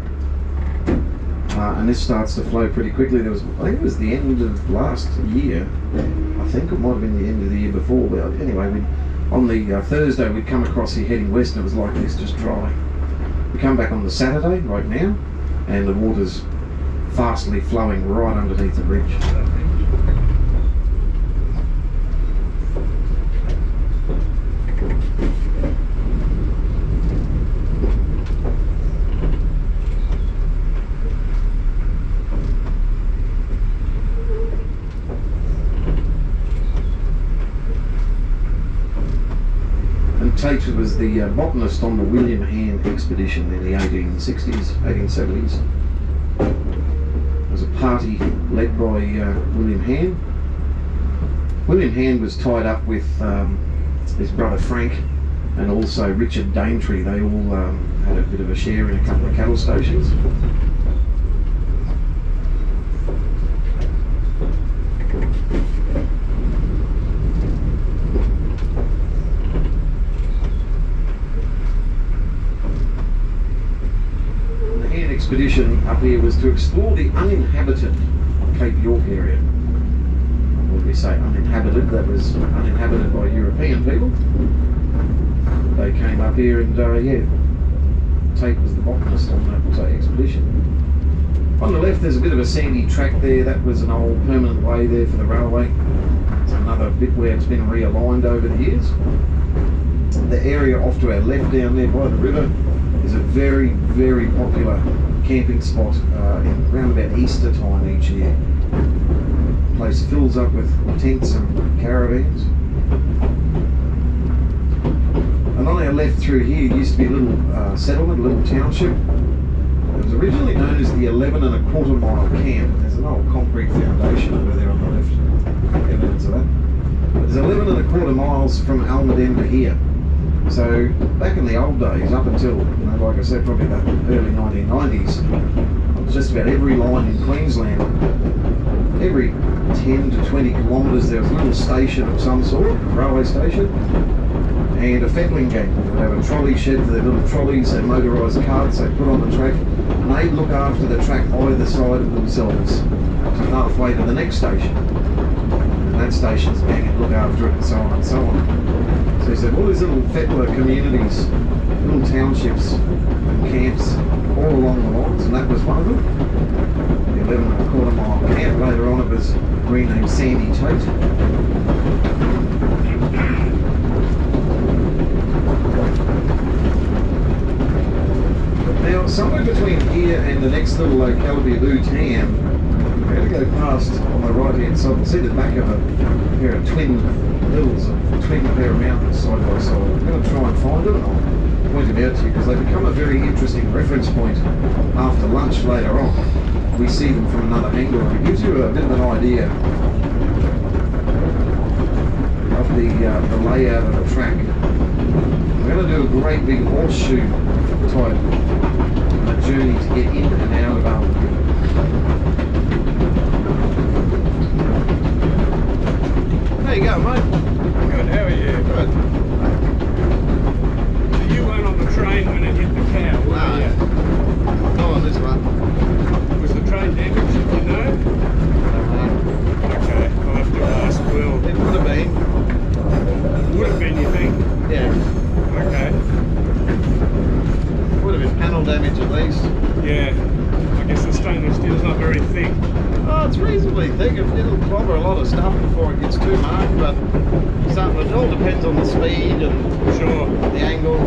and this starts to flow pretty quickly. I think it was the end of last year. I think it might have been the end of the year before. But anyway, on the Thursday we'd come across here heading west, and it was like this, just dry. We come back on the Saturday, right now, and the water's fastly flowing right underneath the bridge. Tate was the botanist on the William Hand expedition in the 1860s, 1870s. It was a party led by William Hand. William Hand was tied up with his brother Frank and also Richard Daintree. They all had a bit of a share in a couple of cattle stations. Expedition up here was to explore the uninhabited Cape Bjork area. When we say uninhabited, that was uninhabited by European people. They came up here and Tate was the botanist on that expedition. On the left there's a bit of a sandy track there. That was an old permanent way there for the railway. It's another bit where it's been realigned over the years. The area off to our left down there by the river is a very, very popular camping spot around about Easter time each year. The place fills up with tents and caravans. And on our left through here used to be a little settlement, a little township. It was originally known as the 11.25 mile camp. There's an old concrete foundation over there on the left. Evidence of that. But there's 11.25 miles from Almaden to here. So back in the old days, up until, like I said, probably the early 1990s, it was just about every line in Queensland, every 10 to 20 kilometres there was a little station of some sort, a railway station, and a fettling gang. They would have a trolley shed for their little trolleys and motorised carts they'd put on the track, and they'd look after the track either side of themselves, halfway to the next station. And that station's gang would look after it, and so on and so on. So he said all these little fettler communities, little townships, camps, all along the lines, and that was one of them. The 11.25 mile camp. Later on it was renamed Sandy Tate. Now, somewhere between here and the next little locality of Utam, we're going to go past on the right hand side. We'll see the back of a pair of twin hills, a twin pair of mountains side by side. I'm going to try and find them, and I'll point them out to you because they become a very interesting reference point after lunch later on. We see them from another angle, and it gives you a bit of an idea of the layout of the track. We're going to do a great big horseshoe type journey to get in and out of Almaden. How you going, mate? Good, how are you? Good. So you weren't on the train when it hit the cow, were No. you? Not on this one. Was the train damaged, do you know? Okay, I'll have to ask Will. It would have been. Would have been, you think? Yeah. Okay. Would have been panel damage at least. Yeah. I guess the stainless steel's not very thick. Oh, it's reasonably thick. It'll clobber a lot of stuff before it gets too marked, but it all depends on the speed and Sure. the angle.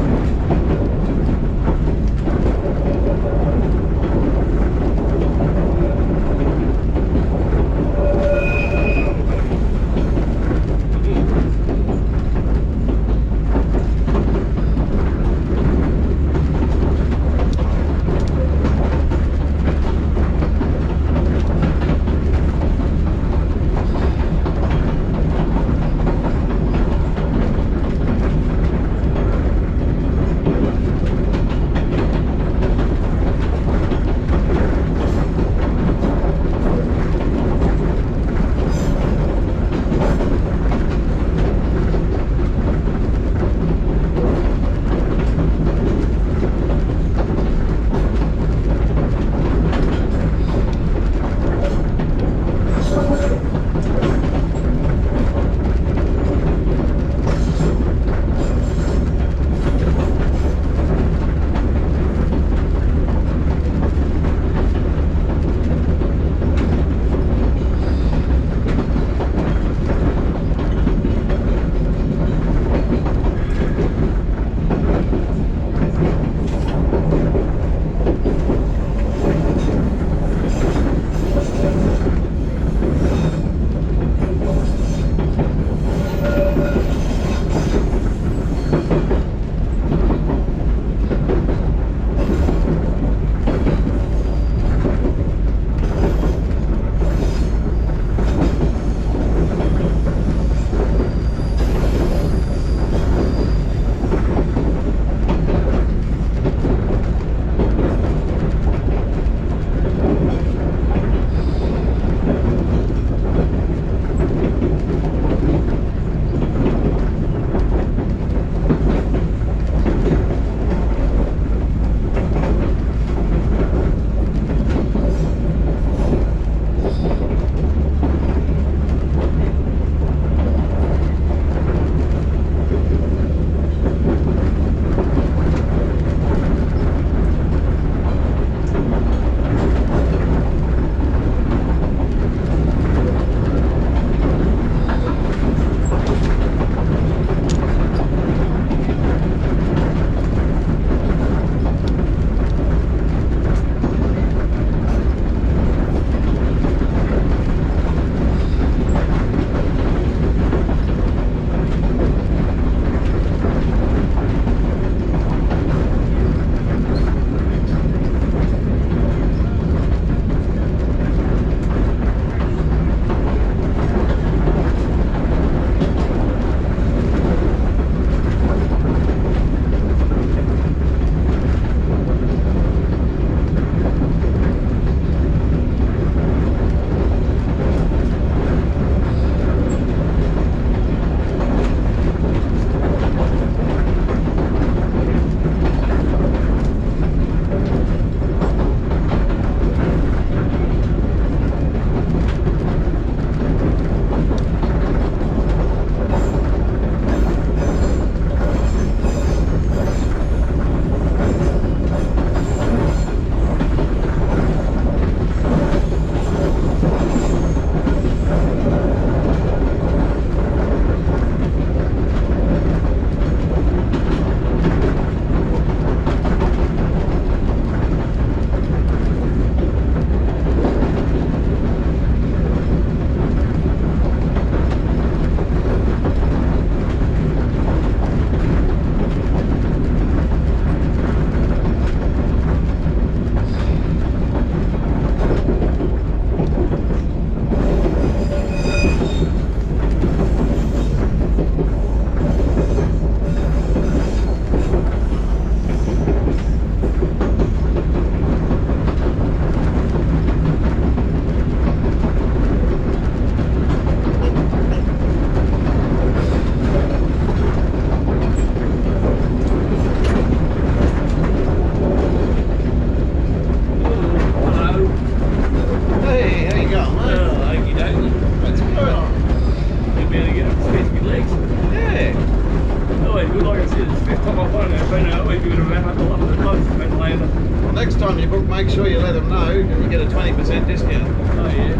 you book, make sure you let them know and you get a 20% discount. Oh yeah.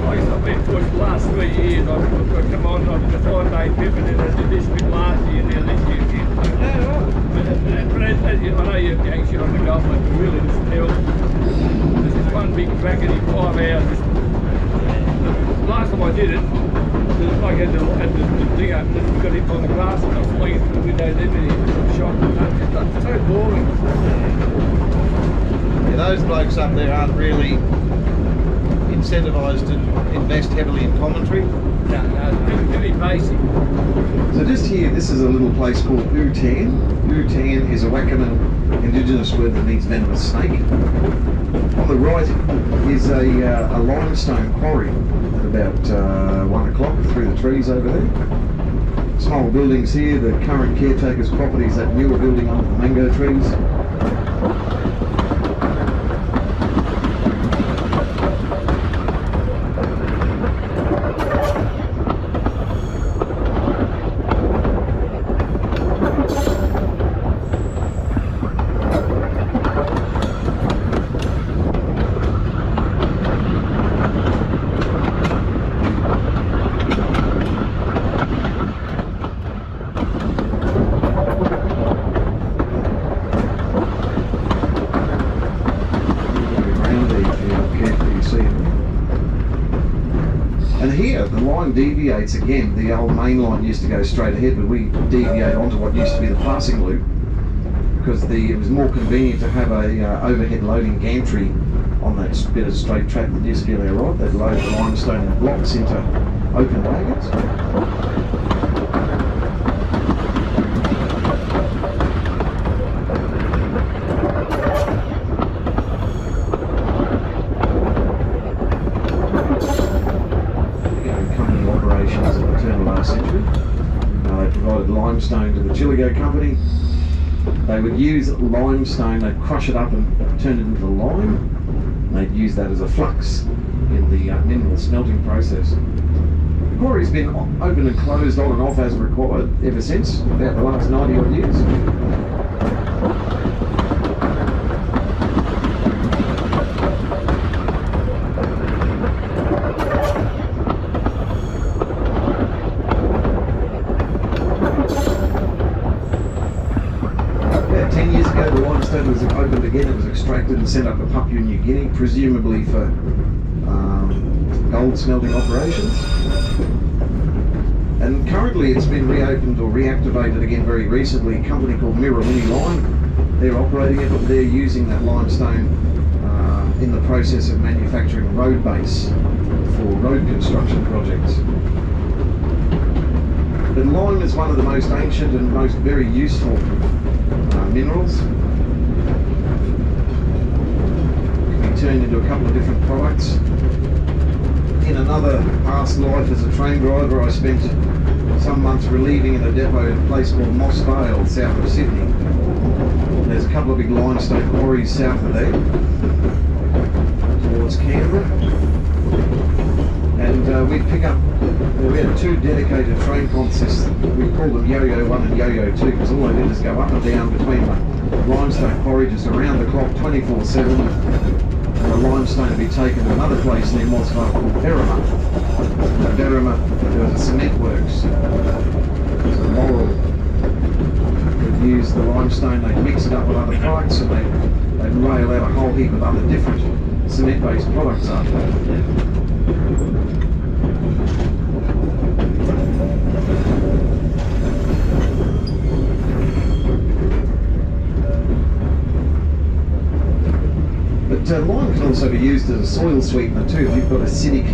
I've been pushed the last 3 years. I've come on, I've the 5-day trip and then I did this bit last year and now this year again. Yeah, right. But as you, I know you're gang shit on the government, but really this is terrible. This is one big crackety 5 hours. The last time I did it, I had the thing up and we got hit on the glass and I was flying through the windows everything. It's shot. It's so boring. Yeah, those blokes up there aren't really incentivised to invest heavily in commentary. No, it's very basic. So just here, this is a little place called Utan. Utan is a Wakaman indigenous word that means venomous snake. On the right is a limestone quarry at about 1 o'clock through the trees over there. Small buildings here, the current caretaker's property is that newer building under the mango trees. Deviates again. The old main line used to go straight ahead, but we deviate onto what used to be the passing loop because it was more convenient to have a overhead loading gantry on that bit of straight track that used to be on our right. They'd load the limestone in blocks into open wagons. Limestone to the Chiligo company. They would use limestone, they'd crush it up and turn it into lime. They'd use that as a flux in the mineral smelting process. The quarry's been open and closed on and off as required ever since, about the last 90 odd years. Was opened again, it was extracted and sent up to Papua New Guinea, presumably for gold smelting operations. And currently it's been reopened or reactivated again very recently. A company called Miralini Lime, they're operating it, but they're using that limestone in the process of manufacturing road base for road construction projects. But lime is one of the most ancient and most very useful minerals. Turned into a couple of different products. In another past life as a train driver, I spent some months relieving in a depot in a place called Moss Vale, south of Sydney. There's a couple of big limestone quarries south of there, towards Canberra. And we'd pick up, we had 2 dedicated train consists. We called them Yo-Yo 1 and Yo-Yo 2 because all they did is go up and down between the limestone quarry just around the clock 24/7. And the limestone to be taken to another place near Moss Vale called Berrima. At Berrima, there was a cement works. So Laurel would use the limestone, they'd mix it up with other products and they'd rail out a whole heap of other different cement-based products after that. Lime can also be used as a soil sweetener too. If you've got acidic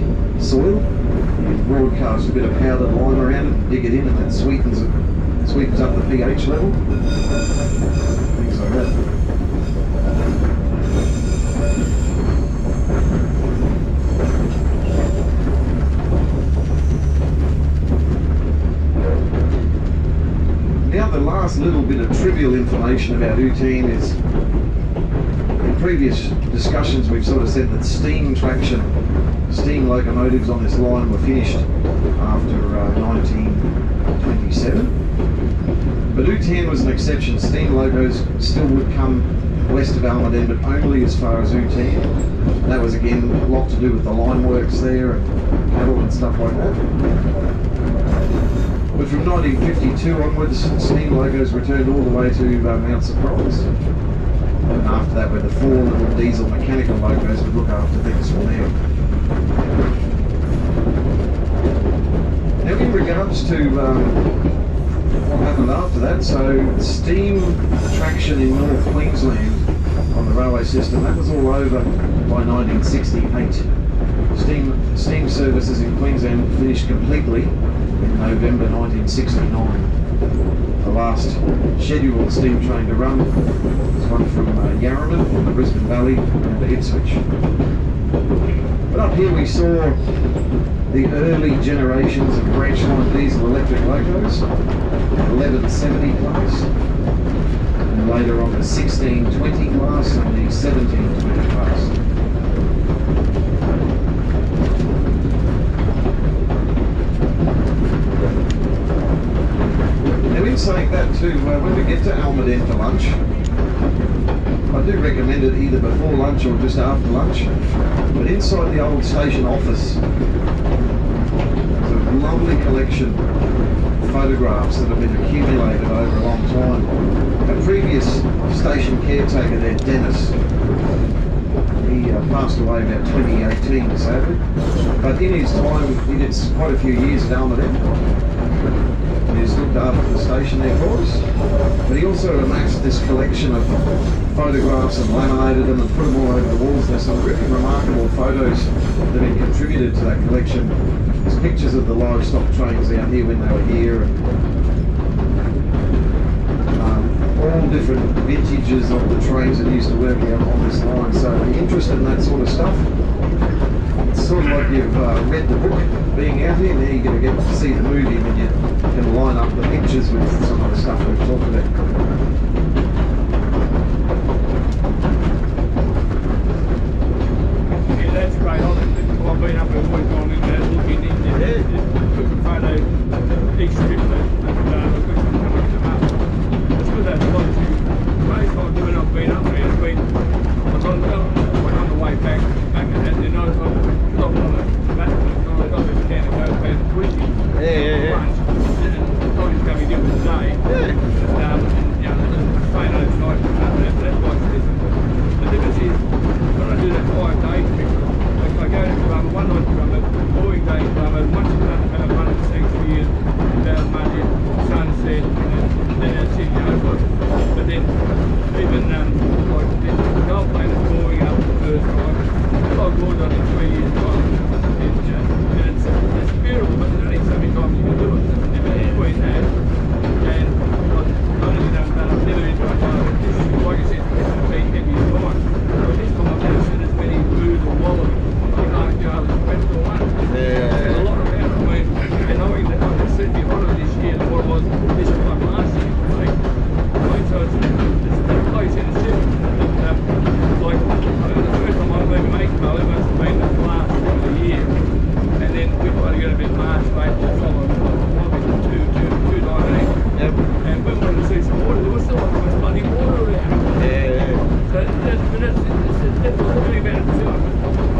soil, you broadcast a bit of powdered lime around it and dig it in and that sweetens it. It sweetens up the pH level. Things like that. Now the last little bit of trivial information about Utan is previous discussions we've sort of said that steam locomotives on this line were finished after 1927. But Utan was an exception. Steam locos still would come west of Almaden, but only as far as Uteen. That was again a lot to do with the line works there and cattle and stuff like that. But from 1952 onwards, steam logos returned all the way to Mount Surprise. And after that, where the 4 little diesel mechanical logos would look after things from there. Now, in regards to what happened after that, so steam traction in North Queensland on the railway system, that was all over by 1968. Steam services in Queensland finished completely in November 1969. The last scheduled steam train to run was one from Yarraman in the Brisbane Valley and to Ipswich. But up here we saw the early generations of branch line diesel electric locos, 1170 class, and later on the 1620 class and the 1720 class. Now in saying that too, when we get to Almaden for lunch, I do recommend it either before lunch or just after lunch. But inside the old station office, there's a lovely collection of photographs that have been accumulated over a long time. A previous station caretaker there, Dennis, he passed away about 2018, sadly. But in his time, he did quite a few years at Almaden. He's looked after the station there for us, but he also amassed this collection of photographs and laminated them and put them all over the walls. There's some really remarkable photos that have been contributed to that collection. There's pictures of the livestock trains out here when they were here, and all different vintages of the trains that used to work out on this line. So if you're interested in that sort of stuff, it's sort of like you've read the book being out here, and then you're going to get to see the movie when you can line up the pictures with some of the stuff we've talked about. Yeah, that's great. I've been up and always gone in there looking in there. Just took a photo each trip that I've got some coming to up. It's good that most times when I've been up there, it's been on the way back and then I was on the back of the got this can of Coke and Twitchy. Yeah. Probably coming in with the day. And, photos like that's like this. The difference is when I do that 5-day trip, like I go to one night to boring day once you've done 160 years down Monday, sunset, and then it's in over. But then even like this golf plane is boring up the first time. I've bored on in 3 years time. And it's beautiful, but there's only so many times you can do it. Never between that and I've never enjoyed this. Like I said, it's been heavy as time. But this time I've never seen as many mood or wallet. You can't go over the rest of one. There's a lot of that. I mean, and knowing that I can certainly be hotter this year than what it was this time last year. So it's close in a ship. Like the first time I've ever made it, it must have been the last of the year. And then we've got to get a bit March, April, probably 219. Yep. And when we went to see some water, there was still like bloody water around. Yeah. So that's really about it too. I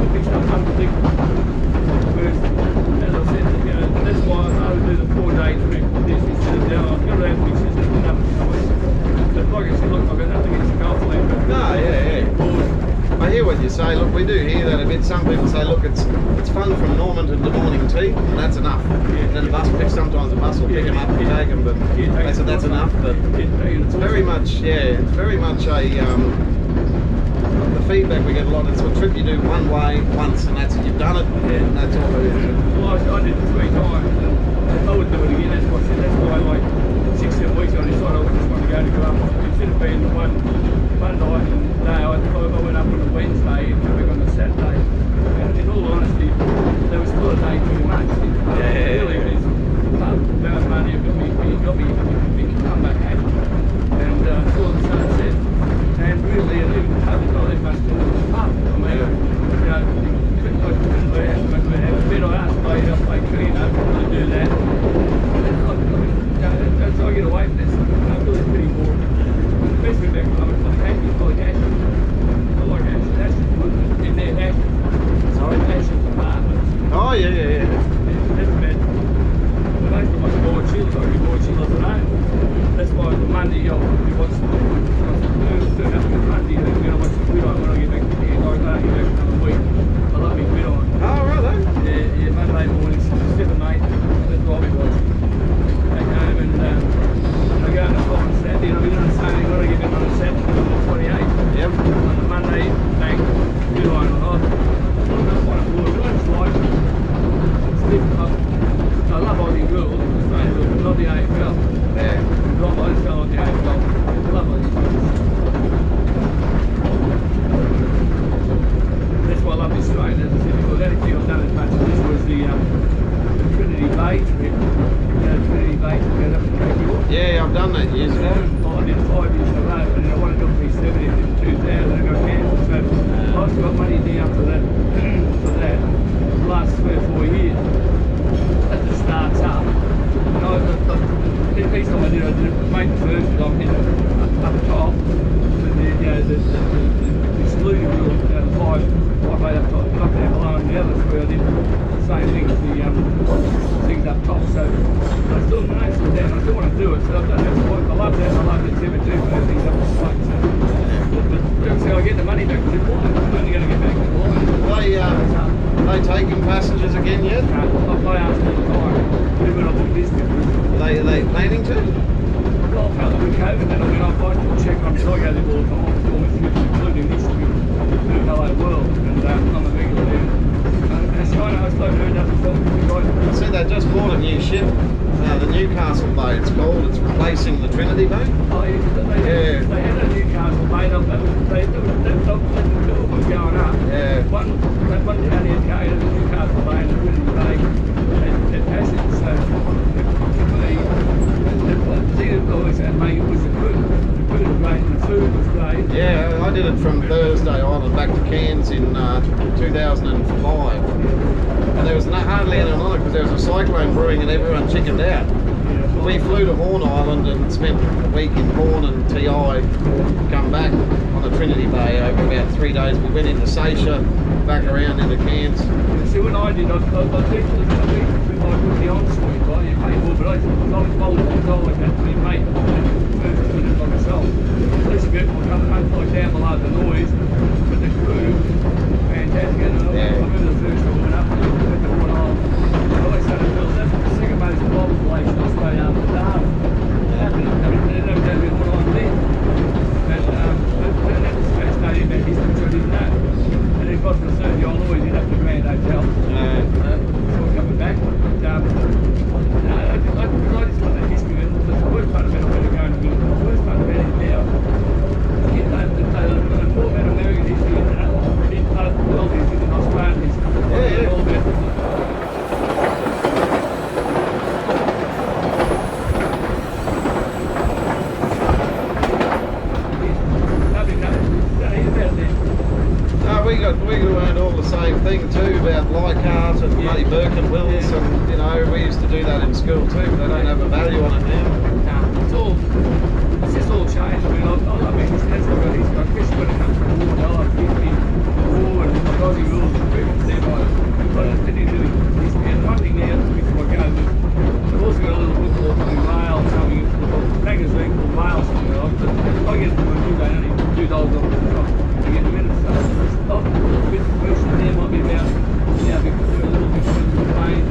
think it's unpredictable. First, as I said, that's why I would do the 4-day trip with this instead of now. I've got to have pictures of enough choice. But like I said, look, I've got nothing against the golf land. No, yeah. I hear what you say. Look, we do hear that a bit. Some people say, look, it's fun from Normanton to morning tea, and that's enough. And then sometimes the bus will pick them up and take them, but they said that's enough. But it's very much, it's very much a the feedback we get a lot. It's a trip you do one way once, and that's it. You've done it, and that's all it is. Well, I did it 3 times, and I would do it again. That's what I said. That's why, like 6-7 weeks ago, I decided I just want to go to Glum. Instead of being one night and day, I went up on a Wednesday and came back on a Saturday. And in all honesty, there was still a day too much. Really, it's about money, but you got me, you can come back happy. And saw the sunset. And really, it even hardly not that much to the pub. I mean, have a bit I asked my clean up to do that. So I get away from this. I'm really pretty bored. Especially back when I was like happy, trip, Trinity Bay to get up to Cape York. Yeah, I've done that years ago. I did 5 years in a row, and then I wanted to do 70th in 2000, and I got cancelled. So I've still got money down for that, the last 3 or 4 years. As it starts up, the piece I did make the first dock up top, with the saluting wheel, the 5 made up top, down below, and the other 3 I did the same thing as the things up top. So I still down, I still want to do it. So I've done that. I love that. I love the Timber too, for things up the spike. But so I get the money back to the line. I'm only going to get back to the line. They taking passengers again yet? I ask all the time. When I book this trip. Are they planning to? Well, I felt with COVID, and I mean, I to check on site all the time, including this trip to Hello World, and I'm a regular there. That's kind of, I slowed down doesn't feel good. I see they just bought a new ship, the Newcastle Bay it's called. It's replacing the Trinity Bay. Oh, yeah. They had a Newcastle Bay, they the two was going up. Yeah. One down here carried the Newcastle Bay and the Trinity Bay at passage. So to me, the thing that always had made it was the food. The food was great and the food was great. Yeah, I did it from Thursday Island back to Cairns in 2005. And there was hardly anyone on it because there was a cyclone brewing and everyone chickened out. We flew to Horn Island and spent a week in Horn and TI, come back on the Trinity Bay over about 3 days. We went into Seisha, back around into Cairns. See, what I did, I teach the ensuite, right? You pay more, but I told like that to me, mate, first doing it by myself. At least a bit, I'll come like down below the noise, but the crew, fantastic. And I remember the first time I went up to Horn Island. I always said, that's the second most global place in Australia after Darwin. They never had me Horn Island then. And that was fascinating about history, which I didn't know. And then got to the 30 old always end up at the Grand Hotel. Before coming back. But, I just got that history, and the worst part about it, the worst part about it now, more about American history and part of the world history than Australian history. All about we learned all the same thing too about Leichhardt and bloody Burke and Wills, and you know we used to do that in school too, but they don't have a value on it now. It's just all changed. I mean, I mean, that's what I got, especially when it comes to war. I love history, war and Aussie rules and people there. I just didn't do history. And one thing now, before I go, I've also got a little book called Mail, something, a magazine called Mail, something. I get it from a new day, only $2 off the top. I get the minutes. So a bit of question there might be about, because we're a little bit of the pain.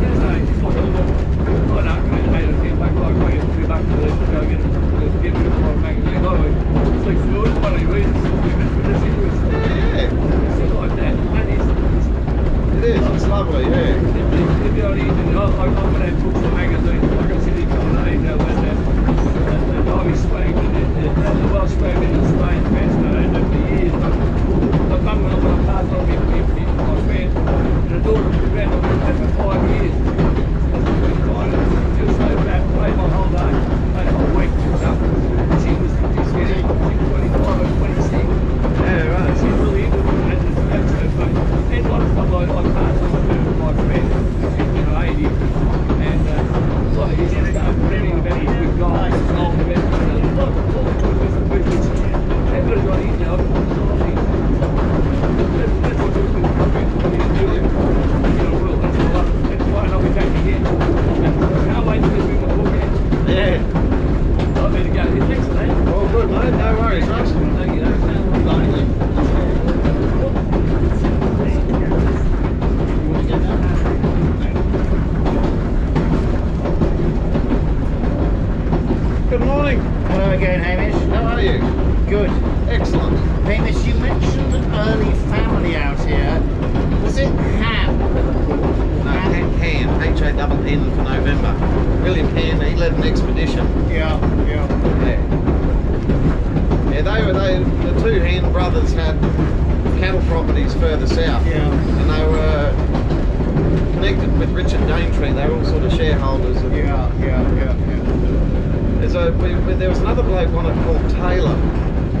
Just like a little, I don't know, 8 or 10 bucks, I get $2 for this to go get it from a magazine. I always sleep through it, one of the reasons, but it's interesting. Things like that. It is, it's lovely, yeah. If you're only using, I'm going to have books or magazines, like I said, the Ivy swag, the Welsh swag in Spain, fascinated over the years. I've done when I passed on my friend, and the daughter was around for 5 years. Just so bad, played my whole day, played the whole week and stuff. She was just getting 25 or 26. Yeah, right. She's really into it, and that's her thing. And a lot of stuff I passed on to my friend, she's 80, and a lot of his stuff, reading about his good guys, and all the best. A lot of good business. Everybody's got his job. That's what we're doing. That's why I'll be back again. Can't wait till we can book in. Yeah. I better go. Thanks for that. All good, mate. No worries, Russ. Thank you. Good morning. Hello again, Hamish. How are you? Good. Excellent. Hamish, you mentioned an early family out here. Was it Ham? No, Han, H-A-N-N for November. William Han, he led an expedition. Yeah. Yeah, the two Han brothers had cattle properties further south. Yeah. And they were connected with Richard Daintree. They were all sort of shareholders. Of, Yeah. there was another bloke on it called Taylor.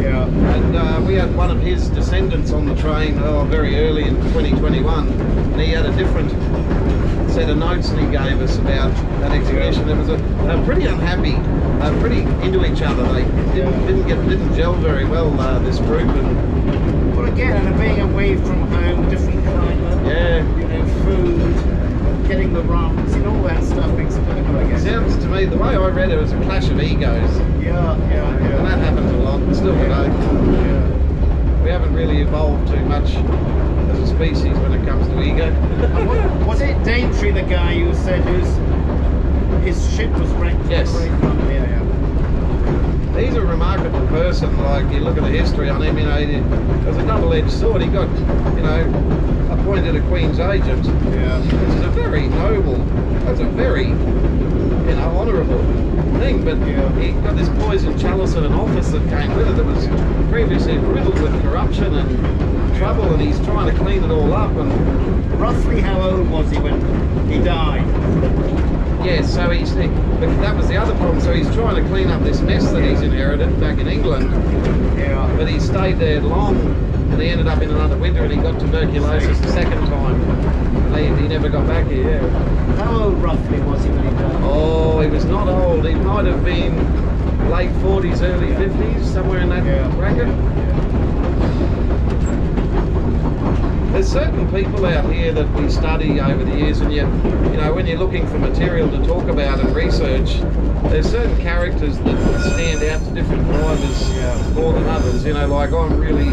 Yeah. And we had one of his descendants on the train very early in 2021, and he had a different set of notes that he gave us about that expedition. It was they were pretty unhappy, pretty into each other. They didn't gel very well, this group. And Well, again, and being away from home, different climate, yeah, you know, food, getting the runs, and all that stuff makes it better, I it guess. sounds to me, the way I read it, was a clash of egos, Yeah. and that happens a lot. Still today, we haven't really evolved too much as a species when it comes to ego. And was it Daintree, the guy who said his ship was wrecked? Yes. Yeah. He's a remarkable person. Like, you look at the history on him, you know, it was a double-edged sword. He got, you know, appointed a Queen's agent, which is a very noble, that's a very, you know, honourable thing. But he got this poison chalice in an office that came with it that was previously riddled with corruption and trouble, and he's trying to clean it all up. And Roughly how old was he when he died? yeah, so but that was the other problem. So he's trying to clean up this mess that he's inherited back in England. Yeah. But he stayed there long, and he ended up in another winter, and he got tuberculosis the second time. And he never got back here. Yeah. How old roughly was he when he died? Oh, he was not old. He might have been late 40s, early 50s, somewhere in that bracket. There's certain people out here that we study over the years, and you know, when you're looking for material to talk about and research, there's certain characters that stand out to different drivers more than others. You know, like I'm really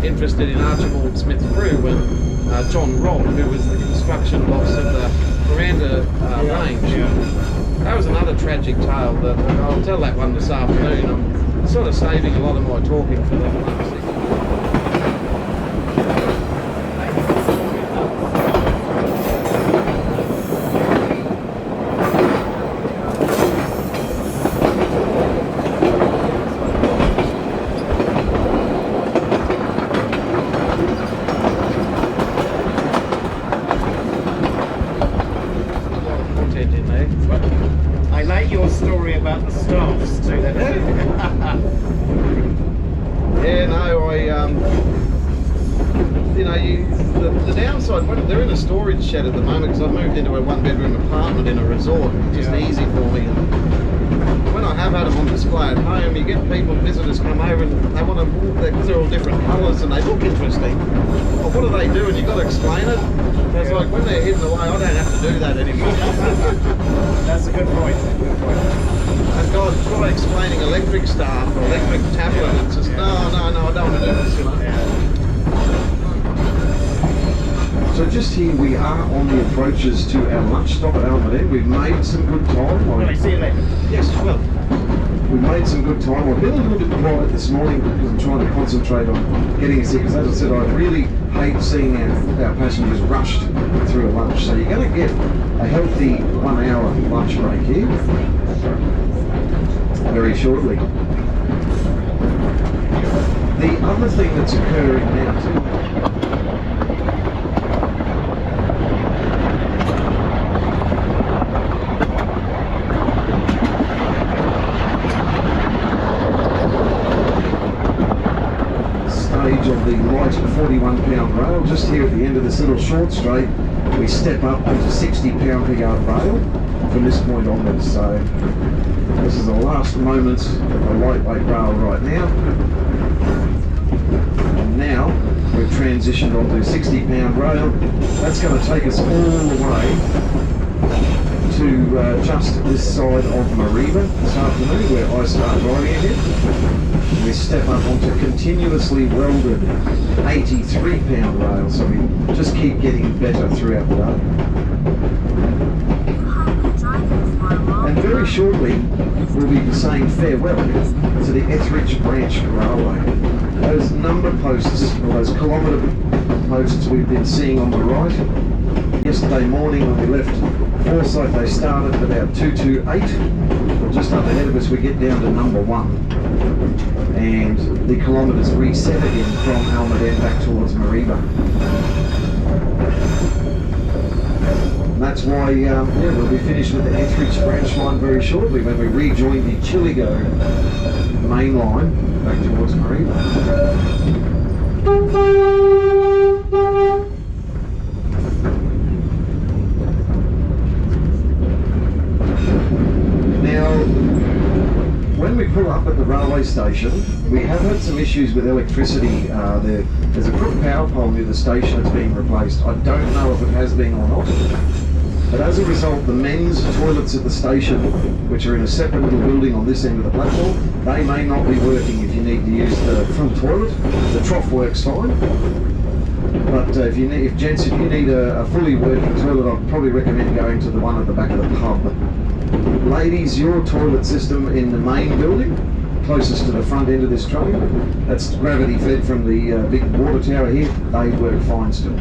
interested in Archibald Smith's crew and John Robb, who was the construction boss of the Miranda range. That was another tragic tale. That I'll tell that one this afternoon. I'm sort of saving a lot of my talking for that one. I like your story about the staffs too. Yeah, no, you know, the downside, they're in a storage shed at the moment because I've moved into a one-bedroom apartment in a resort, just easy for me. And when I have had them on display at home, you get people, visitors come over and they want to walk there because they're all different colours and they look interesting. Well, what do they do? And you've got to explain it. So it's like when they're hidden away, I don't have to do that anymore. That's a good point. And God, try explaining electric staff or electric tablet. It's just, no, I don't want to do this, you know. So just here we are on the approaches to our lunch stop at Almaden. We've made some good time. Well, I see you later. Yes, well, We've made some good time. I've been a little bit quiet this morning because I'm trying to concentrate on getting us here. Because as I said, I really hate seeing our passengers rushed through a lunch. So you're going to get a healthy 1 hour lunch break here very shortly. The other thing that's occurring now too, of the light 41-pound rail. Just here at the end of this little short straight, we step up to 60-pound per yard rail from this point onwards. So this is the last moments of a lightweight rail right now. And now we've transitioned onto 60-pound rail. That's going to take us all the way to just this side of Mariba this afternoon, where I start driving again. We step up onto continuously welded 83-pound rail, so we just keep getting better throughout the day. And very shortly, we'll be saying farewell to the Etheridge branch railway. Those number posts, or those kilometre posts we've been seeing on the right. Yesterday morning when we left Forsyth, they started at about 228. Well, just up ahead of us, we get down to number 1. And the kilometres reset again from Almaden back towards Mariba. And that's why we'll be finished with the Etheridge branch line very shortly when we rejoin the Chiligo main line back towards Marine. Now, when we pull up at the railway station, we have had some issues with electricity. There's a crook power pole near the station that's being replaced. I don't know if it has been or not. But as a result, the men's toilets at the station, which are in a separate little building on this end of the platform, they may not be working if you need to use the full toilet. The trough works fine. But if you need a fully working toilet, I'd probably recommend going to the one at the back of the pub. Ladies, your toilet system in the main building, closest to the front end of this train, that's gravity fed from the big water tower here, they work fine still.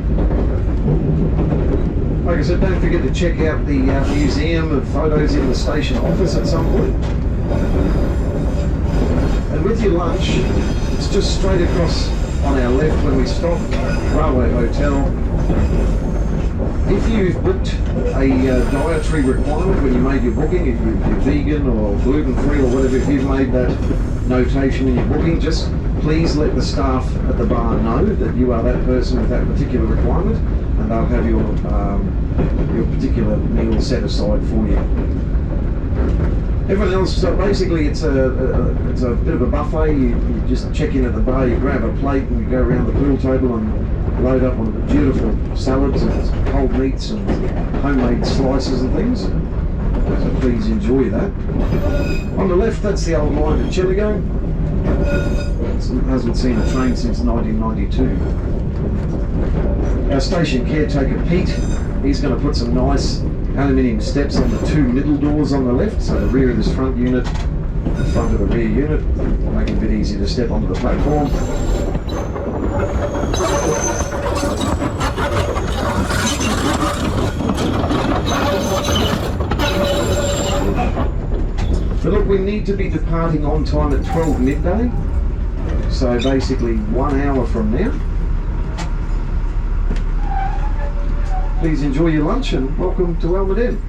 Like I said, don't forget to check out the museum of photos in the station office at some point. And with your lunch, it's just straight across on our left when we stop, Railway Hotel. If you've booked a dietary requirement when you made your booking, if you're vegan or gluten-free or whatever, if you've made that notation in your booking, just please let the staff at the bar know that you are that person with that particular requirement, and they'll have your particular meal set aside for you. Everyone else, so basically it's a bit of a buffet. You just check in at the bar, you grab a plate and you go around the pool table and load up on the beautiful salads and cold meats and homemade slices and things. So please enjoy that. On the left, that's the old line to Chiligo. It hasn't seen a train since 1992. Our station caretaker Pete, he's going to put some nice aluminium steps on the two middle doors on the left, so the rear of this front unit, the front of the rear unit, make it a bit easier to step onto the platform. But look, we need to be departing on time at 12 midday, so basically 1 hour from now. Please enjoy your lunch and welcome to Almaden.